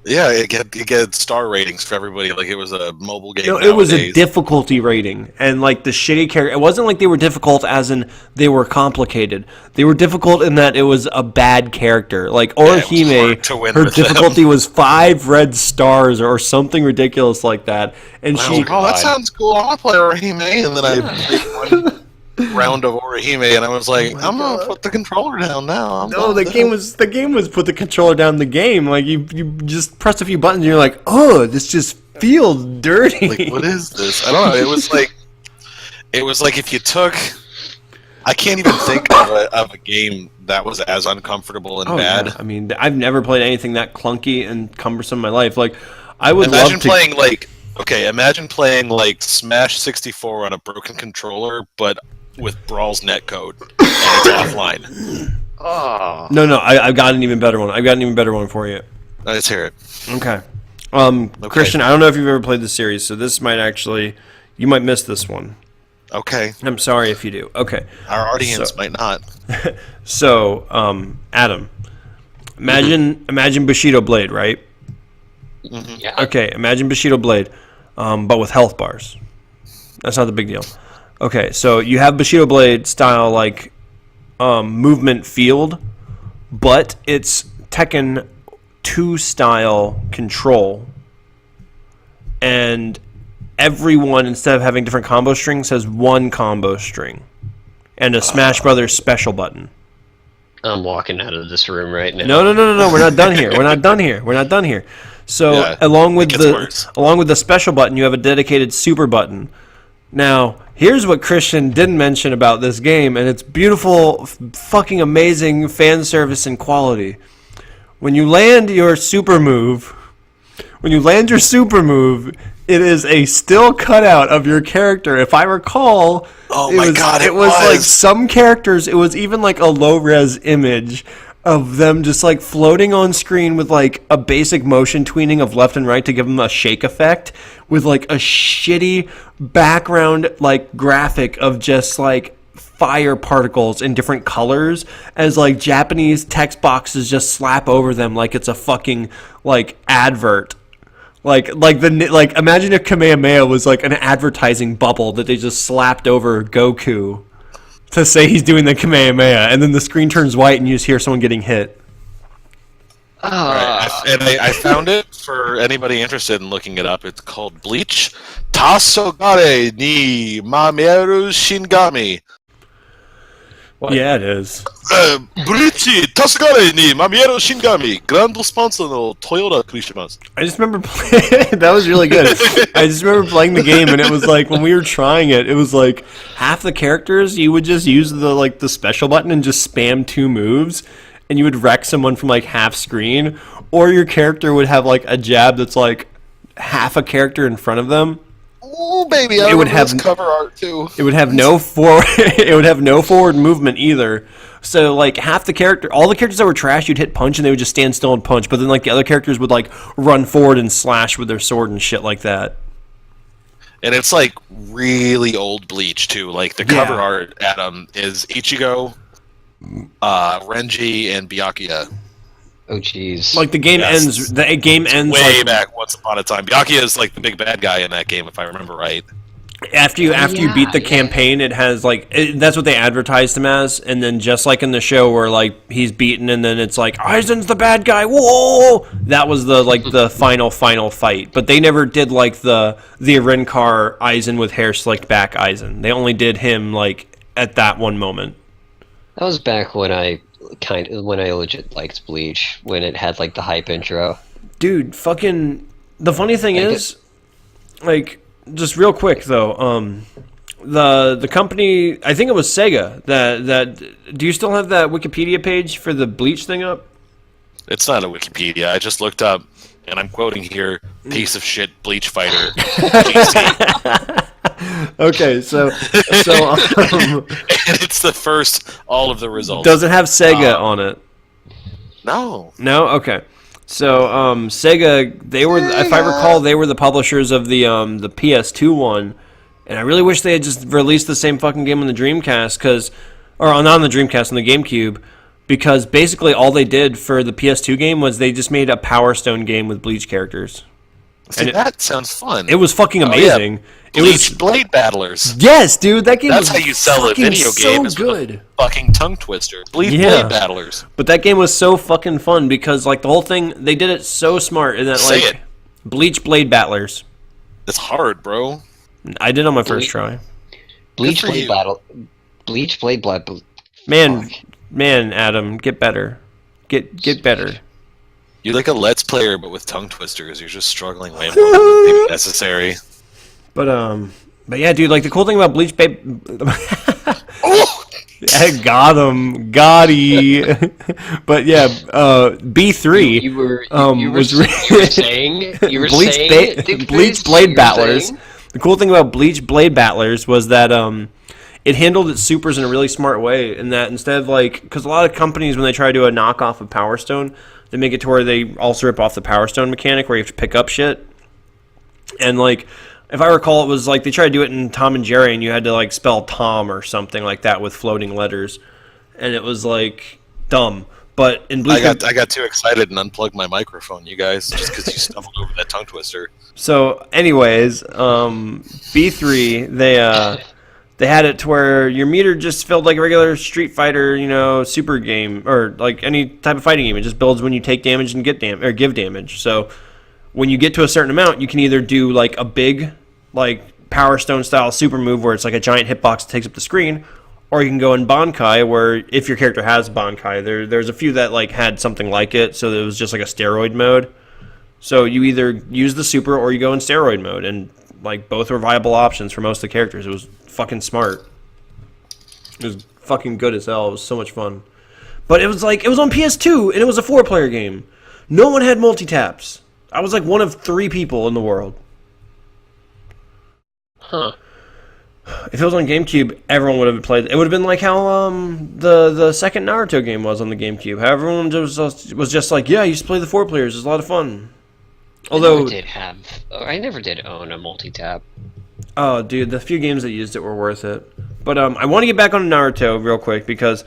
Yeah, it get star ratings for everybody. Like, it was a mobile game. No, it was a difficulty rating, and like the shitty character. It wasn't like they were difficult as in they were complicated. They were difficult in that it was a bad character. Like Orihime, her difficulty was 5 red stars or something ridiculous like that. And she, that sounds cool. I want to play Orihime, and then I played one round of Orihime, and I was like, I'm gonna put the controller down now. The game was put the controller down in the game. Like you just press a few buttons and you're like, oh, this just feels dirty. Like, what is this? I don't know. It was like if you took. I can't even think of a game that was as uncomfortable and bad. Yeah. I mean, I've never played anything that clunky and cumbersome in my life. Like, I would imagine love to playing imagine playing like Smash 64 on a broken controller, but with Brawl's netcode and it's offline. Oh. No, I've got an even better one. I've got an even better one for you. Let's hear it. Okay. Christian, I don't know if you've ever played this series, so this might actually, you might miss this one. Okay. I'm sorry if you do. Okay. Our audience might not. So, Adam, imagine Bushido Blade, right? Mm-hmm. Yeah. Okay, imagine Bushido Blade, but with health bars. That's not the big deal. Okay, so you have Bushido Blade style like movement field, but it's Tekken 2 style control, and everyone, instead of having different combo strings, has one combo string and a Smash Brothers special button. I'm walking out of this room right now. No. We're not done here. We're not done here. So Yeah, along with worse. the special button, you have a dedicated super button. Now, here's what Christian didn't mention about this game, and it's beautiful, fucking amazing fan service and quality. When you land your super move, it is a still cutout of your character. If I recall, it was like some characters, it was even like a low-res image of them just like floating on screen with like a basic motion tweening of left and right to give them a shake effect, with like a shitty background like graphic of just like fire particles in different colors as like Japanese text boxes just slap over them like it's a fucking like advert. Like imagine if Kamehameha was like an advertising bubble that they just slapped over Goku to say he's doing the Kamehameha, and then the screen turns white and you just hear someone getting hit. I found it for anybody interested in looking it up. It's called Bleach Tasogare ni Mameru Shingami. What? Yeah, it is. Bleach Tasogare ni Mameru Shingami. Grand sponsor no Toyota Kurishimasu. I just remember playing. That was really good. I just remember playing the game, and it was like when we were trying it, it was like half the characters you would just use the special button and just spam 2 moves, and you would wreck someone from like half screen, or your character would have like a jab that's like half a character in front of them. Oh baby, I would have cover art too. It would have no forward movement either. So like half the character, all the characters that were trash, you'd hit punch and they would just stand still and punch. But then like the other characters would like run forward and slash with their sword and shit like that. And it's like really old Bleach too. Like the cover art, Adam, is Ichigo, Renji, and Byakuya. Oh jeez. Like the game ends. The game ends way like, back once upon a time. Byakuya is like the big bad guy in that game, if I remember right. After you beat the campaign, it has like that's what they advertised him as, and then just like in the show where like he's beaten, and then it's like Aizen's the bad guy. Whoa! That was the final fight. But they never did like the Renkar Aizen with hair slicked back Aizen. They only did him like at that one moment. That was back when I legit liked Bleach, when it had like the hype intro. Dude, fucking the funny thing is, like, just real quick though, the company, I think it was Sega that do you still have that Wikipedia page for the Bleach thing up? It's not a Wikipedia. I just looked up, and I'm quoting here, piece of shit Bleach fighter. Okay, so and it's the first all of the results. Does it have Sega on it? No. No? Okay. So Sega, they were, if I recall, they were the publishers of the PS2 one, and I really wish they had just released the same fucking game on the Dreamcast, or not on the Dreamcast, on the GameCube, because basically all they did for the PS2 game was they just made a Power Stone game with Bleach characters. See, that sounds fun. It was fucking amazing. Yeah. Bleach Blade Battlers. Yes, dude, that game That's was how you sell a video game. so is good. With a fucking tongue twister. Blade Battlers. But that game was so fucking fun because like the whole thing, they did it so smart in that Say like it. Bleach Blade Battlers. It's hard, bro. I did on my first try. Bleach Blade Man, Adam, get better. Get better. You're like a Let's Player, but with tongue twisters. You're just struggling way more than maybe necessary. But yeah, dude. Like the cool thing about Bleach, babe. I got him, Gotti. But yeah, B3. You were saying Bleach Blade Battlers. The cool thing about Bleach Blade Battlers was that it handled its supers in a really smart way. In that instead of because a lot of companies when they try to do a knockoff of Power Stone, they make it to where they also rip off the Power Stone mechanic where you have to pick up shit. And if I recall, it was they tried to do it in Tom and Jerry, and you had to spell Tom or something like that with floating letters, and it was dumb. But in Bleach, I got too excited and unplugged my microphone, you guys, just because you stumbled over that tongue twister. So, anyways, B3 they had it to where your meter just filled like a regular Street Fighter, super game or any type of fighting game. It just builds when you take damage and get or give damage. So when you get to a certain amount, you can either do a big Power Stone style super move where it's a giant hitbox that takes up the screen, or you can go in Bankai where if your character has Bankai, there's a few that had something like it, so it was just a steroid mode. So you either use the super or you go in steroid mode, and both were viable options for most of the characters. It was fucking smart. It was fucking good as hell. It was so much fun. But it was it was on PS2 and it was a 4-player game. No one had multi-taps. I was one of 3 people in the world. Huh. If it was on GameCube, everyone would have played. It would have been like how the second Naruto game was on the GameCube. How everyone was just yeah, I used to play the 4 players. It was a lot of fun. Although I never did own a multi-tap. Oh, dude, the few games that used it were worth it. But I want to get back on Naruto real quick because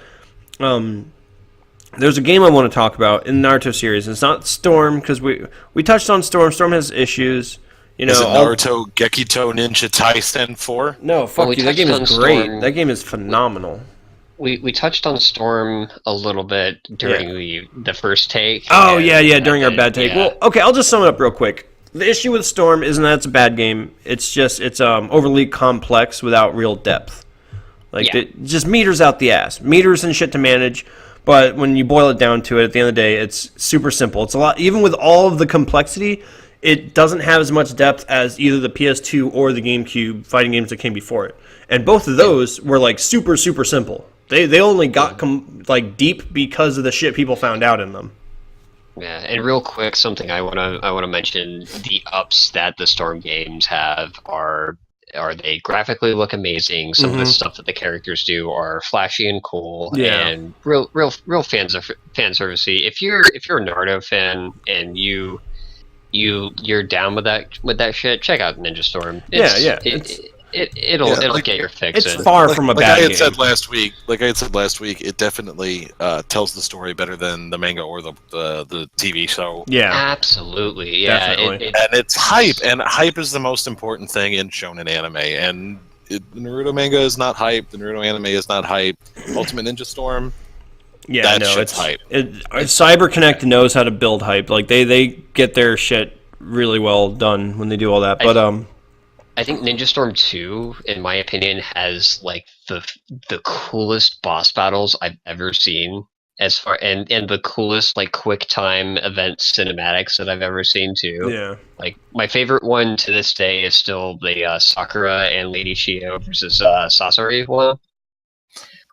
there's a game I want to talk about in the Naruto series. It's not Storm because we touched on Storm. Storm has issues. Is it Naruto Gekito Ninja Taisen 4? No, fuck you. That game is great. Storm. That game is phenomenal. We touched on Storm a little bit during the first take. Oh, yeah, during our bad take. Yeah. Well, okay, I'll just sum it up real quick. The issue with Storm isn't that it's a bad game. It's just it's overly complex without real depth. It just meters out the ass. Meters and shit to manage. But when you boil it down to it, at the end of the day, it's super simple. It's a lot. Even with all of the complexity, it doesn't have as much depth as either the PS2 or the GameCube fighting games that came before it. And both of those were super, super simple. They only got deep because of the shit people found out in them. Yeah, and real quick, something I wanna mention: the ups that the Storm games have are they graphically look amazing. Some of the stuff that the characters do are flashy and cool, and real fan servicey. If you're a Naruto fan and you're down with that shit, check out Ninja Storm. It'll get your fix. It's far from a bad game. Like I had said last week, it definitely tells the story better than the manga or the TV show. Yeah, absolutely. Yeah, definitely. And it's hype, and hype is the most important thing in shonen anime. And the Naruto manga is not hype. The Naruto anime is not hype. Ultimate Ninja Storm. Yeah, shit's hype. CyberConnect knows how to build hype. They get their shit really well done when they do all that. But I think Ninja Storm 2, in my opinion, has the coolest boss battles I've ever seen, and the coolest quick time event cinematics that I've ever seen too. Yeah. My favorite one to this day is still the Sakura and Lady Shio versus Sasori one,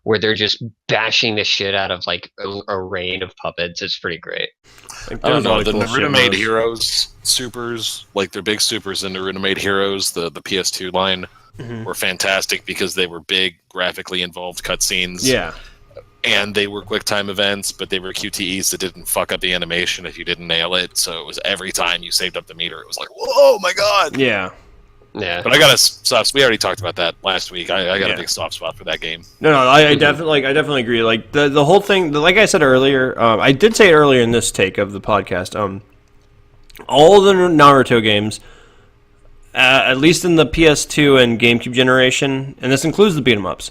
where they're just bashing the shit out of a rain of puppets. It's pretty great. I don't know, the Naruto Made Heroes supers, their big supers in Naruto Made Heroes, the PS2 line, were fantastic because they were big, graphically involved cutscenes. Yeah. And they were quick time events, but they were QTEs that didn't fuck up the animation if you didn't nail it. So it was every time you saved up the meter, it was whoa, my god! Yeah. Yeah. But I got a soft. We already talked about that last week. I got a big soft spot for that game. No, I definitely agree. The whole thing, like I said earlier, I did say it earlier in this take of the podcast. All the Naruto games, at least in the PS2 and GameCube generation, and this includes the beat 'em ups,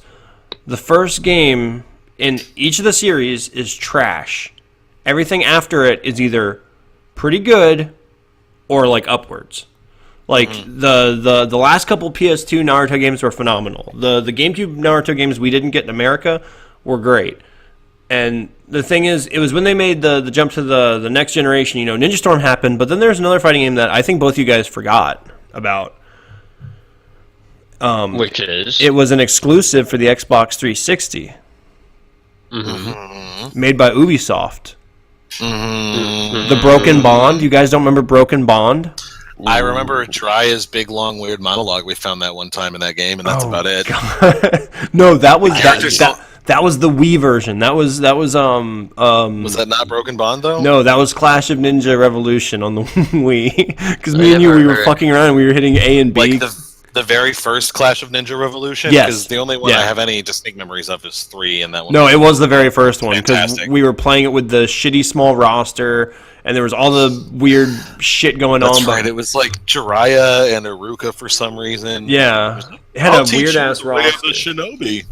the first game in each of the series is trash. Everything after it is either pretty good or upwards. The last couple PS2 Naruto games were phenomenal. The GameCube Naruto games we didn't get in America were great. And the thing is, it was when they made the jump to the next generation, you know, Ninja Storm happened, but then there's another fighting game that I think both you guys forgot about. Which is? It was an exclusive for the Xbox 360. Mm-hmm. Made by Ubisoft. Mm-hmm. The Broken Bond. You guys don't remember Broken Bond? I remember Jiraiya's big, long, weird monologue. We found that one time in that game, and that's about it. No, that was that was the Wii version. That was Was that not Broken Bond though? No, that was Clash of Ninja Revolution on the Wii. Because me and you, we were fucking around and we were hitting A and B. Like the very first Clash of Ninja Revolution? Yes. Because the only one I have any distinct memories of is 3, and that one. No, it was the very first one. Because Fantastic. we were playing it with the shitty small roster, and there was all the weird shit going on. That's right. It was like Jiraiya and Iruka for some reason. Yeah. It had a weird-ass roster. Shinobi.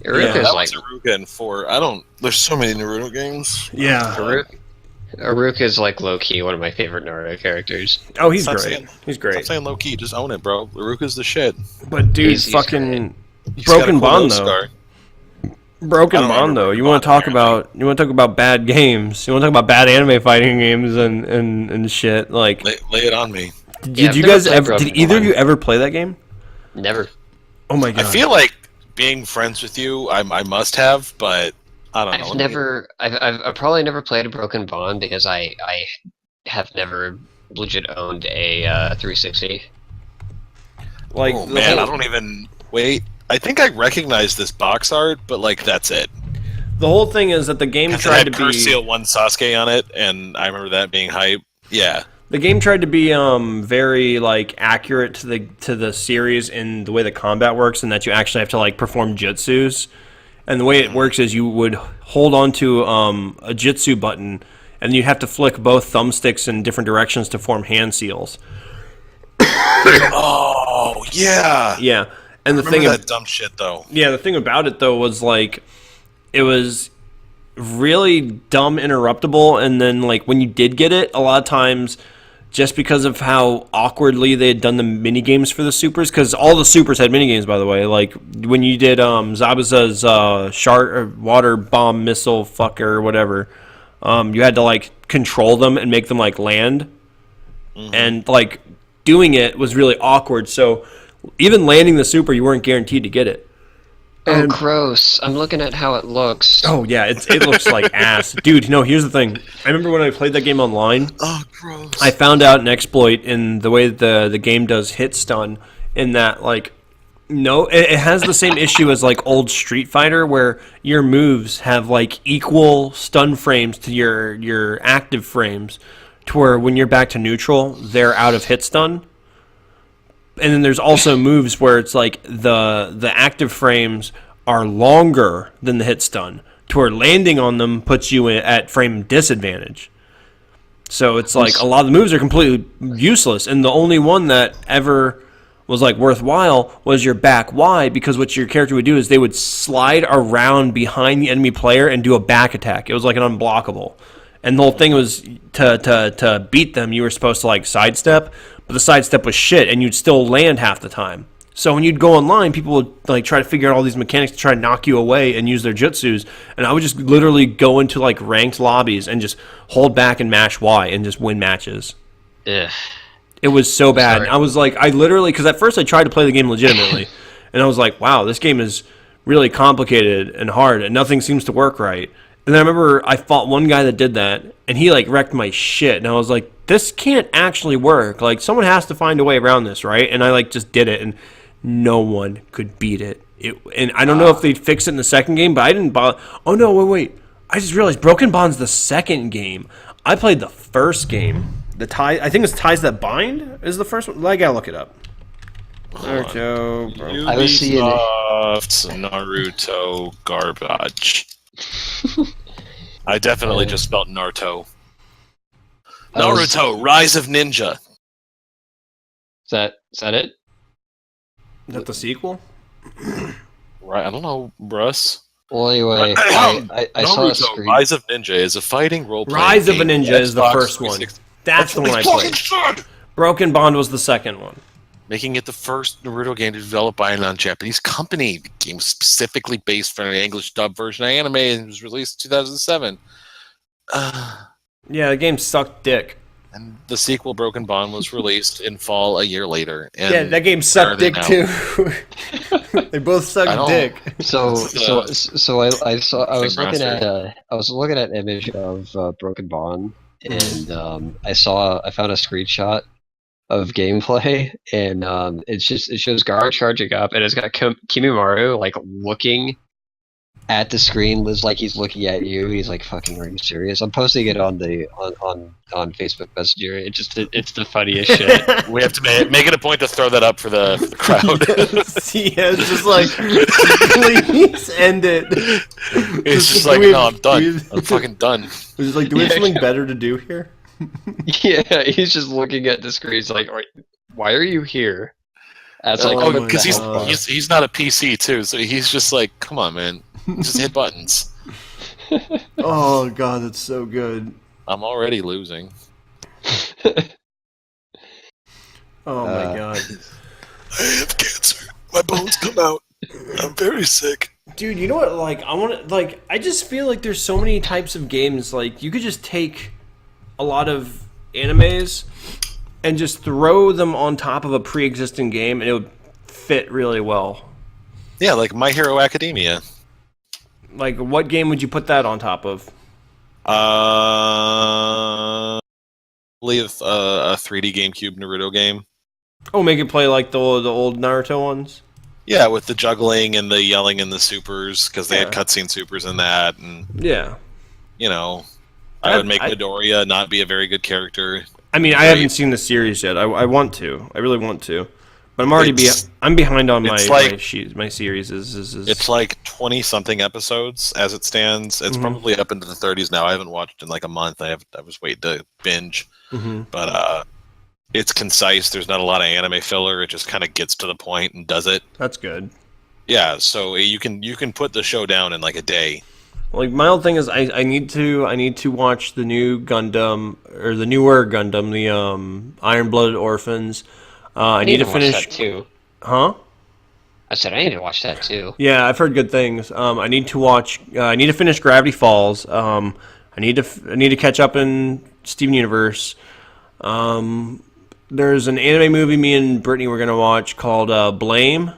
Iruka's that like... was Iruka in 4. There's so many Naruto games. Yeah. Iruka's like low-key one of my favorite Naruto characters. Oh, he's Stop great. saying- He's great. Stop saying low key, just own it, bro. Iruka's the shit. But dude, He's fucking He's got a Broken cool Bond nose though. scar. Broken I don't Bond remember though. Broken You want to Bond, talk about bad games. You want to talk about bad anime fighting games and shit. Like, Lay it on me. did I've you never guys played ever? Broken Did either of Bond. you ever play that game? Never. Oh my god! I feel like being friends with you, I must have, but I don't know. I've probably never played a Broken Bond because I have never legit owned a 360. Like, Oh man, I don't even wait. I think I recognize this box art, but like that's it. the whole thing is that the game It tried had to be Curseal 1 Sasuke on it, and I remember that being hype. Yeah. the game tried to be very like accurate to the series in the way the combat works, and that you actually have to like perform jutsus. And the way it works is you would hold onto a jutsu button, and you have to flick both thumbsticks in different directions to form hand seals. Oh yeah. Yeah, and the Remember thing that dumb shit though. yeah, the thing about it though was like it was really dumb interruptible, and then like when you did get it, a lot of times just because of how awkwardly they had done the mini games for the supers, because all the supers had mini games, by the way. Like when you did Zabuza's shark or water bomb missile fucker or whatever, you had to like control them and make them like land, and like doing it was really awkward. So even landing the super, you weren't guaranteed to get it. Oh, And- gross. I'm looking at how it looks. Oh yeah, it looks like ass, dude. No, here's the thing. I remember when I played that game online, Oh gross. I found out an exploit in the way the game does hit stun. In that, like, no, it has the same issue as like old Street Fighter, where your moves have like equal stun frames to your active frames, to where when you're back to neutral, they're out of hit stun. And then there's also moves where it's like the active frames are longer than the hit stun, to where landing on them puts you at frame disadvantage. So it's like a lot of the moves are completely useless, and the only one that ever was like worthwhile was your back Y, because what your character would do is they would slide around behind the enemy player and do a back attack. It was like an unblockable. And the whole thing was to beat them, you were supposed to like sidestep, but the sidestep was shit, and you'd still land half the time. So when you'd go online, people would like try to figure out all these mechanics to try to knock you away and use their jutsus, and I would just literally go into like ranked lobbies and just hold back and mash Y and just win matches. Ugh. It was so bad. Sorry. I was like, I literally, because at first I tried to play the game legitimately, and I was like, wow, this game is really complicated and hard, and nothing seems to work right. And then I remember I fought one guy that did that, and he like wrecked my shit, and I was like, this can't actually work. Like, someone has to find a way around this, right? And I like just did it, and no one could beat it. And I don't know if they'd fix it in the second game, but I didn't bother. Oh no, wait. I just realized Broken Bond's the second game. I played the first game. I think it's Ties That Bind is the first one. I gotta look it up. Naruto. I was seeing it. Ubisoft Naruto garbage. I definitely just spelled Naruto. Naruto, Rise of Ninja. Is that it? Is that the sequel? Right, I don't know, Bruss. Well, anyway, I saw a Naruto, screen. Rise of Ninja is a fighting role-playing Rise of a game. Ninja is the Xbox first one. 360. That's the one I fucking played. said! Broken Bond was the second one. making it the first Naruto game to be developed by a non-Japanese company. The game was specifically based for an English dub version of anime and was released in 2007. Yeah, the game sucked dick. And the sequel, Broken Bond, was released in fall a year later. And yeah, that game sucked dick too. They both sucked dick. So I was looking at an image of Broken Bond, and I found a screenshot of gameplay, and it shows Gaara charging up, and it's got Kimimaru like looking at the screen, like he's looking at you. He's like, "Fucking, are you serious?" I'm posting it on Facebook Messenger. It's the funniest shit. We have to make it a point to throw that up for the crowd. Yeah, it's just like, please end it. It's just like, no, I'm done. I'm fucking done. It's just like, do we have something better to do here? Yeah, he's just looking at the screen. He's like, "Why are you here?" That's like, because he's not a PC too, so he's just like, come on, man, just hit buttons. Oh god, that's so good. I'm already losing. Oh my god. I have cancer. My bones come out. I'm very sick. Dude, you know what? Like, I just feel like there's so many types of games. Like, you could just take a lot of animes and just throw them on top of a pre-existing game, and it would fit really well. Yeah, like My Hero Academia. Like, what game would you put that on top of? Believe a 3D GameCube Naruto game. Oh, make it play like the old Naruto ones? Yeah, with the juggling and the yelling and the supers, because they had cutscene supers in that, and you know, I would make Midoriya not be a very good character. I mean, I haven't seen the series yet. I want to. I really want to. But I'm already I'm behind on my series. It's like 20-something episodes as it stands. It's probably up into the 30s now. I haven't watched in like a month. I was waiting to binge. But it's concise. There's not a lot of anime filler. It just kind of gets to the point and does it. That's good. Yeah, so you can put the show down in like a day. Like, my old thing is I need to watch the new Gundam, or the newer Gundam, the Iron Blooded Orphans. I need to finish watch that too. Huh? I said I need to watch that too. Yeah, I've heard good things. I need to watch. I need to finish Gravity Falls. I need to catch up in Steven Universe. There's an anime movie me and Brittany were gonna watch called Blame.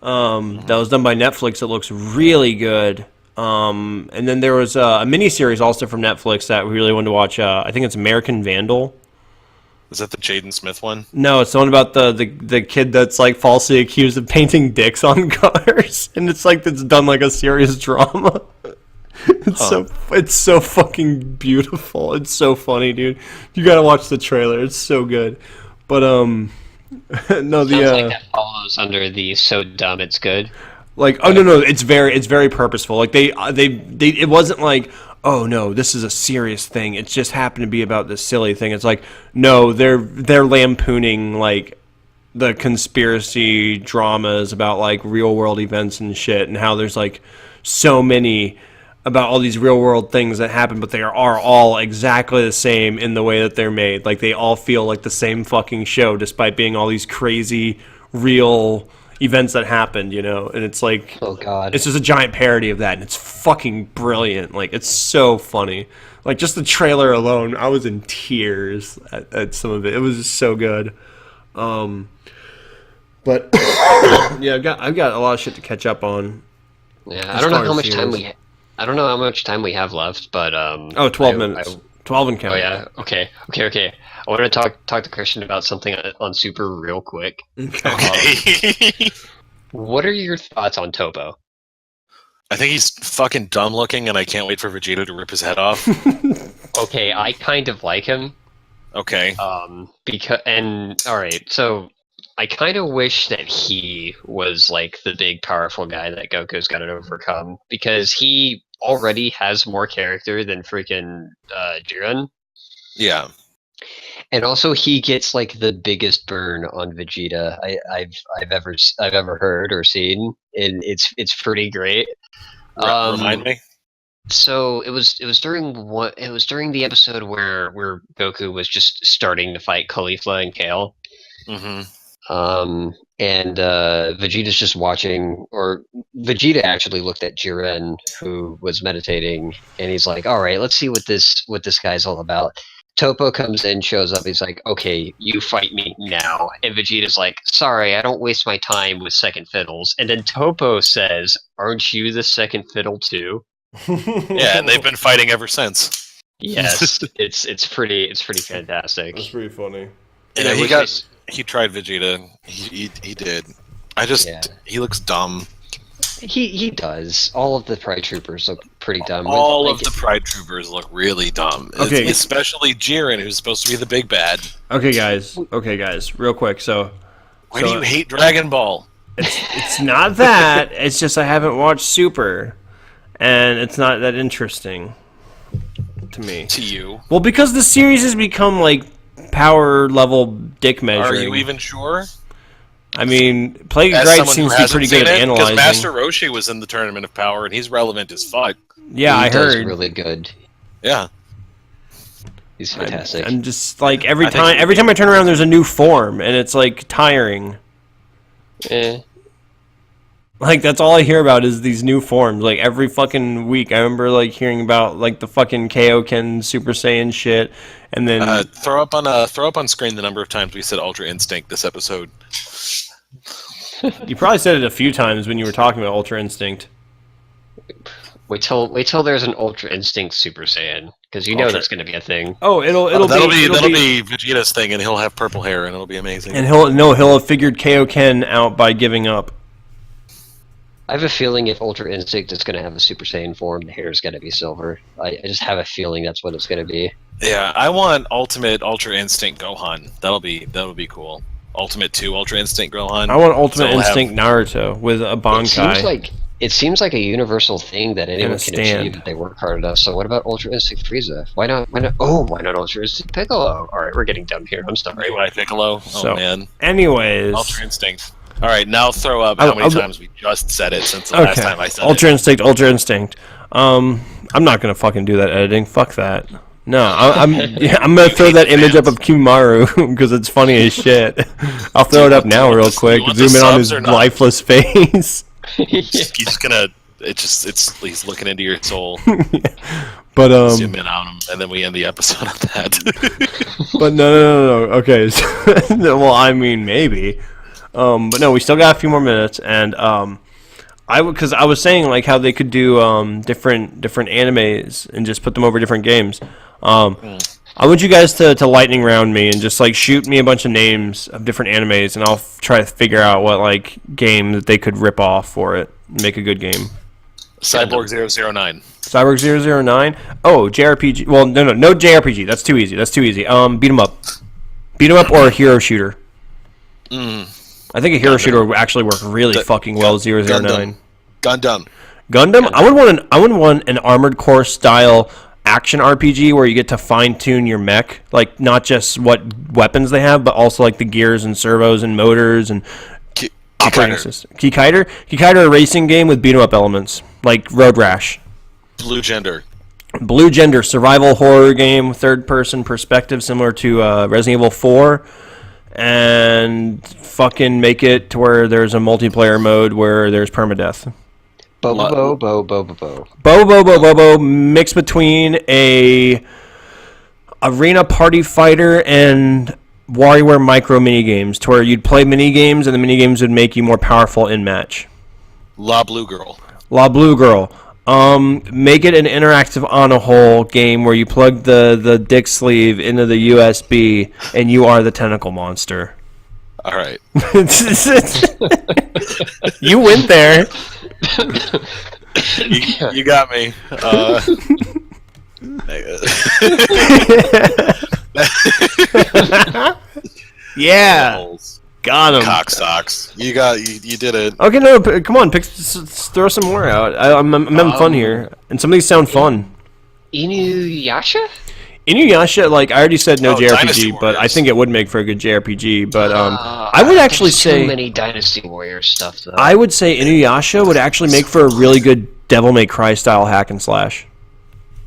That was done by Netflix. It looks really good. And then there was a miniseries also from Netflix that we really wanted to watch. I think it's American Vandal. Is that the Jaden Smith one? No, it's the one about the kid that's like falsely accused of painting dicks on cars, and it's like it's done like a serious drama. It's so fucking beautiful. It's so funny, dude. You gotta watch the trailer. It's so good. But no, Sounds like that follows under the so dumb it's good. Like, oh no, it's very purposeful. Like they it wasn't like, oh no, this is a serious thing. It just happened to be about this silly thing. It's like, no, they're lampooning like the conspiracy dramas about like real world events and shit, and how there's like so many about all these real world things that happen, but they are all exactly the same in the way that they're made. Like, they all feel like the same fucking show, despite being all these crazy real events that happened, you know. And it's like, oh god, it's just a giant parody of that, and it's fucking brilliant. Like, it's so funny. Like, just the trailer alone, I was in tears at some of it. It was just so good. But yeah, I've got a lot of shit to catch up on. Yeah, I don't know how much time we have left, but 12 minutes. 12 and counting. Oh yeah, okay. I want to talk to Christian about something on Super real quick. Okay. What are your thoughts on Topo? I think he's fucking dumb looking, and I can't wait for Vegeta to rip his head off. Okay, I kind of like him. Okay. Alright, so I kind of wish that he was like the big powerful guy that Goku's got to overcome, because he already has more character than freaking Jiren. Yeah. And also, he gets like the biggest burn on Vegeta I've ever heard or seen, and it's pretty great. Remind me. So it was during the episode where Goku was just starting to fight Caulifla and Kale. Mm-hmm. And Vegeta's just watching, or Vegeta actually looked at Jiren, who was meditating, and he's like, "All right, let's see what this guy's all about." Topo comes in, shows up. He's like, "Okay, you fight me now." And Vegeta's like, "Sorry, I don't waste my time with second fiddles." And then Topo says, "Aren't you the second fiddle too?" Yeah, and they've been fighting ever since. Yes, it's pretty fantastic. That's pretty funny. And Yeah, he tried Vegeta. He did. He looks dumb. He does. All of the Pride Troopers look pretty dumb. All of the Pride Troopers look really dumb. Okay. Especially Jiren, who's supposed to be the big bad. Okay, guys, real quick. Why do you hate Dragon Ball? It's not that. It's just I haven't watched Super, and it's not that interesting to me. To you? Well, because the series has become like power level dick measuring. Are you even sure? I mean, Plague of Gright seems to be pretty good at analyzing. Because Master Roshi was in the Tournament of Power, and he's relevant as fuck. Yeah, I heard. He's really good. Yeah. He's fantastic. I'm just like every time I turn around, there's a new form, and it's like tiring. Like that's all I hear about is these new forms. Like every fucking week, I remember like hearing about like the fucking Kaioken Super Saiyan shit, and then throw up on screen the number of times we said Ultra Instinct this episode. You probably said it a few times when you were talking about Ultra Instinct. Wait till there's an Ultra Instinct Super Saiyan, because you know that's going to be a thing. Oh, it'll be Vegeta's thing, and he'll have purple hair, and it'll be amazing. And he'll have figured Kaioken out by giving up. I have a feeling if Ultra Instinct is going to have a Super Saiyan form, the hair is going to be silver. I just have a feeling that's what it's going to be. Yeah, I want Ultimate Ultra Instinct Gohan. That'll be cool. Ultimate 2 Ultra Instinct Gohan. I want Ultimate Instinct Naruto with a Bankai. It seems like a universal thing that anyone can achieve if they work hard enough. So what about Ultra Instinct Frieza? Why not? Oh, why not Ultra Instinct Piccolo? All right, we're getting dumb here. I'm sorry. Why Piccolo? Oh man. Anyways, Ultra Instinct. All right, now throw up how many times we just said it since the last time I said Ultra Instinct, Ultra Instinct. I'm not gonna fucking do that editing. Fuck that. No, I'm gonna throw that image up of Kimaru because it's funny as shit. I'll throw it up now real quick. Zoom in on his lifeless face. He's gonna. He's looking into your soul. But zoom in on him, and then we end the episode on that. But no. Okay. Well, I mean, maybe. But no, we still got a few more minutes, and because I was saying like how they could do different animes and just put them over different games. I want you guys to lightning round me and just like shoot me a bunch of names of different animes, and I'll try to figure out what like game that they could rip off for it, make a good game. Cyborg 009. Cyborg 009. Oh, JRPG. Well, no JRPG. That's too easy. Beat 'em up or a hero shooter. I think a hero shooter would actually work really fucking well. 009. Gundam. I would want an Armored Core style action RPG where you get to fine tune your mech, like not just what weapons they have, but also like the gears and servos and motors and operating system. Kikaider, a racing game with beat 'em up elements like Road Rash. Blue Gender, survival horror game, third person perspective, similar to Resident Evil 4. And fucking make it to where there's a multiplayer mode where there's permadeath. Bobo, mix between a arena party fighter and WarioWare micro minigames, to where you'd play minigames and the minigames would make you more powerful in match. La Blue Girl. Make it an interactive on a hole game where you plug the dick sleeve into the USB and you are the tentacle monster. All right. You went there. You got me. Yeah. Got him. Cocksocks. You did it. Okay, no, come on, throw some more out. I'm having fun here, and some of these sound fun. Inuyasha, like I already said, no Dynasty JRPG, but I Warriors. think it would make for a good JRPG. But I would actually say too many Dynasty Warriors stuff though. I would say Inuyasha would actually make for a really good Devil May Cry style hack and slash.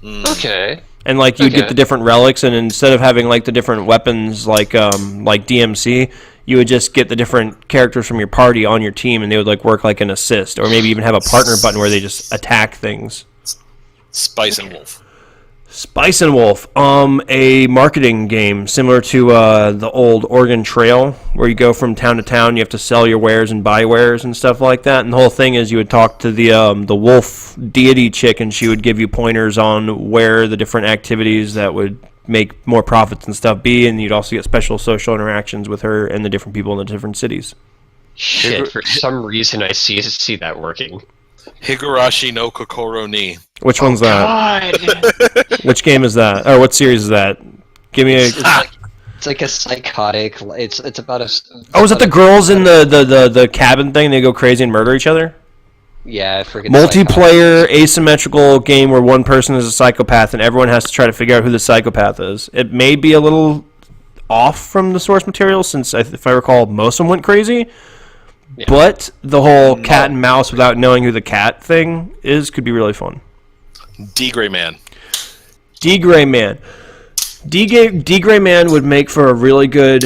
Okay. And like you'd get the different relics, and instead of having like the different weapons like DMC, you would just get the different characters from your party on your team, and they would like work like an assist, or maybe even have a partner button where they just attack things. Spice and Wolf. Spice and Wolf, a marketing game similar to the old Oregon Trail, where you go from town to town. You have to sell your wares and buy wares and stuff like that. And the whole thing is you would talk to the wolf deity chick, and she would give you pointers on where the different activities that would make more profits and stuff be. And you'd also get special social interactions with her and the different people in the different cities. Shit, for some reason I see that working. Higurashi no Kokoro ni. Which one's that? God! Which game is that? Or what series is that? Give me a... It's like a psychotic... It's about a... Oh, is that the girls in the cabin thing? They go crazy and murder each other? Yeah, I forget. Multiplayer, asymmetrical game where one person is a psychopath and everyone has to try to figure out who the psychopath is. It may be a little off from the source material since, if I recall, most of them went crazy. Yeah. But the whole cat and mouse without knowing who the cat thing is could be really fun. D-Gray Man. D-Gray Man. D-Gray Man would make for a really good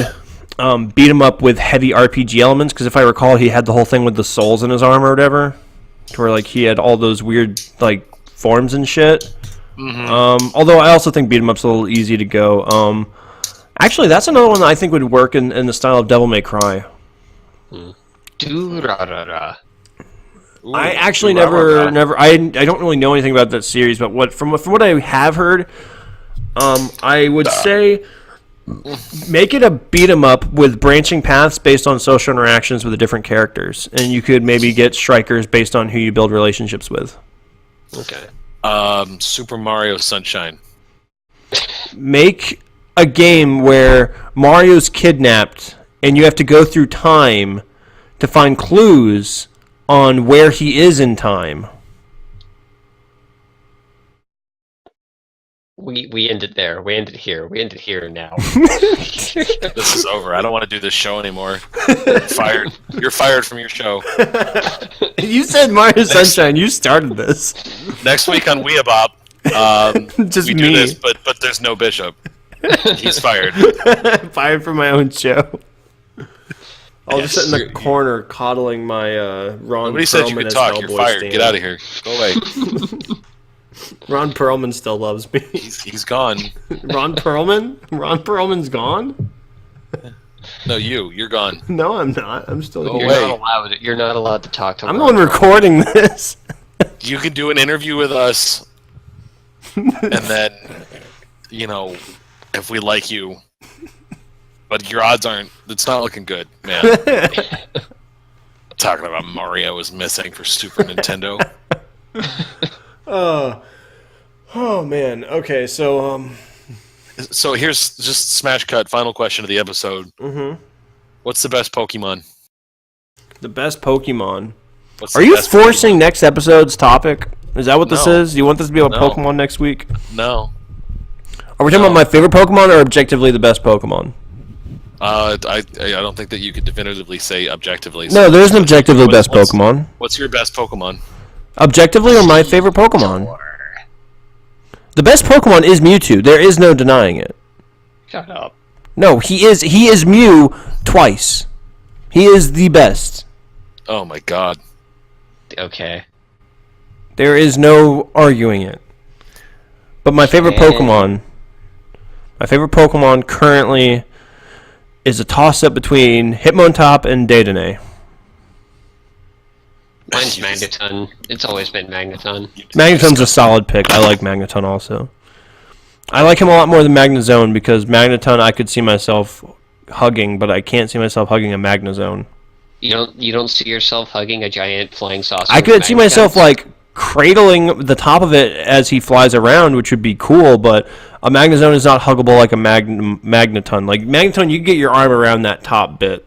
beat 'em up with heavy RPG elements, because if I recall, he had the whole thing with the souls in his arm or whatever, to where like he had all those weird like forms and shit. Mm-hmm. Although I also think beat 'em up's a little easy to go. Actually, that's another one that I think would work in the style of Devil May Cry. I actually never I don't really know anything about that series, but from what I have heard, I would say make it a beat 'em up with branching paths based on social interactions with the different characters, and you could maybe get strikers based on who you build relationships with. Okay. Super Mario Sunshine. Make a game where Mario's kidnapped and you have to go through time to find clues on where he is in time. We ended there. We ended here. We ended here now. This is over. I don't want to do this show anymore. Fired. You're fired from your show. You said Mario Sunshine. You started this. Next week on Weabop, just we me. do this, but there's no Bishop. He's fired. Fired from my own show. I'll just sit in the corner coddling my Ron Nobody Perlman said you could talk. You're fired. Stand. Get out of here. Go away. Ron Perlman still loves me. He's gone. Ron Perlman? Ron Perlman's gone? No, you're gone. No, I'm not. I'm still here. You're not allowed to talk to I'm the one recording this. You can do an interview with us, and then, if we like you, but your odds aren't. It's not looking good, man. Talking about Mario is missing for Super Nintendo. Oh man. Okay, so So here's just smash cut. Final question of the episode. Mm-hmm. What's the best Pokemon? The best Pokemon. Are you forcing Pokemon? Next episode's topic? Is that what this is? You want this to be about Pokemon next week? No. Are we talking about my favorite Pokemon or objectively the best Pokemon? I don't think that you could definitively say objectively. No, there's an objectively best Pokemon. What's your best Pokemon? Objectively or my favorite Pokemon? The best Pokemon is Mewtwo. There is no denying it. Shut up. No, he is Mew twice. He is the best. Oh my god. Okay. There is no arguing it. But my favorite Pokemon currently is a toss-up between Hitmontop and Dedenne. Mine's Magneton. It's always been Magneton. Magneton's a solid pick. I like Magneton also. I like him a lot more than Magnezone because Magneton I could see myself hugging, but I can't see myself hugging a Magnezone. You don't see yourself hugging a giant flying saucer? I could see myself like cradling the top of it as he flies around, which would be cool, but a Magnezone is not huggable like a Magneton. Like Magneton, you can get your arm around that top bit.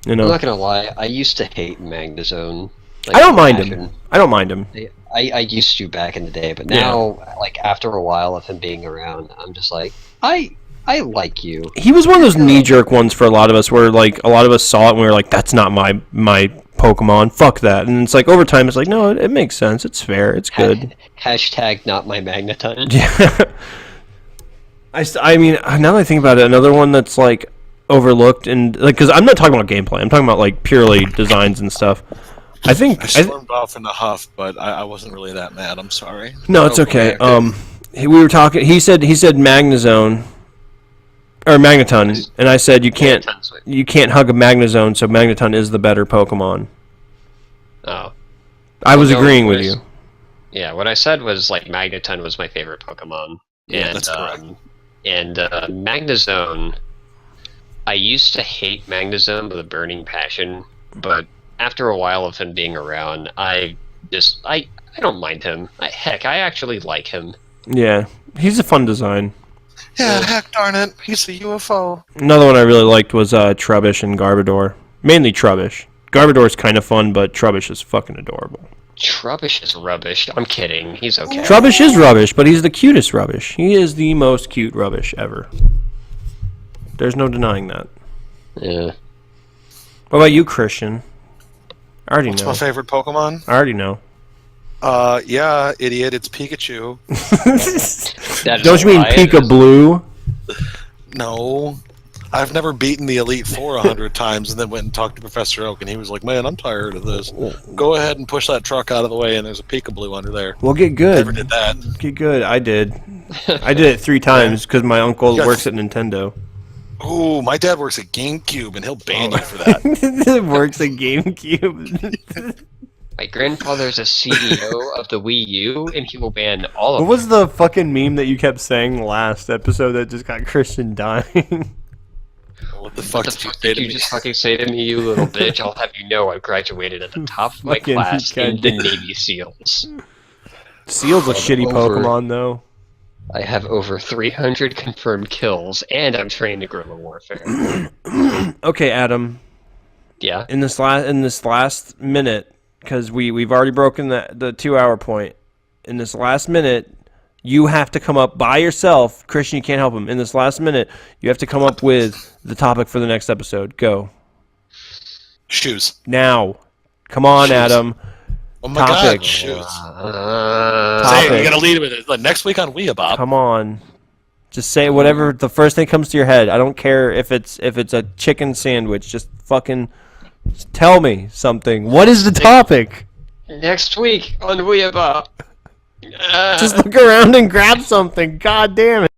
You know? I'm not gonna lie, I used to hate Magnezone. Like, I don't mind him. I used to back in the day, but now, like after a while of him being around, I'm just like, I like you. He was one of those knee-jerk ones for a lot of us, where like a lot of us saw it and we were like, "That's not my Pokemon. Fuck that." And it's like over time, it's like, no, it makes sense. It's fair. It's good. Hashtag not my Magneton. Yeah. I mean, now that I think about it, another one that's like overlooked, and like, because I'm not talking about gameplay. I'm talking about like purely designs and stuff. I think I stormed off in a huff, but I wasn't really that mad. I'm sorry. no, it's okay. We were talking. He said Magnezone or Magneton, and I said you can't hug a Magnezone, so Magneton is the better Pokemon. Oh. I was agreeing with you. Yeah, what I said was like Magneton was my favorite Pokemon. Yeah, And, that's correct. And Magnezone, I used to hate Magnezone with a burning passion, but after a while of him being around, I don't mind him. Heck, I actually like him. Yeah, he's a fun design. Yeah, heck darn it. He's a UFO. Another one I really liked was Trubbish and Garbodor. Mainly Trubbish. Garbodor's kind of fun, but Trubbish is fucking adorable. Trubbish is rubbish. I'm kidding. He's okay. Trubbish is rubbish, but he's the cutest rubbish. He is the most cute rubbish ever. There's no denying that. Yeah. What about you, Christian? I already What's know. my favorite Pokemon? I already know. Yeah, idiot, it's Pikachu. Don't you mean Pika Blue? No. I've never beaten the Elite Four 100 times and then went and talked to Professor Oak, and he was like, man, I'm tired of this. Go ahead and push that truck out of the way, and there's a Pika Blue under there. Well, get good. Never did that. Get good. I did. I did it 3 times because my uncle works at Nintendo. Ooh, my dad works at GameCube, and he'll ban you for that. Works at GameCube. My grandfather's a CEO of the Wii U, and he will ban all of What was the fucking meme that you kept saying last episode that just got Christian dying? What the fuck What the did you fuck say did to you me? just fucking say to me, you little bitch? I'll have you know I graduated at the top of my Fucking class in the goddamn. Navy SEALs. Seal's a shitty Over. Pokemon, though. I have over 300 confirmed kills, and I'm trained in guerrilla warfare. Okay, Adam. Yeah? In this last minute, because we've already broken the 2-hour point. In this last minute, you have to come up by yourself. Christian, you can't help him. In this last minute, you have to come up with the topic for the next episode. Go. Shoes. Now. Come on, Shoes. Adam. Oh my Topic. god, shoes. Topic. Say, you gotta lead with it. Like, next week on Weabop. Come on. Just say whatever the first thing comes to your head. I don't care if it's a chicken sandwich. Just fucking tell me something. What is the topic? Next week on Weabop. Just look around and grab something. God damn it.